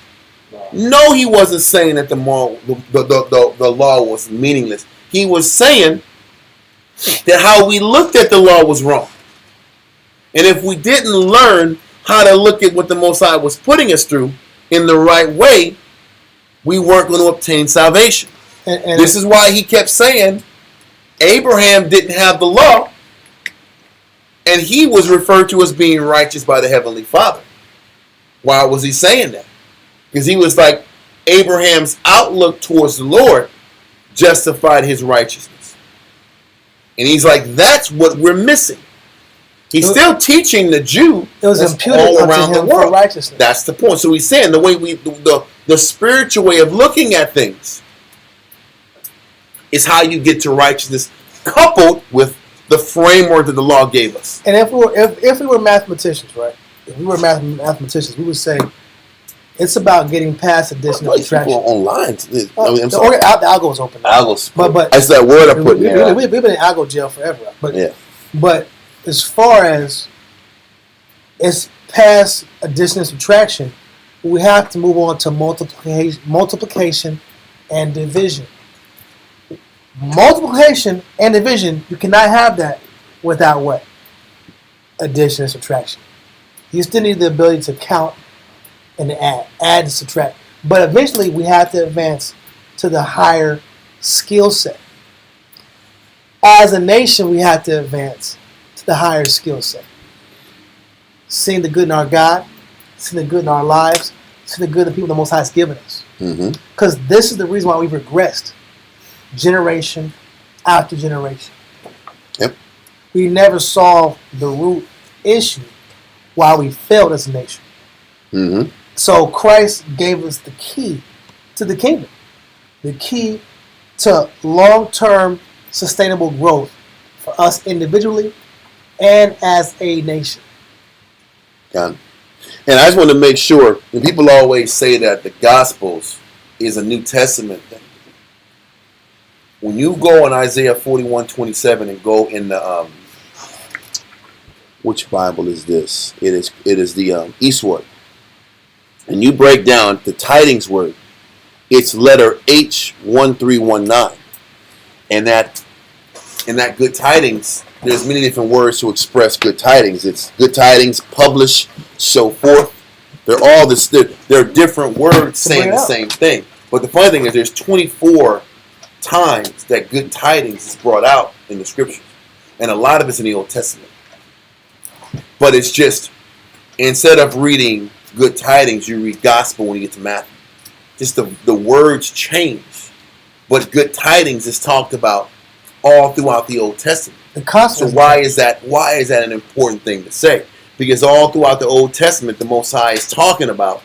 No, he wasn't saying that the law was meaningless. He was saying that how we looked at the law was wrong. And if we didn't learn how to look at what the Most High was putting us through in the right way, we weren't going to obtain salvation. And this is why he kept saying Abraham didn't have the law, and he was referred to as being righteous by the Heavenly Father. Why was he saying that? Because he was like, Abraham's outlook towards the Lord justified his righteousness. And he's like, that's what we're missing. He's still teaching the Jew it was imputed all unto around him the world. for righteousness. That's the point. So he's saying the way the spiritual way of looking at things is how you get to righteousness, coupled with the framework that the law gave us. And if we were mathematicians, right? If we were mathematicians, we would say it's about getting past addition and subtraction. People online. The algo is open. Algo's. But that's that word I put there. We've been in algo jail forever. But yeah. But as far as it's past addition and subtraction, we have to move on to multiplication and division. Multiplication and division, you cannot have that without what? Addition and subtraction. You still need the ability to count and add and subtract. But eventually we have to advance to the higher skill set. As a nation, we have to advance to the higher skill set. Seeing the good in our God, seeing the good in our lives, seeing the good in the people the Most High has given us. Because this is the reason why we've regressed generation after generation. Yep. We never solved the root issue why we failed as a nation. So Christ gave us the key to the kingdom. The key to long-term sustainable growth for us individually and as a nation. Got it. And I just want to make sure, and people always say that the Gospels is a New Testament thing. When you go in Isaiah 41:27 and go in the which Bible is this? It is the Eastward. And you break down the tidings word, it's letter H1319. And that good tidings, there's many different words to express good tidings. It's good tidings, publish, so forth. They're all this. They're different words saying the same thing. But the funny thing is, there's 24 times that good tidings is brought out in the scriptures, and a lot of it's in the Old Testament. But it's just, instead of reading good tidings, you read gospel when you get to Matthew. Just the words change, but good tidings is talked about all throughout the Old Testament. So why is that an important thing to say? Because all throughout the Old Testament, the Most High is talking about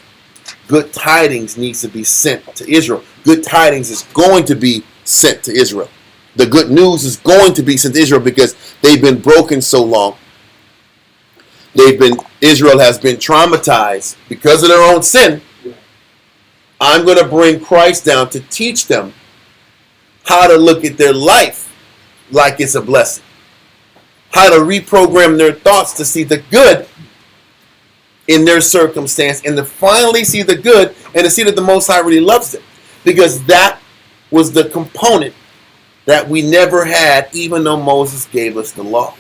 good tidings needs to be sent to Israel. Good tidings is going to be sent to Israel. The good news is going to be sent to Israel because they've been broken so long. Israel has been traumatized because of their own sin. I'm going to bring Christ down to teach them how to look at their life like it's a blessing. How to reprogram their thoughts to see the good in their circumstance and to finally see the good and to see that the Most High really loves them. Because that was the component that we never had even though Moses gave us the law.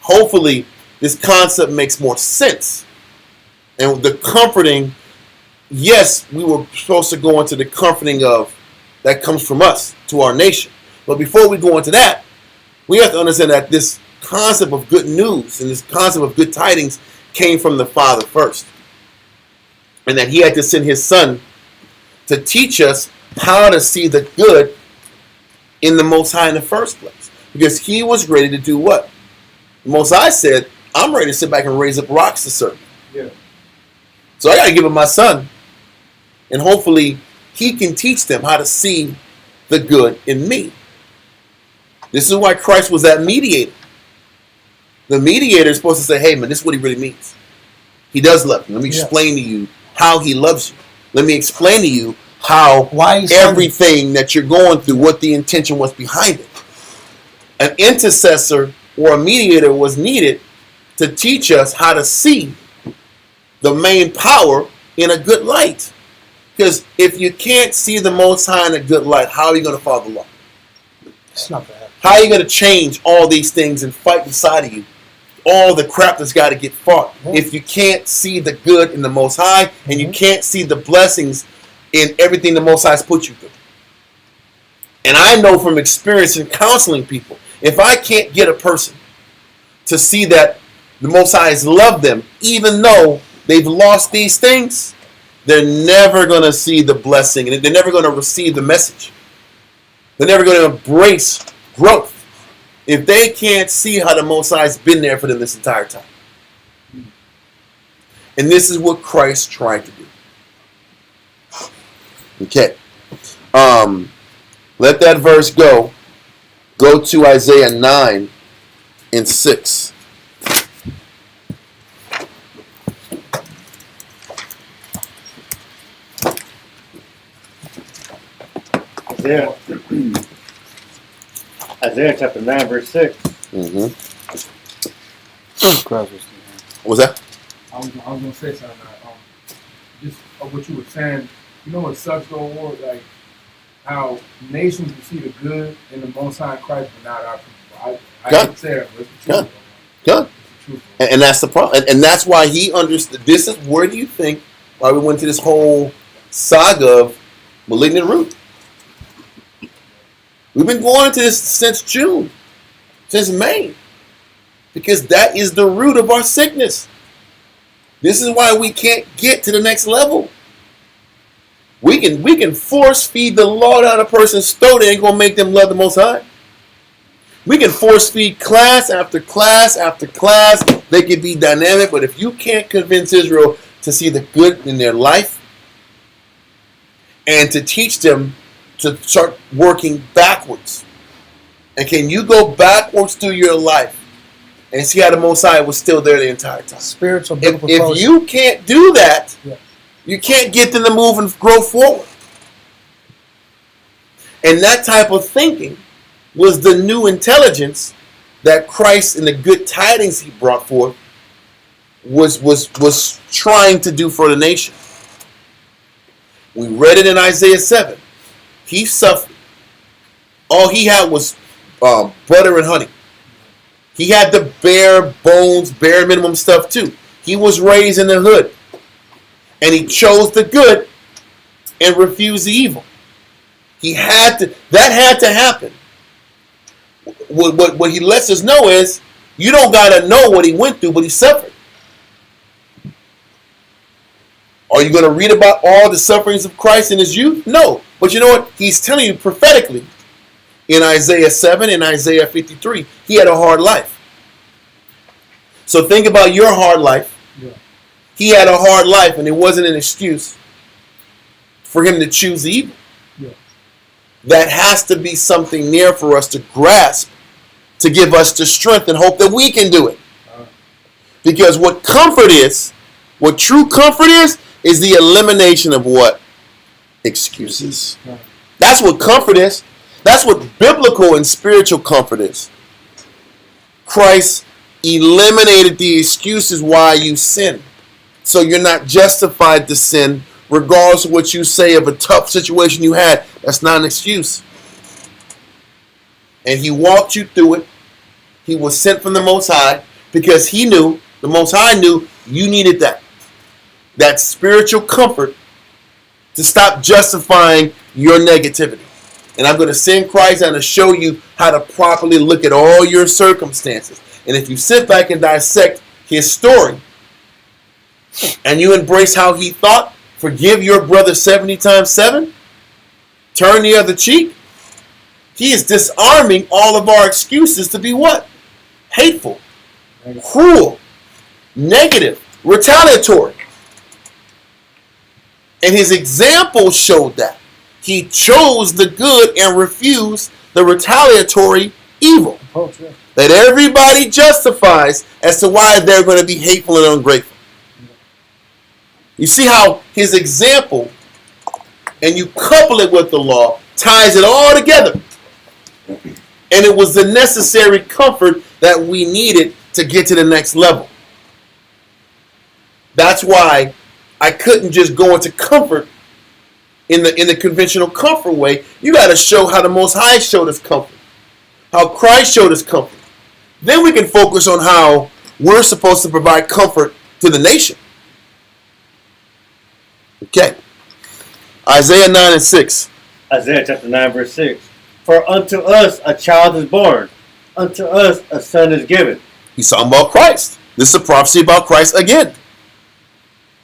Hopefully this concept makes more sense. And the comforting, yes, we were supposed to go into the comforting of that comes from us to our nation. But before we go into that, we have to understand that this concept of good news and this concept of good tidings came from the Father first. And that he had to send his Son to teach us how to see the good in the Most High in the first place. Because he was ready to do what? The Most High said, I'm ready to sit back and raise up rocks to serve you. Yeah. So I got to give him my Son. And hopefully he can teach them how to see the good in me. This is why Christ was that mediator. The mediator is supposed to say, hey man, this is what he really means. He does love you. Let me explain to you how he loves you. Let me explain to you how everything that you're going through, what the intention was behind it. An intercessor or a mediator was needed to teach us how to see the main power in a good light. Because if you can't see the Most High in a good light, how are you going to follow the law? It's not bad. How are you going to change all these things and fight inside of you? All the crap that's got to get fought. If you can't see the good in the Most High and you can't see the blessings in everything the Most High has put you through. And I know from experience in counseling people, if I can't get a person to see that the Most High has loved them, even though they've lost these things, they're never going to see the blessing and they're never going to receive the message. They're never going to embrace growth if they can't see how the Most High has been there for them this entire time. And this is what Christ tried to do. Okay. Let that verse go. Go to Isaiah 9 and 6. Isaiah chapter 9, verse 6. What was that? I was going to say something. Just of what you were saying. You know what sucks though, like how nations will see the good in the Most High in Christ, but not our people. I can say that, but it's the truth. Good. And that's the problem. And that's why he understood. This is where do you think why we went to this whole saga of malignant root? We've been going into this since June, since May, because that is the root of our sickness. This is why we can't get to the next level. We can force feed the law down a person's throat. It ain't gonna make them love the Most High. We can force feed class after class after class. They can be dynamic, but if you can't convince Israel to see the good in their life and to teach them to start working backwards, and can you go backwards through your life and see how the Most High was still there the entire time. Spiritual biblical If closure. you can't do that, Yeah. you can't get them to move and grow forward. And that type of thinking was the new intelligence that Christ and the good tidings he brought forth was trying to do for the nation. We read it in Isaiah 7. He suffered. All he had was butter and honey. He had the bare bones, bare minimum stuff too. He was raised in the hood. And he chose the good and refused the evil. That had to happen. What he lets us know is, you don't got to know what he went through, but he suffered. Are you going to read about all the sufferings of Christ in his youth? No. But you know what? He's telling you prophetically in Isaiah 7 and Isaiah 53, he had a hard life. So think about your hard life. Yeah. He had a hard life, and it wasn't an excuse for him to choose evil. Yeah. That has to be something near for us to grasp, to give us the strength and hope that we can do it. Because what comfort is, what true comfort is the elimination of what? Excuses. Right. That's what comfort is. That's what biblical and spiritual comfort is. Christ eliminated the excuses why you sin. So you're not justified to sin regardless of what you say of a tough situation you had. That's not an excuse. And he walked you through it. He was sent from the Most High because he knew, the Most High knew you needed that. That spiritual comfort to stop justifying your negativity. And I'm going to send Christ and to show you how to properly look at all your circumstances. And if you sit back and dissect his story and you embrace how he thought, forgive your brother 70 times 7, turn the other cheek, he is disarming all of our excuses to be what? Hateful, cruel, negative, retaliatory. And his example showed that. He chose the good and refused the retaliatory evil. That everybody justifies as to why they're going to be hateful and ungrateful. You see how his example, and you couple it with the law, ties it all together. And it was the necessary comfort that we needed to get to the next level. That's why I couldn't just go into comfort in the conventional comfort way. You got to show how the Most High showed us comfort. How Christ showed us comfort. Then we can focus on how we're supposed to provide comfort to the nation. Okay. Isaiah 9 and 6. Isaiah chapter 9 verse 6. For unto us a child is born, unto us a son is given. He's talking about Christ. This is a prophecy about Christ again.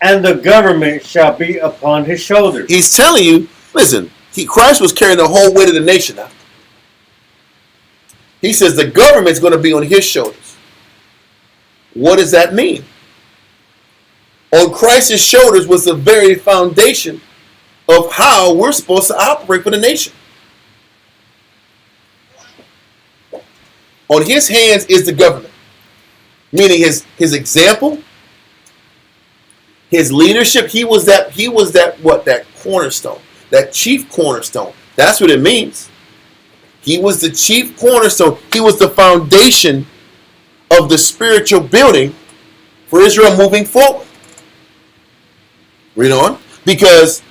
And the government shall be upon his shoulders. He's telling you, listen, Christ was carrying the whole weight of the nation now. He says the government's going to be on his shoulders. What does that mean? On Christ's shoulders was the very foundation of how we're supposed to operate for the nation. On his hands is the government. Meaning his example, his leadership, he was that cornerstone, that chief cornerstone. That's what it means. He was the chief cornerstone. He was the foundation of the spiritual building for Israel moving forward. Read on. Because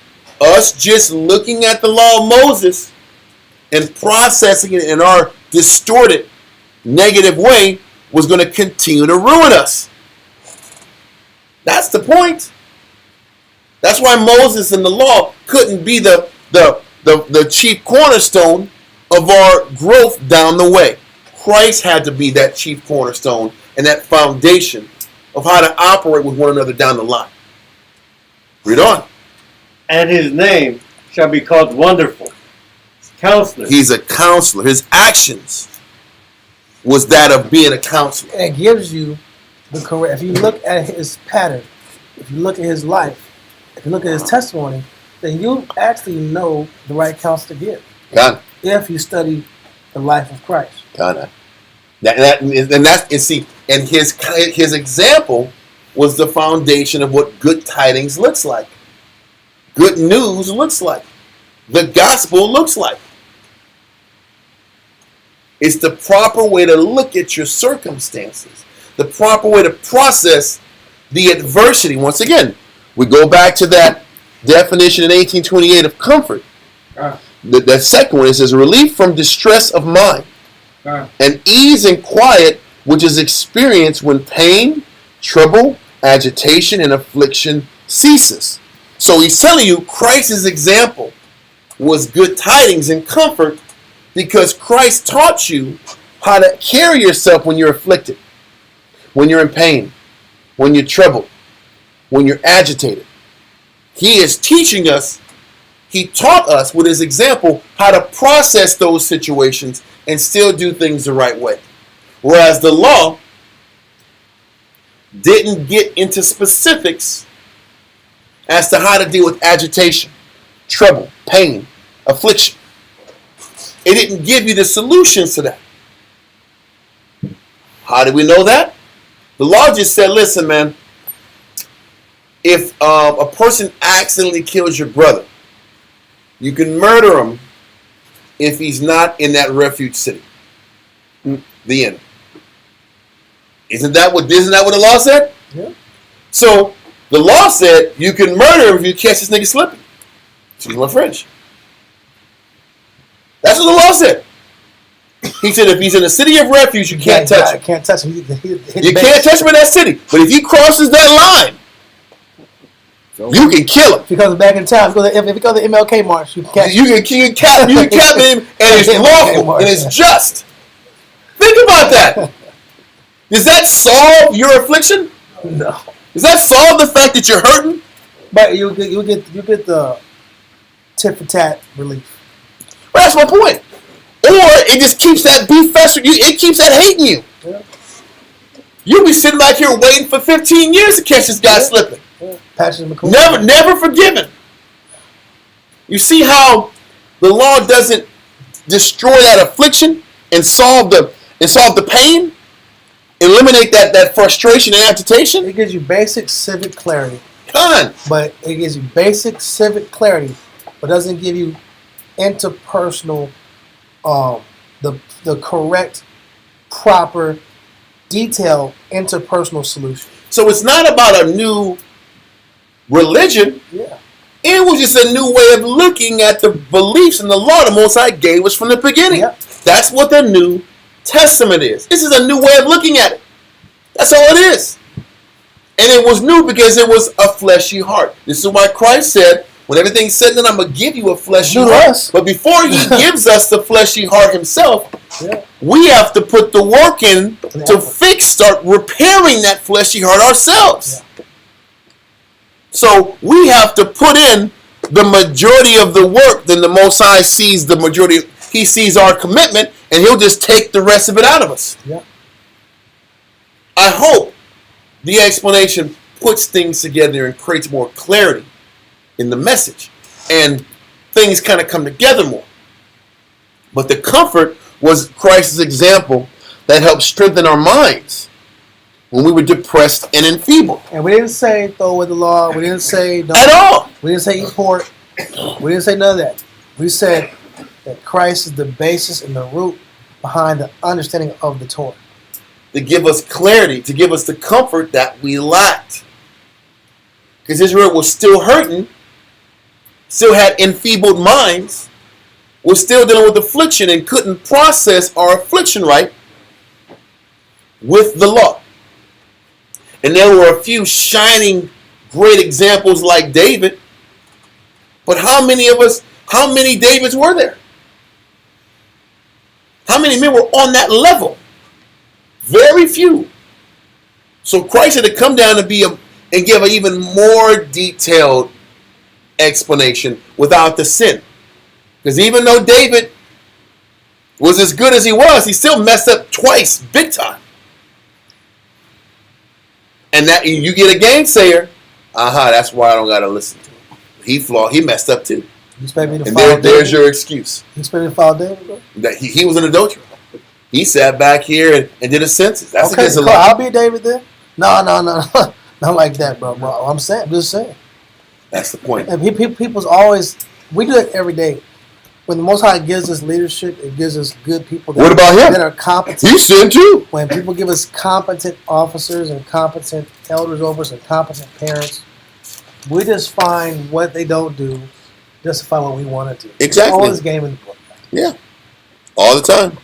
us just looking at the law of Moses and processing it in our distorted, negative way was going to continue to ruin us. That's the point. That's why Moses and the law couldn't be the chief cornerstone of our growth down the way. Christ had to be that chief cornerstone and that foundation of how to operate with one another down the line. Read on. And his name shall be called Wonderful, Counselor. He's a counselor. His actions was that of being a counselor. And it gives you the correct. If you look at his pattern, if you look at his life, if you look at his testimony, then you actually know the right counsel to give. Got it. If you study the life of Christ. Got it. And see, And his example was the foundation of what good tidings looks like. Good news looks like. The gospel looks like. It's the proper way to look at your circumstances. The proper way to process the adversity. Once again, we go back to that definition in 1828 of comfort. That second one, it says relief from distress of mind. And ease and quiet which is experienced when pain, trouble, agitation, and affliction ceases. So he's telling you Christ's example was good tidings and comfort because Christ taught you how to carry yourself when you're afflicted, when you're in pain, when you're troubled, when you're agitated. He is teaching us, he taught us with his example how to process those situations and still do things the right way. Whereas the law didn't get into specifics as to how to deal with agitation, trouble, pain, affliction. It didn't give you the solutions to that. How do we know that? The law just said, listen, man, if a person accidentally kills your brother, you can murder him if he's not in that refuge city. The end. Isn't that what the law said? Yeah. So the law said you can murder him if you catch this nigga slipping. Excuse my French. That's what the law said. He said if he's in a city of refuge, you can't touch him. Can't touch him. You can't touch him in that city. But if he crosses that line, you can kill him. If he comes back in town, if he goes to the MLK march, you can catch him. You can cap him, and it's lawful and it's just. Think about that. Does that solve your affliction? No. Does that solve the fact that you're hurting? But you get the tit for tat relief. Well, that's my point. Or it just keeps that beef festering. It keeps that hating you. Yeah. You'll be sitting back here waiting for 15 years to catch this guy slipping. Yeah. Patches McCool. Never forgiven. You see how the law doesn't destroy that affliction and solve the pain? Eliminate that frustration and agitation? It gives you basic civic clarity. Come on. But it gives you basic civic clarity, but doesn't give you interpersonal, the correct, proper, detailed interpersonal solution. So it's not about a new religion. Yeah. It was just a new way of looking at the beliefs and the law the Most High gave us from the beginning. Yep. That's what the New Testament is. This is a new way of looking at it. That's all it is. And it was new because it was a fleshy heart. This is why Christ said, when everything's said, then I'm going to give you a fleshy heart. But before he gives us the fleshy heart himself, we have to put the work in to start repairing that fleshy heart ourselves. Yeah. So we have to put in the majority of the work. Then the Most High sees the majority. He sees our commitment, and he'll just take the rest of it out of us. Yeah. I hope the explanation puts things together and creates more clarity in the message, and things kind of come together more. But the comfort was Christ's example that helped strengthen our minds when we were depressed and enfeebled. And we didn't say throw away the law. We didn't say don't, at all. We didn't say eat pork. We didn't say none of that. We said that Christ is the basis and the root behind the understanding of the Torah. To give us clarity, to give us the comfort that we lacked. Because Israel was still hurting, still had enfeebled minds, was still dealing with affliction and couldn't process our affliction right with the law. And there were a few shining, great examples like David. But how many Davids were there? How many men were on that level? Very few. So Christ had to come down and give an even more detailed explanation without the sin. Because even though David was as good as he was, he still messed up twice, big time. And that you get a gainsayer, that's why I don't gotta listen to him. He messed up too. You expect me to and there's your excuse. You expect me to follow David, bro? That he was an adulterer. He sat back here and did a census. That's Okay, against the cool. law. I'll be David then. No. Not like that, bro. I'm just saying. That's the point. And people's always, we do it every day. When the Most High gives us leadership, it gives us good people What about him? that are competent. He sinned too. When people give us competent officers and competent elders over us and competent parents, we just find what they don't do, justify what we want to do. Exactly. All this game in the book. Yeah. All the time.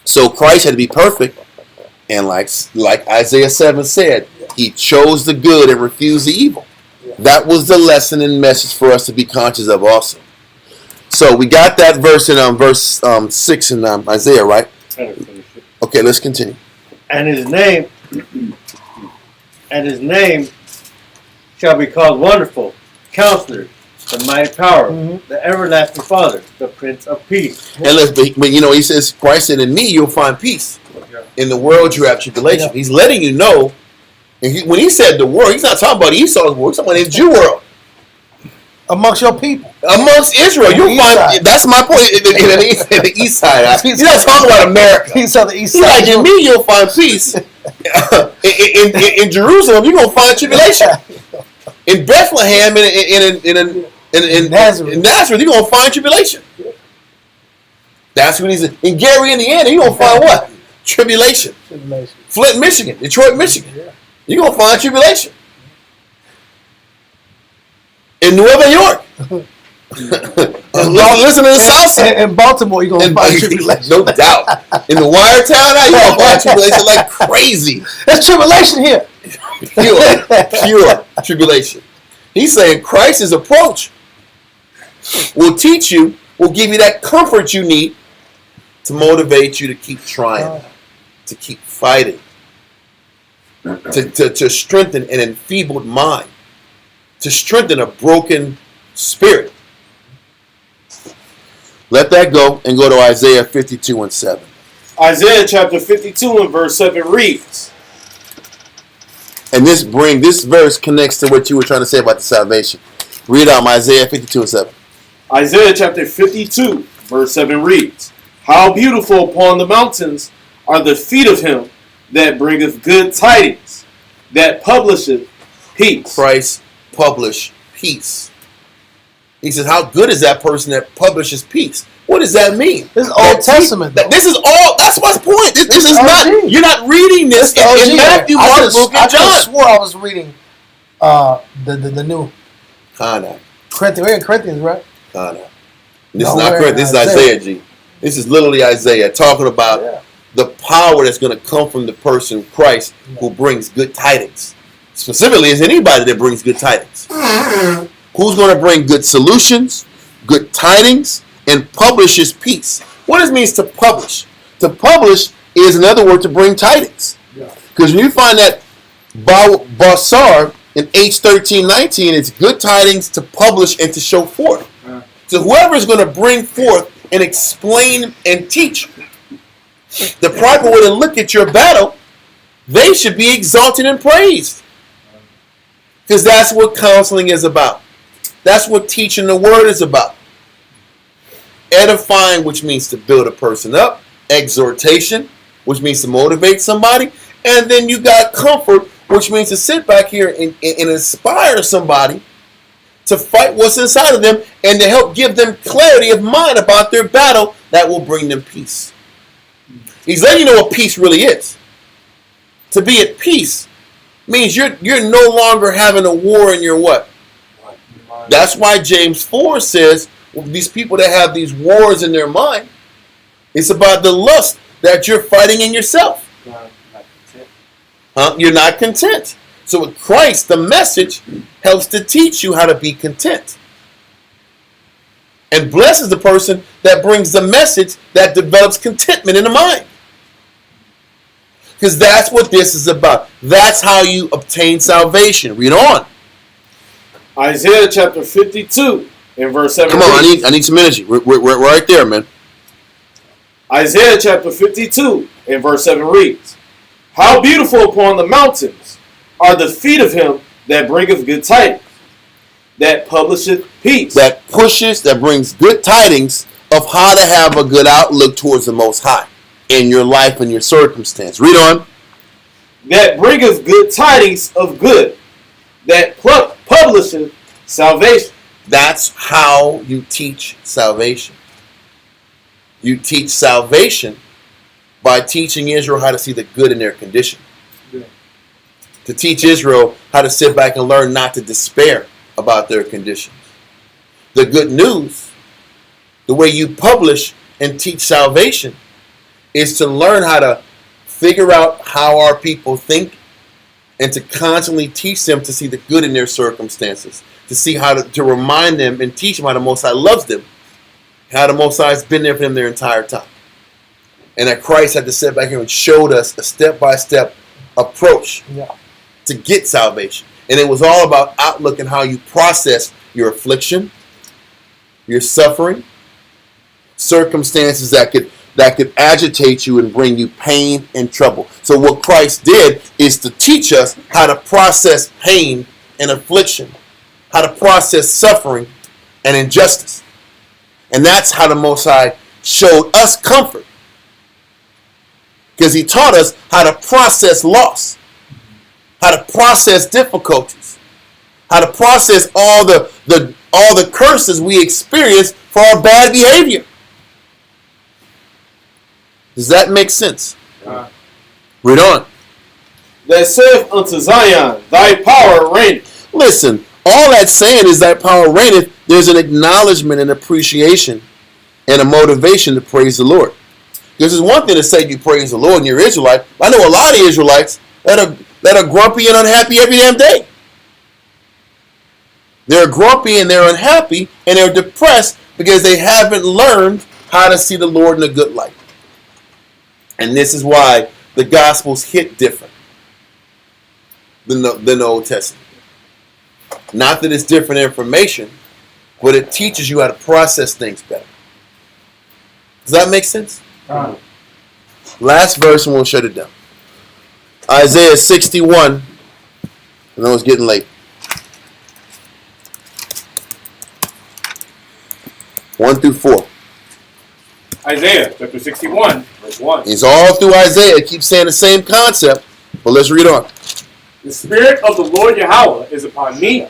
So Christ had to be perfect. And like Isaiah 7 said, he chose the good and refused the evil. That was the lesson and message for us to be conscious of also. So we got that verse in verse 6 in Isaiah, right? Okay, let's continue. And his name shall be called Wonderful, Counselor, the Mighty Power, the Everlasting Father, the Prince of Peace. And but he says, Christ said, in me you'll find peace. In the world you have tribulation. He's letting you know. And when he said the world, he's not talking about Esau's world. He's talking about the Jew world. Amongst your people. Amongst Israel. You'll find, that's my point, in the east side. He's not talking about America. He's on the east He's side. like, in me you'll find peace. in Jerusalem, you're going to find tribulation. In Bethlehem, in Nazareth, you're going to find tribulation. That's what he said. In Gary, Indiana, you're going to find what? Tribulation. Flint, Michigan. Detroit, Michigan. You're going to find tribulation. In New York. Listen to the South Side. In Baltimore, you're going to find tribulation. No doubt. In the Wiretown, you're going to find tribulation like crazy. There's tribulation here. Pure tribulation. He's saying Christ's approach will teach you, will give you that comfort you need to motivate you to keep trying, to keep fighting, to strengthen an enfeebled mind, to strengthen a broken spirit. Let that go and go to Isaiah 52 and 7. Isaiah chapter 52 and verse 7 reads. And this verse connects to what you were trying to say about the salvation. Read out Isaiah 52 and 7. Isaiah chapter 52 verse 7 reads, How beautiful upon the mountains are the feet of him that bringeth good tidings, that publisheth peace. Christ published peace. He says, how good is that person that publishes peace? What does that mean? This is Old Testament. This is all. That's my point. This is not. You're not reading this in Matthew, Mark, Luke, and John. I swore I was reading the new. Kana. Corinthians. We're in Corinthians, right? Kana. This is not Corinthians. This is Isaiah, G. This is literally Isaiah talking about the power that's going to come from the person Christ who brings good tidings. Specifically, is anybody that brings good tidings. Who's going to bring good solutions, good tidings, and publishes peace? What it means to publish? To publish is another word to bring tidings. Because when you find that basar in H13:19, it's good tidings to publish and to show forth. So whoever is going to bring forth and explain and teach the proper way to look at your battle, they should be exalted and praised. Because that's what counseling is about. That's what teaching the word is about. Edifying, which means to build a person up. Exhortation, which means to motivate somebody. And then you got comfort, which means to sit back here and inspire somebody to fight what's inside of them and to help give them clarity of mind about their battle that will bring them peace. He's letting you know what peace really is. To be at peace means you're no longer having a war in your what? That's why James 4 says, well, these people that have these wars in their mind, it's about the lust that you're fighting in yourself. You're not content. So with Christ, the message helps to teach you how to be content. And blesses the person that brings the message that develops contentment in the mind. Because that's what this is about. That's how you obtain salvation. Read on. Isaiah chapter 52 and verse 7. Come on, I need some energy. We're right there, man. Isaiah chapter 52 and verse 7 reads, How beautiful upon the mountains are the feet of him that bringeth good tidings, that publisheth peace. That pushes, that brings good tidings of how to have a good outlook towards the Most High. in your life and your circumstance. Read on. That bringeth good tidings of good, that publisheth salvation. That's how you teach salvation. You teach salvation by teaching Israel how to see the good in their condition. Yeah. To teach Israel how to sit back and learn not to despair about their conditions. The good news, the way you publish and teach salvation, is to learn how to figure out how our people think and to constantly teach them to see the good in their circumstances, to see how to remind them and teach them how the Most High loves them, how the Most High has been there for them their entire time. And that Christ had to sit back here and showed us a step-by-step approach to get salvation. And it was all about outlook and how you process your affliction, your suffering, circumstances that could agitate you and bring you pain and trouble. So what Christ did is to teach us how to process pain and affliction, how to process suffering and injustice. And that's how the Most High showed us comfort. Because he taught us how to process loss, how to process difficulties, how to process all the curses we experience for our bad behavior. Does that make sense? Read on. That saith unto Zion, thy power reigneth. Listen, all that's saying is thy power reigneth. There's an acknowledgement and appreciation and a motivation to praise the Lord. Because it's one thing to say you praise the Lord and you're Israelite. I know a lot of Israelites that are grumpy and unhappy every damn day. They're grumpy and they're unhappy and they're depressed because they haven't learned how to see the Lord in a good light. And this is why the Gospels hit different than the Old Testament. Not that it's different information, but it teaches you how to process things better. Does that make sense? Last verse and we'll shut it down. Isaiah 61. I know it's getting late. 1 through 4. Isaiah chapter 61, verse 1. It's all through Isaiah. It keeps saying the same concept. But let's read on. The Spirit of the Lord Yahweh is upon me,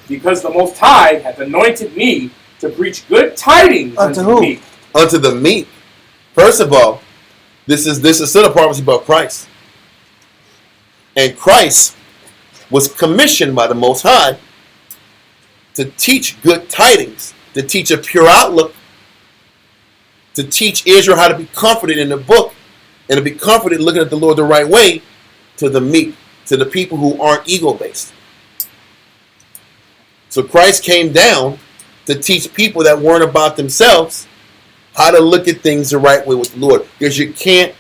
because the Most High hath anointed me to preach good tidings unto the meek. Unto the meek. First of all, this is still a prophecy about Christ. And Christ was commissioned by the Most High to teach good tidings, to teach a pure outlook, to teach Israel how to be comforted in the book and to be comforted looking at the Lord the right way, to the meek, to the people who aren't ego-based. So Christ came down to teach people that weren't about themselves how to look at things the right way with the Lord. Because you can't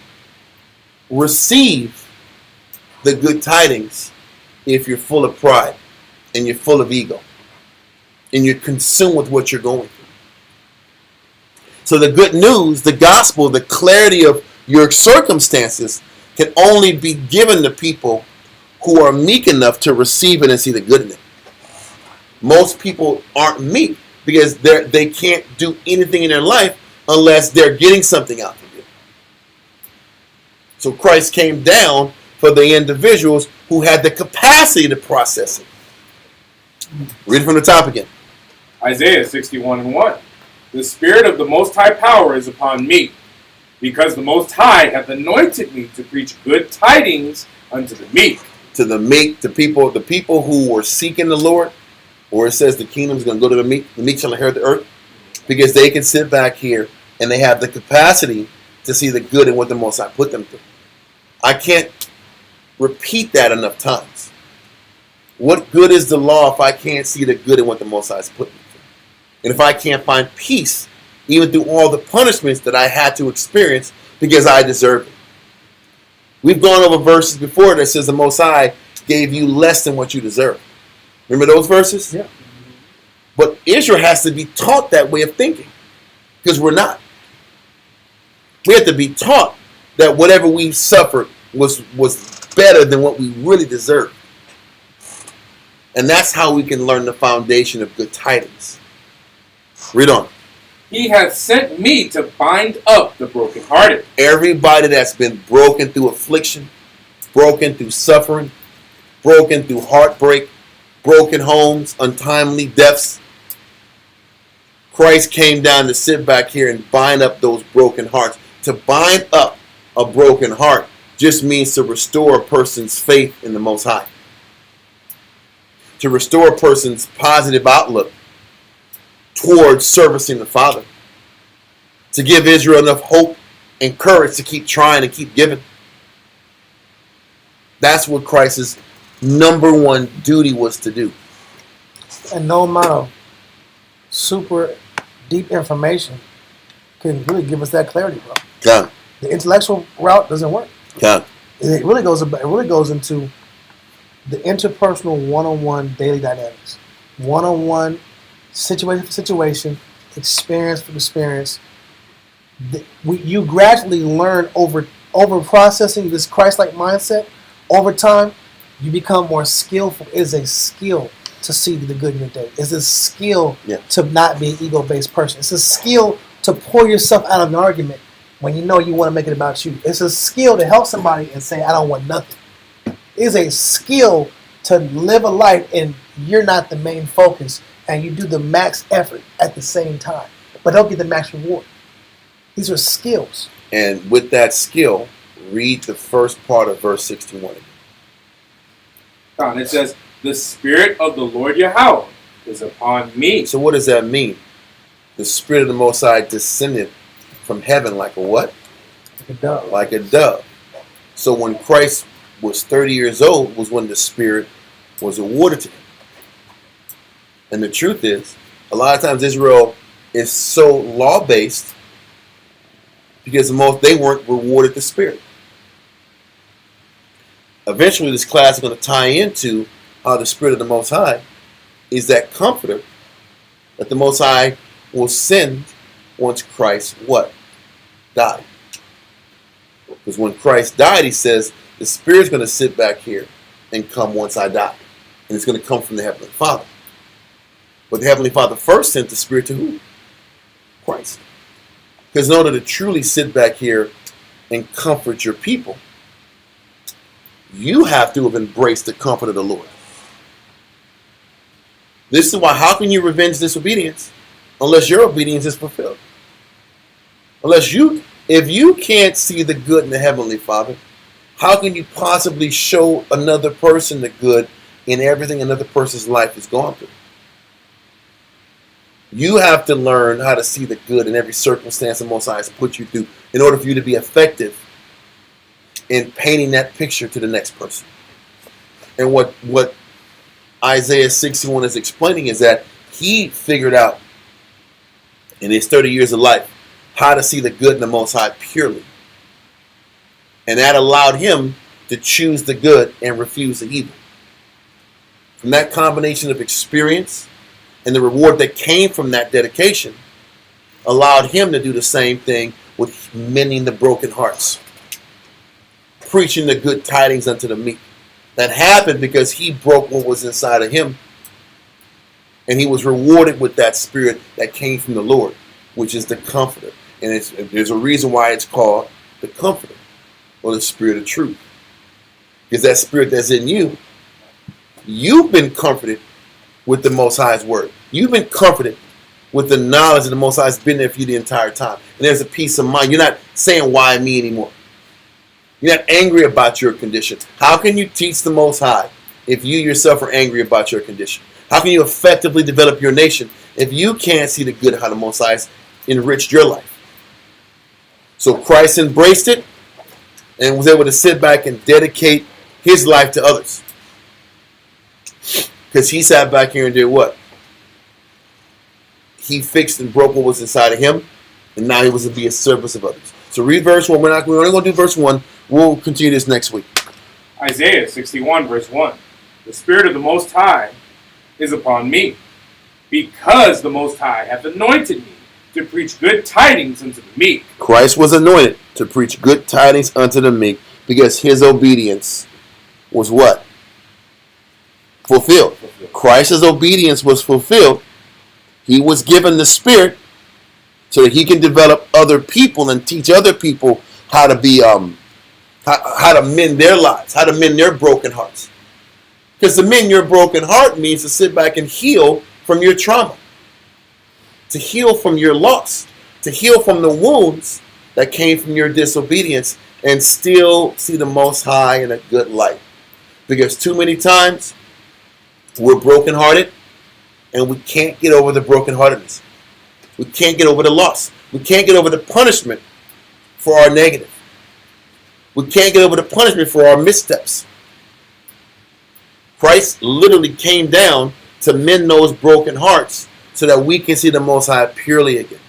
receive the good tidings if you're full of pride and you're full of ego and you're consumed with what you're going through. So the good news, the gospel, the clarity of your circumstances can only be given to people who are meek enough to receive it and see the good in it. Most people aren't meek because they can't do anything in their life unless they're getting something out of it. So Christ came down for the individuals who had the capacity to process it. Read it from the top again. Isaiah 61 and 1. The Spirit of the Most High power is upon me, because the Most High hath anointed me to preach good tidings unto the meek. To the meek, the people who were seeking the Lord, or it says the kingdom is going to go to the meek shall inherit the earth, because they can sit back here and they have the capacity to see the good in what the Most High put them through. I can't repeat that enough times. What good is the law if I can't see the good in what the Most High has put me through? And if I can't find peace, even through all the punishments that I had to experience because I deserve it. We've gone over verses before that says the Most High gave you less than what you deserve. Remember those verses? Yeah. But Israel has to be taught that way of thinking, because we're not. We have to be taught that whatever we suffered was better than what we really deserved. And that's how we can learn the foundation of good tidings. Read on. he hath sent me to bind up the brokenhearted. Everybody that's been broken through affliction, broken through suffering, broken through heartbreak, broken homes, untimely deaths. Christ came down to sit back here and bind up those broken hearts. To bind up a broken heart just means to restore a person's faith in the Most High. To restore a person's positive outlook towards servicing the Father. To give Israel enough hope and courage to keep trying and keep giving. That's what Christ's number one duty was to do. And no amount of super deep information can really give us that clarity, bro. Yeah. The intellectual route doesn't work. Yeah. It really goes into the interpersonal one-on-one daily dynamics. One-on-one, situation for situation, experience for experience. You gradually learn over processing this Christ-like mindset. Over time, you become more skillful. It's a skill to see the good in your day. It's a skill to not be an ego-based person. It's a skill to pull yourself out of an argument when you know you want to make it about you. It's a skill to help somebody and say, I don't want nothing. It's a skill to live a life and you're not the main focus and you do the max effort at the same time, but don't get the max reward. These are skills. And with that skill, read the first part of verse 61. And it says, the Spirit of the Lord Yahweh is upon me. So what does that mean? The Spirit of the Most High descended from heaven like a what? Like a dove. Like a dove. So when Christ was 30 years old was when the Spirit was awarded to him. And the truth is, a lot of times Israel is so law-based because they weren't rewarded the Spirit. Eventually this class is going to tie into how the Spirit of the Most High is that comforter that the Most High will send once Christ what? Died. Because when Christ died, he says, the Spirit's going to sit back here and come once I die. And it's going to come from the Heavenly Father. But the Heavenly Father first sent the Spirit to who? Christ. Because in order to truly sit back here and comfort your people, you have to have embraced the comfort of the Lord. This is why, how can you revenge disobedience unless your obedience is fulfilled? If you can't see the good in the Heavenly Father, how can you possibly show another person the good in everything another person's life has gone through? You have to learn how to see the good in every circumstance the Most High has put you through in order for you to be effective in painting that picture to the next person. And what Isaiah 61 is explaining is that he figured out in his 30 years of life how to see the good in the Most High purely. And that allowed him to choose the good and refuse the evil. From that combination of experience and the reward that came from that dedication allowed him to do the same thing with mending the broken hearts. Preaching the good tidings unto the meek. That happened because he broke what was inside of him. And he was rewarded with that Spirit that came from the Lord, which is the Comforter. And there's a reason why it's called the Comforter, or the Spirit of Truth. Because that Spirit that's in you, you've been comforted with the Most High's Word. You've been comforted with the knowledge that the Most High has been there for you the entire time. And there's a peace of mind. You're not saying, why me anymore? You're not angry about your condition. How can you teach the Most High if you yourself are angry about your condition? How can you effectively develop your nation if you can't see the good of how the Most High has enriched your life? So Christ embraced it and was able to sit back and dedicate his life to others. Because he sat back here and did what? He fixed and broke what was inside of him, and now he was to be a service of others. So read verse 1. We're only going to do verse 1. We'll continue this next week. Isaiah 61 verse 1. The Spirit of the Most High is upon me, because the Most High hath anointed me to preach good tidings unto the meek. Christ was anointed to preach good tidings unto the meek because his obedience was what? Fulfilled. Christ's obedience was fulfilled. He was given the Spirit so that he can develop other people and teach other people how to be how to mend their lives, how to mend their broken hearts. Because to mend your broken heart means to sit back and heal from your trauma, to heal from your loss, to heal from the wounds that came from your disobedience, and still see the Most High in a good light. Because too many times we're brokenhearted and we can't get over the brokenheartedness. We can't get over the loss. We can't get over the punishment for our negative. We can't get over the punishment for our missteps. Christ literally came down to mend those broken hearts so that we can see the Most High purely again.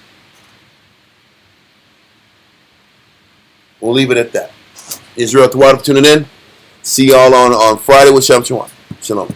We'll leave it at that. Israel, the water for tuning in. See y'all on Friday with Shalom. Shalom.